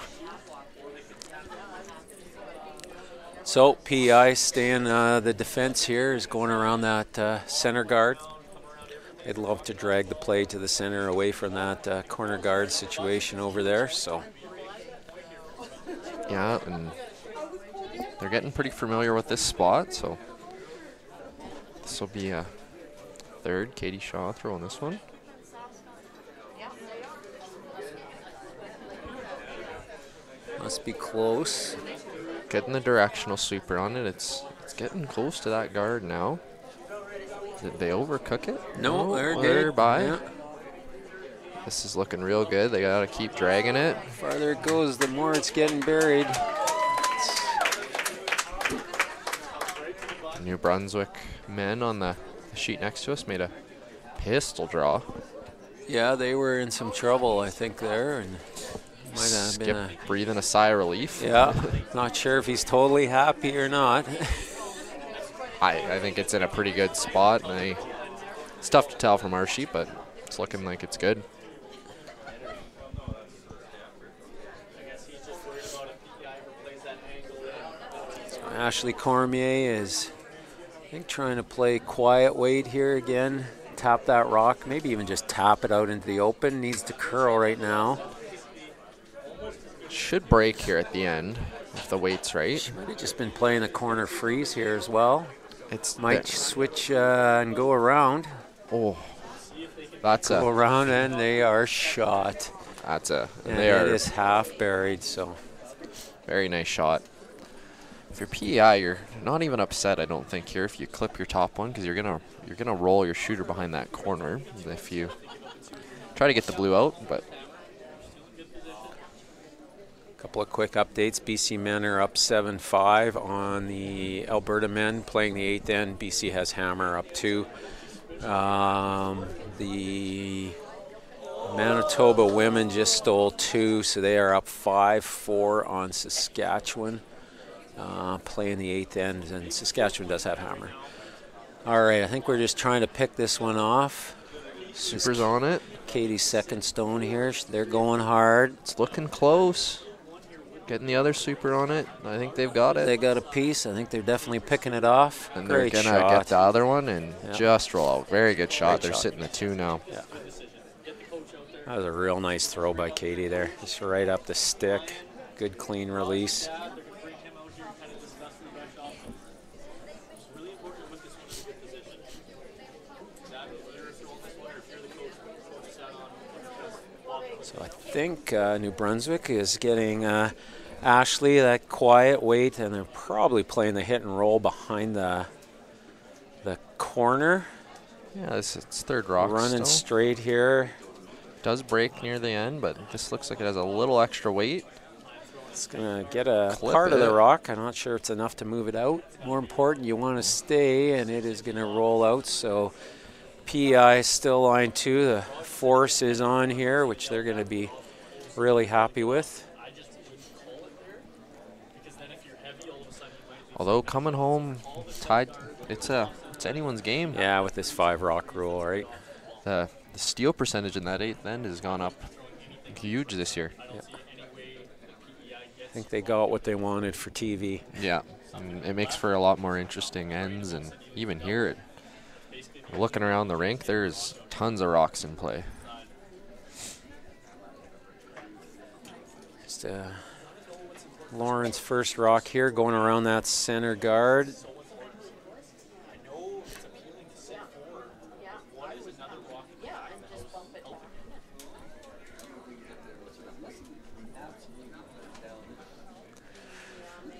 [SPEAKER 7] So PEI staying the defense here is going around that center guard. They'd love to drag the play to the center away from that corner guard situation over there. So.
[SPEAKER 6] Yeah, and they're getting pretty familiar with this spot, so this will be a third. Katie Shaw throwing this one.
[SPEAKER 7] Must be close.
[SPEAKER 6] Getting the directional sweeper on it. It's getting close to that guard now. Did they overcook it?
[SPEAKER 7] No, they're
[SPEAKER 6] they're
[SPEAKER 7] good.
[SPEAKER 6] by.
[SPEAKER 7] Yeah.
[SPEAKER 6] This is looking real good. They got to keep dragging it.
[SPEAKER 7] The farther it goes, the more it's getting buried.
[SPEAKER 6] New Brunswick men on the sheet next to us made a pistol draw.
[SPEAKER 7] Yeah, they were in some trouble, I think, there, and might have been a,
[SPEAKER 6] breathing a sigh of relief.
[SPEAKER 7] yeah. Not sure if he's totally happy or not.
[SPEAKER 6] I think it's in a pretty good spot. And it's tough to tell from our sheet, but it's looking like it's good.
[SPEAKER 7] So Ashley Cormier is, I think, trying to play quiet weight here again. Tap that rock, maybe even just tap it out into the open. Needs to curl right now.
[SPEAKER 6] Should break here at the end if the weight's right.
[SPEAKER 7] She might have just been playing a corner freeze here as well.
[SPEAKER 6] It's
[SPEAKER 7] Might switch and go around.
[SPEAKER 6] Oh, that's
[SPEAKER 7] Go
[SPEAKER 6] a
[SPEAKER 7] around and they are shot.
[SPEAKER 6] that's a
[SPEAKER 7] And
[SPEAKER 6] they
[SPEAKER 7] it
[SPEAKER 6] are
[SPEAKER 7] is half buried, so.
[SPEAKER 6] very nice shot. If you're PEI, you're not even upset, I don't think, here if you clip your top one, because you're gonna roll your shooter behind that corner if you try to get the blue out. But
[SPEAKER 7] Couple of quick updates. BC men are up 7-5 on the Alberta men playing the 8th end. BC has Hammer up 2. The Manitoba women just stole 2, so they are up 5-4 on Saskatchewan, playing the 8th end, and Saskatchewan does have Hammer. All right, I think we're just trying to pick this one off.
[SPEAKER 6] Super's on it.
[SPEAKER 7] Katie's second stone here. They're going hard.
[SPEAKER 6] It's looking close. Getting the other super on it. I think they've got it.
[SPEAKER 7] They got a piece. I think they're definitely picking it off.
[SPEAKER 6] And
[SPEAKER 7] Great
[SPEAKER 6] they're going to
[SPEAKER 7] shot.
[SPEAKER 6] get the other one and
[SPEAKER 7] Yeah.
[SPEAKER 6] just roll out. Very good shot.
[SPEAKER 7] Great
[SPEAKER 6] They're
[SPEAKER 7] shot.
[SPEAKER 6] sitting at 2 now.
[SPEAKER 7] Yeah. That was a real nice throw by Katie there. Just right up the stick. Good clean release. So I think New Brunswick is getting Ashley that quiet weight, and they're probably playing the hit and roll behind the corner.
[SPEAKER 6] Yeah, it's third rock
[SPEAKER 7] Running
[SPEAKER 6] still.
[SPEAKER 7] straight here.
[SPEAKER 6] Does break near the end, but this looks like it has a little extra weight.
[SPEAKER 7] It's going to get a
[SPEAKER 6] Clip
[SPEAKER 7] part of the
[SPEAKER 6] it.
[SPEAKER 7] rock. I'm not sure it's enough to move it out. More important, you want to stay, and it is going to roll out. So PEI is still line 2. The force is on here, which they're going to be really happy with.
[SPEAKER 6] Although coming home tied, it's anyone's game.
[SPEAKER 7] Yeah, with this 5 rock rule, right?
[SPEAKER 6] The steal percentage in that 8th end has gone up huge this year.
[SPEAKER 7] Yeah. I think they got what they wanted for TV.
[SPEAKER 6] Yeah, and it makes for a lot more interesting ends, and even here, looking around the rink, there's tons of rocks in play.
[SPEAKER 7] Just Lauren's first rock here, going around that center guard.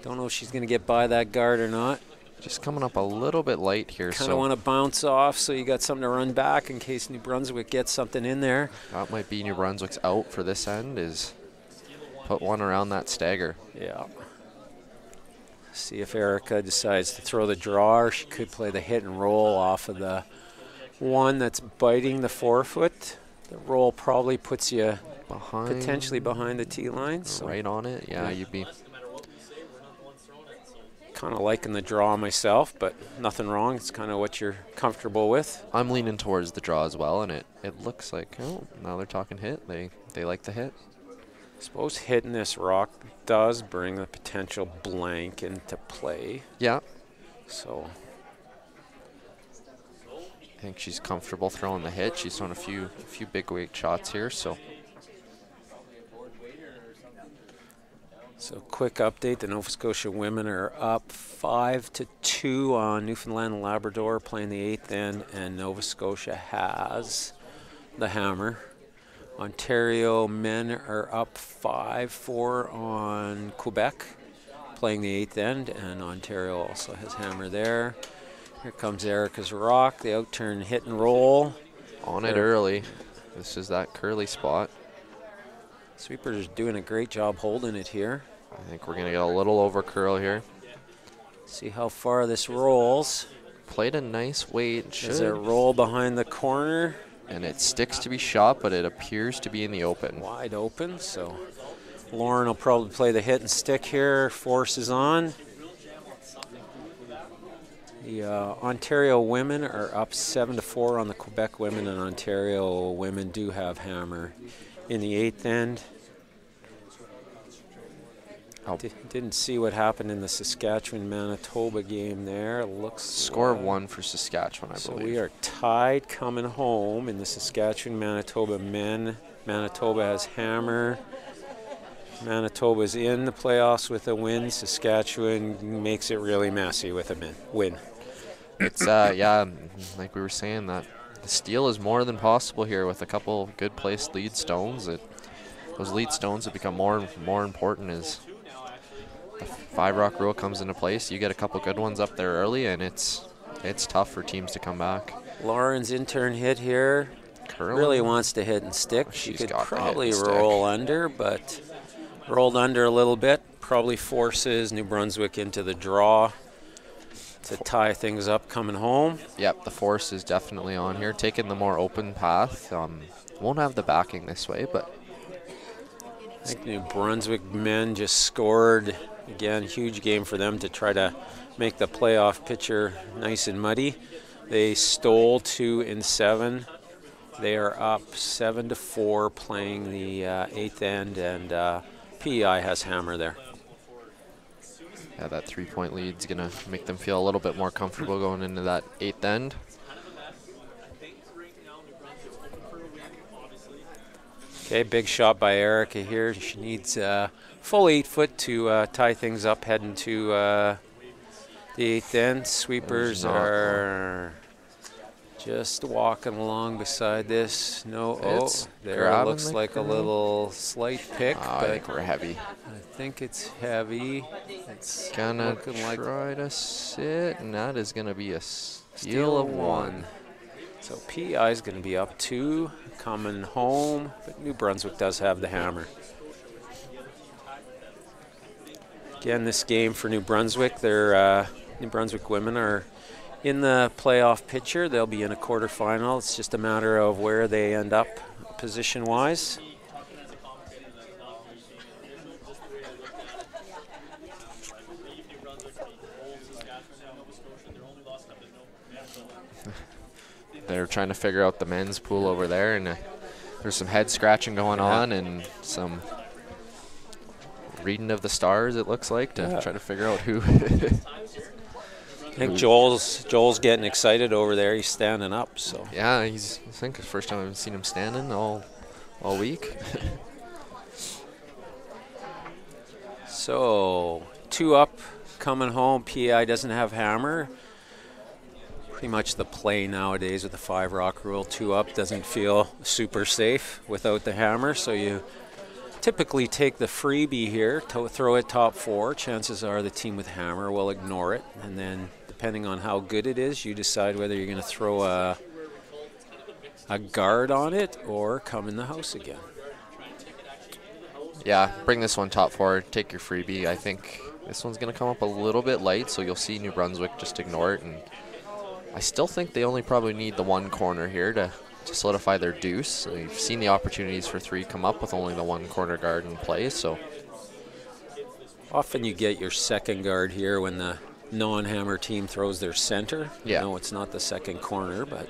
[SPEAKER 7] Don't know if she's going to get by that guard or not.
[SPEAKER 6] Just coming up a little bit light here.
[SPEAKER 7] Kind of want to bounce off so you got something to run back in case New Brunswick gets something in there.
[SPEAKER 6] That might be New Brunswick's out for this end, is put one around that stagger.
[SPEAKER 7] Yeah. See if Erica decides to throw the draw, or she could play the hit and roll off of the one that's biting the forefoot. The roll probably puts you potentially behind the tee line. So
[SPEAKER 6] right on it. Yeah, you'd be
[SPEAKER 7] kind of liking the draw myself, but nothing wrong. It's kind of what you're comfortable with.
[SPEAKER 6] I'm leaning towards the draw as well, and it looks like, oh, now they're talking hit. They like the hit.
[SPEAKER 7] I suppose hitting this rock does bring the potential blank into play.
[SPEAKER 6] Yeah.
[SPEAKER 7] So
[SPEAKER 6] I think she's comfortable throwing the hit. She's thrown a few big weight shots here, so.
[SPEAKER 7] So quick update, the Nova Scotia women are up 5-2 on Newfoundland and Labrador, playing the 8th end, and Nova Scotia has the hammer. Ontario men are up 5-4 on Quebec, playing the 8th end, and Ontario also has hammer there. Here comes Erica's rock, the outturn hit and roll.
[SPEAKER 6] On it early. This is that curly spot.
[SPEAKER 7] Sweepers doing a great job holding it here.
[SPEAKER 6] I think we're going to get a little over curl here.
[SPEAKER 7] See how far this rolls.
[SPEAKER 6] Played a nice weight.
[SPEAKER 7] Does it roll behind the corner?
[SPEAKER 6] And it sticks to be shot, but it appears to be in the open.
[SPEAKER 7] Wide open, so Lauren will probably play the hit and stick here. Force is on. The Ontario women are up 7-4 on the Quebec women, and Ontario women do have hammer in the 8th end. Didn't see what happened in the Saskatchewan-Manitoba game there. Looks
[SPEAKER 6] score of 1 for Saskatchewan, I believe.
[SPEAKER 7] So we are tied coming home in the Saskatchewan-Manitoba men. Manitoba has hammer. Manitoba's in the playoffs with a win. Saskatchewan makes it really messy with a win.
[SPEAKER 6] It's yeah, like we were saying, that the steal is more than possible here with a couple good placed lead stones. Those lead stones have become more important as the 5-rock rule comes into place. You get a couple good ones up there early, and it's tough for teams to come back.
[SPEAKER 7] Lauren's intern hit here.
[SPEAKER 6] Curling.
[SPEAKER 7] Really wants to hit and stick. She could probably roll under, but rolled under a little bit. Probably forces New Brunswick into the draw to tie things up coming home.
[SPEAKER 6] Yep, the force is definitely on here. Taking the more open path. Won't have the backing this way, but
[SPEAKER 7] I think New Brunswick men just scored. Again, huge game for them to try to make the playoff picture nice and muddy. They stole 2 in 7. They are up 7-4 playing the 8th end, and PEI has hammer there.
[SPEAKER 6] Yeah, that 3-point lead's going to make them feel a little bit more comfortable going into that 8th end.
[SPEAKER 7] Okay, big shot by Erica here. She needs full 8 foot to tie things up heading to the 8th end. Sweepers are just walking along beside this. There looks like a little slight pick.
[SPEAKER 6] I think we're heavy.
[SPEAKER 7] I think it's heavy.
[SPEAKER 6] It's gonna try to sit, and that is gonna be a steal of 1.
[SPEAKER 7] So PEI is going to be up 2, coming home, but New Brunswick does have the hammer. Again, this game for New Brunswick, their New Brunswick women are in the playoff picture. They'll be in a quarterfinal. It's just a matter of where they end up position-wise.
[SPEAKER 6] They're trying to figure out the men's pool over there, and there's some head scratching going on and some reading of the stars, it looks like, to try to figure out who.
[SPEAKER 7] I think Joel's getting excited over there. He's standing up. So
[SPEAKER 6] yeah, I think it's the first time I've seen him standing all week.
[SPEAKER 7] So 2 up, coming home. PEI doesn't have hammer. Pretty much the play nowadays with the 5-rock rule. 2 up doesn't feel super safe without the hammer, so you typically take the freebie here to throw it top 4. Chances are the team with hammer will ignore it, and then depending on how good it is, you decide whether you're going to throw a guard on it or come in the house again.
[SPEAKER 6] Yeah, bring this one top 4, take your freebie. I think this one's going to come up a little bit light, so you'll see New Brunswick just ignore it, and I still think they only probably need the 1 corner here to solidify their deuce. We've seen the opportunities for 3 come up with only the 1 corner guard in play, so.
[SPEAKER 7] Often you get your second guard here when the non-hammer team throws their center.
[SPEAKER 6] Yeah.
[SPEAKER 7] No, it's not the second corner, but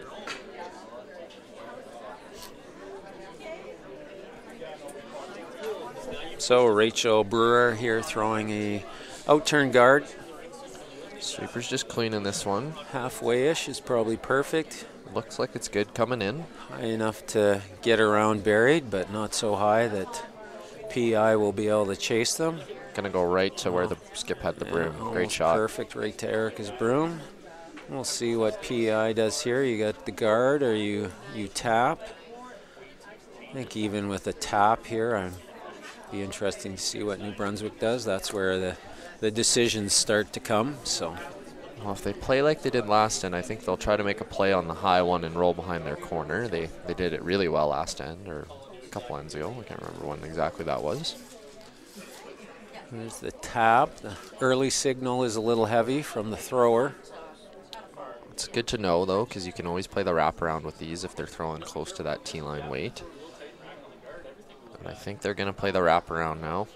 [SPEAKER 7] so Rachel Brewer here throwing a out-turn guard.
[SPEAKER 6] Sweeper's just cleaning this one.
[SPEAKER 7] Halfway-ish is probably perfect.
[SPEAKER 6] Looks like it's good coming in.
[SPEAKER 7] High enough to get around buried, but not so high that PI will be able to chase them.
[SPEAKER 6] Gonna go right to where the skip had the broom.
[SPEAKER 7] Yeah,
[SPEAKER 6] Great shot.
[SPEAKER 7] Perfect right to Erica's broom. We'll see what PI does here. You got the guard or you tap. I think even with a tap here, I'd be interesting to see what New Brunswick does. That's where the decisions start to come. So,
[SPEAKER 6] well, if they play like they did last end, I think they'll try to make a play on the high one and roll behind their corner. They did it really well last end, or a couple ends ago. I can't remember when exactly that was.
[SPEAKER 7] There's the tap. The early signal is a little heavy from the thrower.
[SPEAKER 6] It's good to know, though, because you can always play the wraparound with these if they're throwing close to that T-line weight. And I think they're going to play the wraparound now.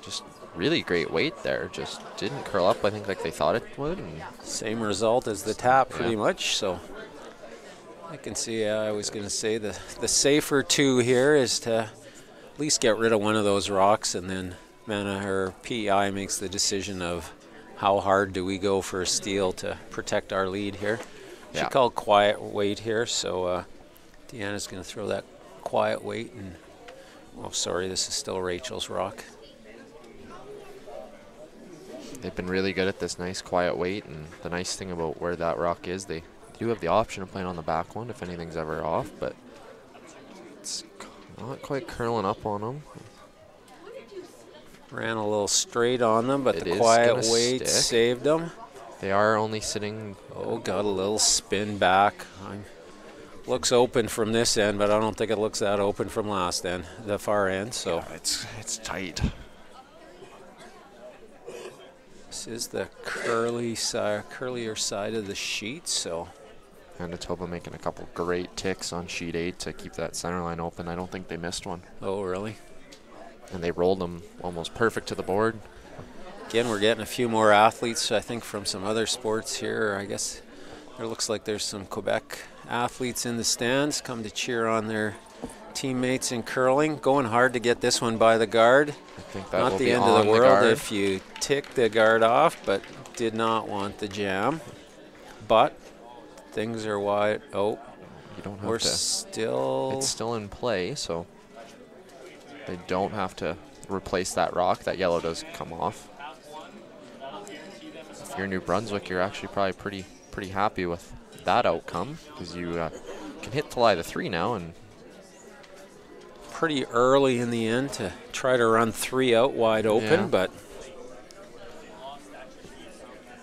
[SPEAKER 6] Just really great weight there. Just didn't curl up, I think, like they thought it would. And
[SPEAKER 7] same result as the tap, pretty
[SPEAKER 6] yeah.
[SPEAKER 7] much. So I can see, I was going to say the safer two here is to at least get rid of one of those rocks, and then Mana or PEI makes the decision of how hard do we go for a steal to protect our lead here. She called quiet weight here, so Deanna's going to throw that quiet weight. And oh, sorry, this is still Rachel's rock.
[SPEAKER 6] They've been really good at this nice quiet weight, and the nice thing about where that rock is, they do have the option of playing on the back one if anything's ever off, but it's not quite curling up on them.
[SPEAKER 7] Ran a little straight on them, but
[SPEAKER 6] It
[SPEAKER 7] the
[SPEAKER 6] is
[SPEAKER 7] quiet
[SPEAKER 6] gonna
[SPEAKER 7] weight
[SPEAKER 6] stick.
[SPEAKER 7] saved them.
[SPEAKER 6] They are only sitting.
[SPEAKER 7] Oh, got a little spin back. Looks open from this end, but I don't think it looks that open from last end, the far end. So
[SPEAKER 6] Yeah, it's tight.
[SPEAKER 7] this is the curlier side of the sheet. So
[SPEAKER 6] Manitoba making a couple great ticks on sheet 8 to keep that center line open. I don't think they missed one.
[SPEAKER 7] oh, really?
[SPEAKER 6] And they rolled them almost perfect to the board.
[SPEAKER 7] Again, we're getting a few more athletes, I think, from some other sports here. I guess there looks like there's some Quebec athletes in the stands come to cheer on their teammates in curling. Going hard to get this one by the guard.
[SPEAKER 6] I think that
[SPEAKER 7] Not
[SPEAKER 6] will
[SPEAKER 7] the
[SPEAKER 6] be
[SPEAKER 7] end
[SPEAKER 6] on
[SPEAKER 7] of the world
[SPEAKER 6] guard.
[SPEAKER 7] if you tick the guard off, but did not want the jam. But things are wide. Oh,
[SPEAKER 6] You don't have
[SPEAKER 7] we're
[SPEAKER 6] to.
[SPEAKER 7] still.
[SPEAKER 6] It's still in play, so they don't have to replace that rock. That yellow does come off. If you're New Brunswick, you're actually probably pretty happy with that outcome, because you can hit to lie the 3 now, and
[SPEAKER 7] pretty early in the end to try to run 3 out wide open,
[SPEAKER 6] Yeah.
[SPEAKER 7] but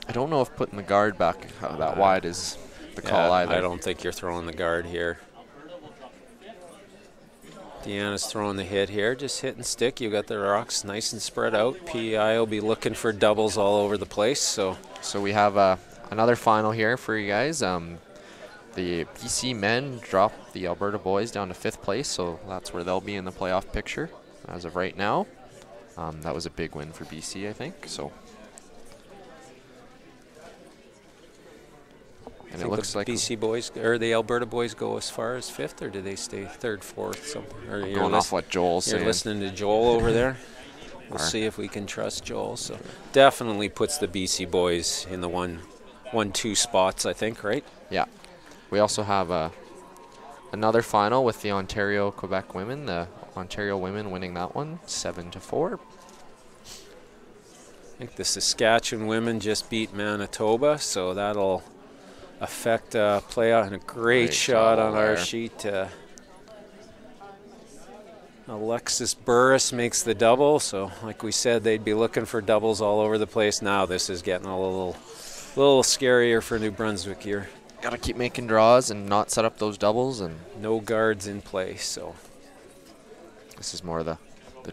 [SPEAKER 6] I don't know if putting the guard back that wide is the call either.
[SPEAKER 7] I don't think you're throwing the guard here. Deanna's throwing the hit here, just hit and stick. You got the rocks nice and spread out. PEI will be looking for doubles all over the place. So
[SPEAKER 6] we have another final here for you guys. The BC men dropped the Alberta boys down to 5th place, so that's where they'll be in the playoff picture as of right now. That was a big win for BC, I think. So, and it looks
[SPEAKER 7] the
[SPEAKER 6] like
[SPEAKER 7] BC boys or the Alberta boys go as far as 5th, or do they stay 3rd, 4th, something? Or you're
[SPEAKER 6] going off what Joel's
[SPEAKER 7] you're
[SPEAKER 6] saying.
[SPEAKER 7] listening to Joel over there. We'll
[SPEAKER 6] Alright.
[SPEAKER 7] see if we can trust Joel. So definitely puts the BC boys in the 1-2 spots, I think, right?
[SPEAKER 6] Yeah. We also have another final with the Ontario-Quebec women. The Ontario women winning that one, 7-4.
[SPEAKER 7] I think the Saskatchewan women just beat Manitoba, so that'll affect play out. And a great shot on our
[SPEAKER 6] there.
[SPEAKER 7] sheet. Alexis Burris makes the double, so like we said, they'd be looking for doubles all over the place. Now this is getting a little scarier for New Brunswick here.
[SPEAKER 6] Got to keep making draws and not set up those doubles, and
[SPEAKER 7] No guards in play, so
[SPEAKER 6] this is more the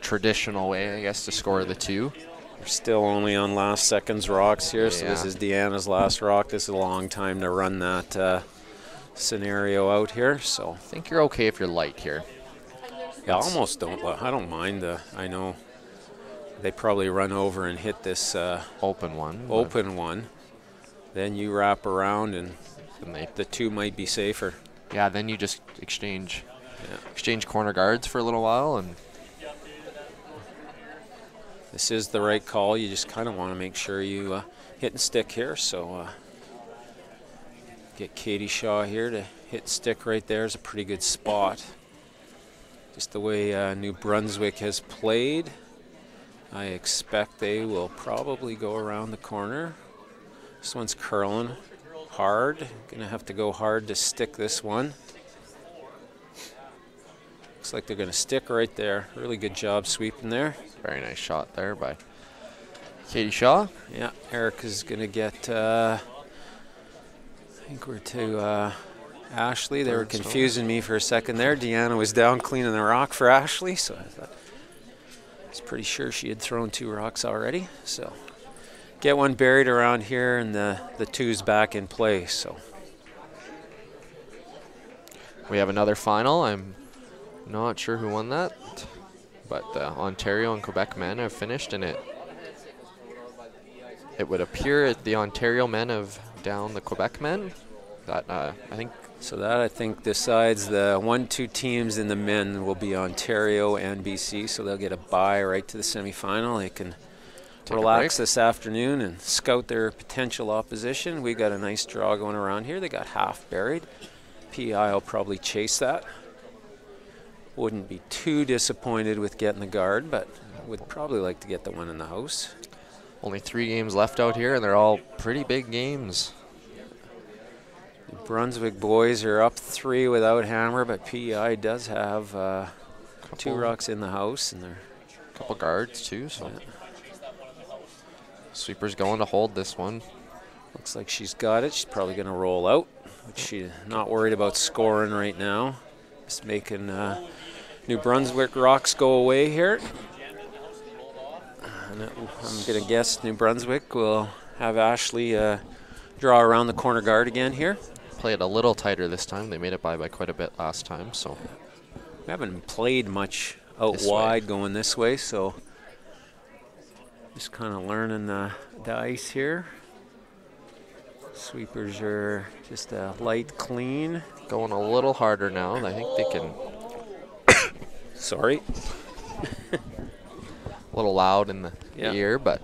[SPEAKER 6] traditional way, I guess, to score the 2.
[SPEAKER 7] we're still only on last seconds rocks here. So this
[SPEAKER 6] Yeah.
[SPEAKER 7] is Deanna's last rock. This is a long time to run that scenario out here. So
[SPEAKER 6] I think you're okay if you're light here.
[SPEAKER 7] yeah, I almost don't. I don't mind I know they probably run over and hit this
[SPEAKER 6] Open one.
[SPEAKER 7] open one. Then you wrap around, and
[SPEAKER 6] They,
[SPEAKER 7] the two might be safer.
[SPEAKER 6] yeah, then you just exchange corner guards for a little while, and
[SPEAKER 7] This is the right call. You just kind of want to make sure you hit and stick here. So get Katie Shaw here to hit stick right there is a pretty good spot. Just the way New Brunswick has played, I expect they will probably go around the corner. This one's curling hard. Gonna have to go hard to stick this one. Looks like they're gonna stick right there. Really good job sweeping there.
[SPEAKER 6] very nice shot there by Katie Shaw.
[SPEAKER 7] Yeah, Erica's gonna get, I think we're to Ashley. They were
[SPEAKER 6] Third stone.
[SPEAKER 7] confusing me for a second there. Deanna was down cleaning the rock for Ashley, so I thought, I was pretty sure she had thrown 2 rocks already. So get one buried around here, and the two's back in play. So
[SPEAKER 6] We have another final. I'm not sure who won that, but Ontario and Quebec men have finished, and it would appear that the Ontario men have down the Quebec men. That I think
[SPEAKER 7] So that, I think, decides the 1-2 teams in the men will be Ontario and BC, so they'll get a bye right to the semifinal. They can
[SPEAKER 6] Take a break.
[SPEAKER 7] relax this afternoon and scout their potential opposition. We got a nice draw going around here. They got half buried. PEI will probably chase that. Wouldn't be too disappointed with getting the guard, but would probably like to get the one in the house.
[SPEAKER 6] only 3 games left out here, and they're all pretty big games.
[SPEAKER 7] The Brunswick boys are up 3 without hammer, but PEI does have 2 rocks in the house, and they're
[SPEAKER 6] Couple guards too, so Sweeper's going to hold this one.
[SPEAKER 7] looks like she's got it. She's probably going to roll out, which she's not worried about scoring right now. Just making New Brunswick rocks go away here. And I'm going to guess New Brunswick will have Ashley draw around the corner guard again here.
[SPEAKER 6] Played a little tighter this time. They made it by quite a bit last time, so
[SPEAKER 7] We haven't played much out
[SPEAKER 6] This
[SPEAKER 7] wide
[SPEAKER 6] way.
[SPEAKER 7] going this way, so just kind of learning the ice here. Sweepers are just a light clean.
[SPEAKER 6] going a little harder now. I think they can.
[SPEAKER 7] Sorry.
[SPEAKER 6] A little loud in the
[SPEAKER 7] Yeah.
[SPEAKER 6] ear, but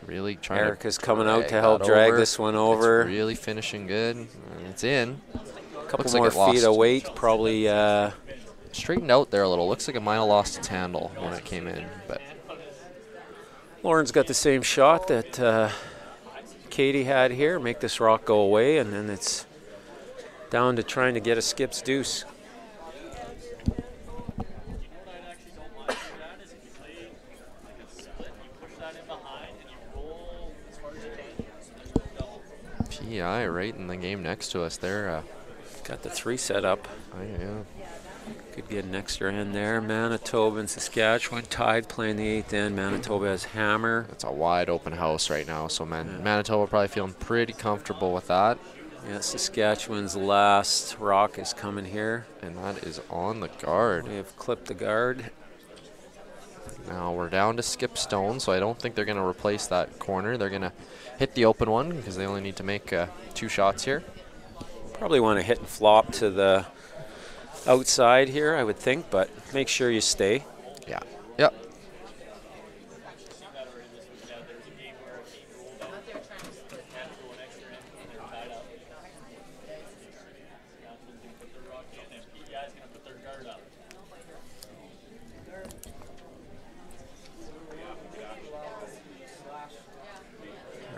[SPEAKER 6] really trying
[SPEAKER 7] Erica's
[SPEAKER 6] to
[SPEAKER 7] coming out
[SPEAKER 6] drag
[SPEAKER 7] to help
[SPEAKER 6] that
[SPEAKER 7] drag
[SPEAKER 6] over.
[SPEAKER 7] this one over.
[SPEAKER 6] It's really finishing good. And it's in.
[SPEAKER 7] A couple
[SPEAKER 6] looks like
[SPEAKER 7] more
[SPEAKER 6] it lost.
[SPEAKER 7] feet of weight, probably.
[SPEAKER 6] Straightened out there a little. Looks like it might have lost its handle when it came in, but
[SPEAKER 7] Lauren's got the same shot that Katie had here. Make this rock go away, and then it's down to trying to get a skip's deuce.
[SPEAKER 6] PEI right in the game next to us there.
[SPEAKER 7] Got the 3 set up.
[SPEAKER 6] Yeah.
[SPEAKER 7] Could get an extra end there. Manitoba and Saskatchewan tied playing the 8th end. Manitoba has hammer.
[SPEAKER 6] It's a wide open house right now, so Manitoba probably feeling pretty comfortable with that.
[SPEAKER 7] Yeah, Saskatchewan's last rock is coming here.
[SPEAKER 6] And that is on the guard.
[SPEAKER 7] We have clipped the guard.
[SPEAKER 6] Now we're down to skip stone, so I don't think they're going to replace that corner. They're going to hit the open one because they only need to make 2 shots here.
[SPEAKER 7] Probably want to hit and flop to the outside here, I would think, but make sure you stay.
[SPEAKER 6] Yeah. Yep.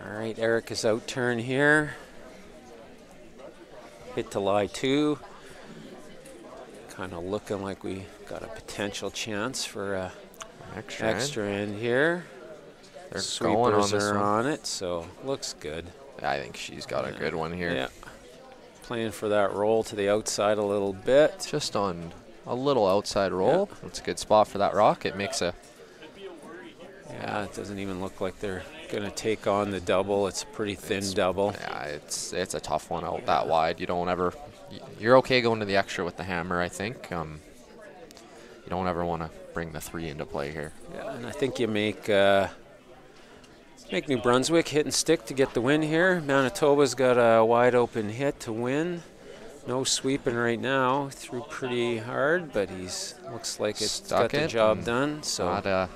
[SPEAKER 7] All right, Eric is out turn here. Hit to lie 2. Kind of looking like we got a potential chance for a extra end here.
[SPEAKER 6] They're
[SPEAKER 7] Sweepers
[SPEAKER 6] going on this
[SPEAKER 7] are
[SPEAKER 6] one.
[SPEAKER 7] on it, so looks good.
[SPEAKER 6] I think she's got a good one here.
[SPEAKER 7] Yeah. Playing for that roll to the outside a little bit.
[SPEAKER 6] Just on a little outside roll. It's a good spot for that rock. It makes a
[SPEAKER 7] Yeah, it doesn't even look like they're going to take on the double. It's a pretty thin double.
[SPEAKER 6] Yeah, it's a tough one out that wide. You don't ever. You're okay going to the extra with the hammer, I think. you don't ever want to bring the 3 into play here.
[SPEAKER 7] Yeah, and I think you make New Brunswick hit and stick to get the win here. Manitoba's got a wide open hit to win. No sweeping right now. Threw pretty hard, but looks like it's got the job done. So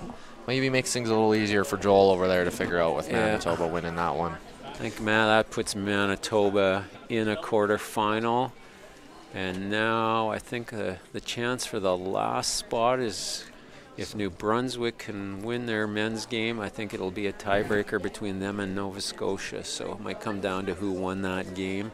[SPEAKER 6] maybe makes things a little easier for Joel over there to figure out with Manitoba winning that one.
[SPEAKER 7] I think that puts Manitoba in a quarterfinal. And now I think the chance for the last spot is if New Brunswick can win their men's game, I think it'll be a tiebreaker between them and Nova Scotia. So it might come down to who won that game.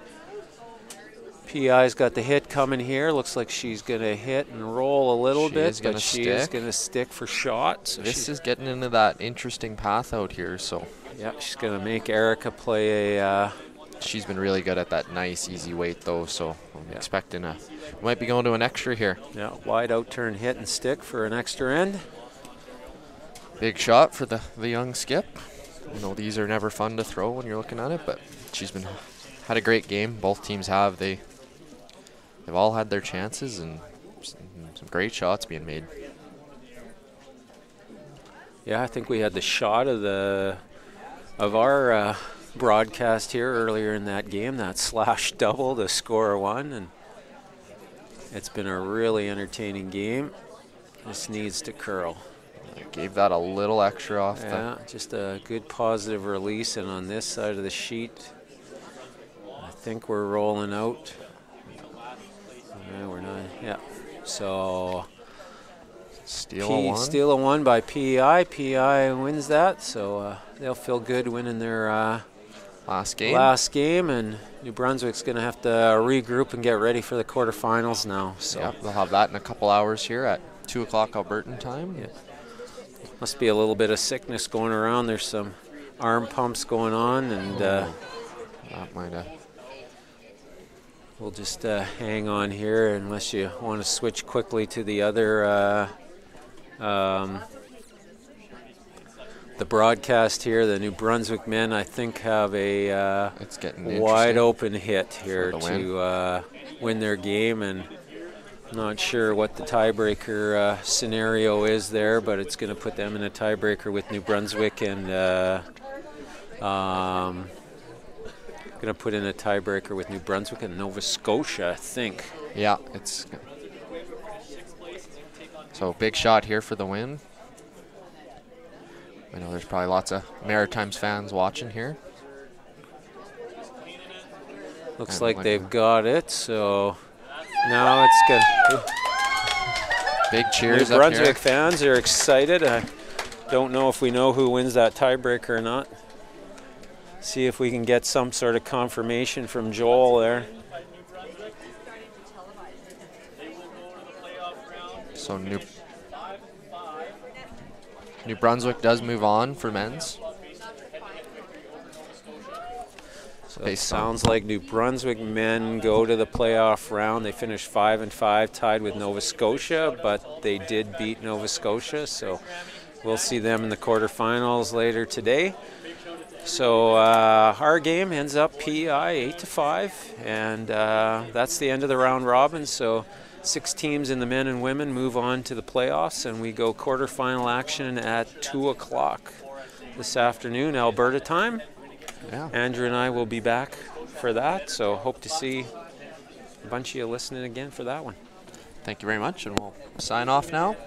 [SPEAKER 7] PI's got the hit coming here. Looks like she's going to hit and roll a little bit, but she is going to stick for shot. So
[SPEAKER 6] this is getting into that interesting path out here. So
[SPEAKER 7] yeah, she's going to make Erica play a...
[SPEAKER 6] she's been really good at that nice, easy weight, though, so I'm expecting we might be going to an extra here.
[SPEAKER 7] Yeah, wide out turn hit and stick for an extra end.
[SPEAKER 6] Big shot for the young skip. You know, these are never fun to throw when you're looking at it, but she's had a great game. Both teams have. They've all had their chances and some great shots being made.
[SPEAKER 7] Yeah, I think we had the shot of our broadcast here earlier in that game, that slash double to score 1, and it's been a really entertaining game. This needs to curl.
[SPEAKER 6] I gave that a little extra off.
[SPEAKER 7] Yeah, just a good positive release, and on this side of the sheet, I think we're rolling out. Yeah, we're not. Yeah, so steal a 1 by PEI. PEI wins that, so they'll feel good winning their last game, and New Brunswick's going to have to regroup and get ready for the quarterfinals now. So
[SPEAKER 6] yep, they'll have that in a couple hours here at 2 o'clock Albertan time.
[SPEAKER 7] Yeah. Must be a little bit of sickness going around. There's some arm pumps going on, and
[SPEAKER 6] that might have.
[SPEAKER 7] We'll just hang on here unless you want to switch quickly to the other the broadcast here. The New Brunswick men, I think, have a
[SPEAKER 6] it's getting
[SPEAKER 7] wide open hit here to win their game, and I'm not sure what the tiebreaker scenario is there, but it's going to put them in a tiebreaker with New Brunswick, and going to put in a tiebreaker with New Brunswick and Nova Scotia, I think.
[SPEAKER 6] Yeah, so big shot here for the win. I know there's probably lots of Maritimes fans watching here.
[SPEAKER 7] Looks like they've got it, so now it's good.
[SPEAKER 6] Big cheers.
[SPEAKER 7] New Brunswick fans are excited. I don't know if we know who wins that tiebreaker or not. See if we can get some sort of confirmation from Joel there.
[SPEAKER 6] So New Brunswick does move on for men's.
[SPEAKER 7] So it sounds like New Brunswick men go to the playoff round. They finished 5-5, tied with Nova Scotia, but they did beat Nova Scotia, so we'll see them in the quarterfinals later today. So our game ends up PEI 8-5, and that's the end of the round robin. So 6 teams in the men and women move on to the playoffs, and we go quarterfinal action at 2 o'clock this afternoon, Alberta time.
[SPEAKER 6] Yeah.
[SPEAKER 7] Andrew and I will be back for that, so hope to see a bunch of you listening again for that one.
[SPEAKER 6] Thank you very much, and we'll sign off now.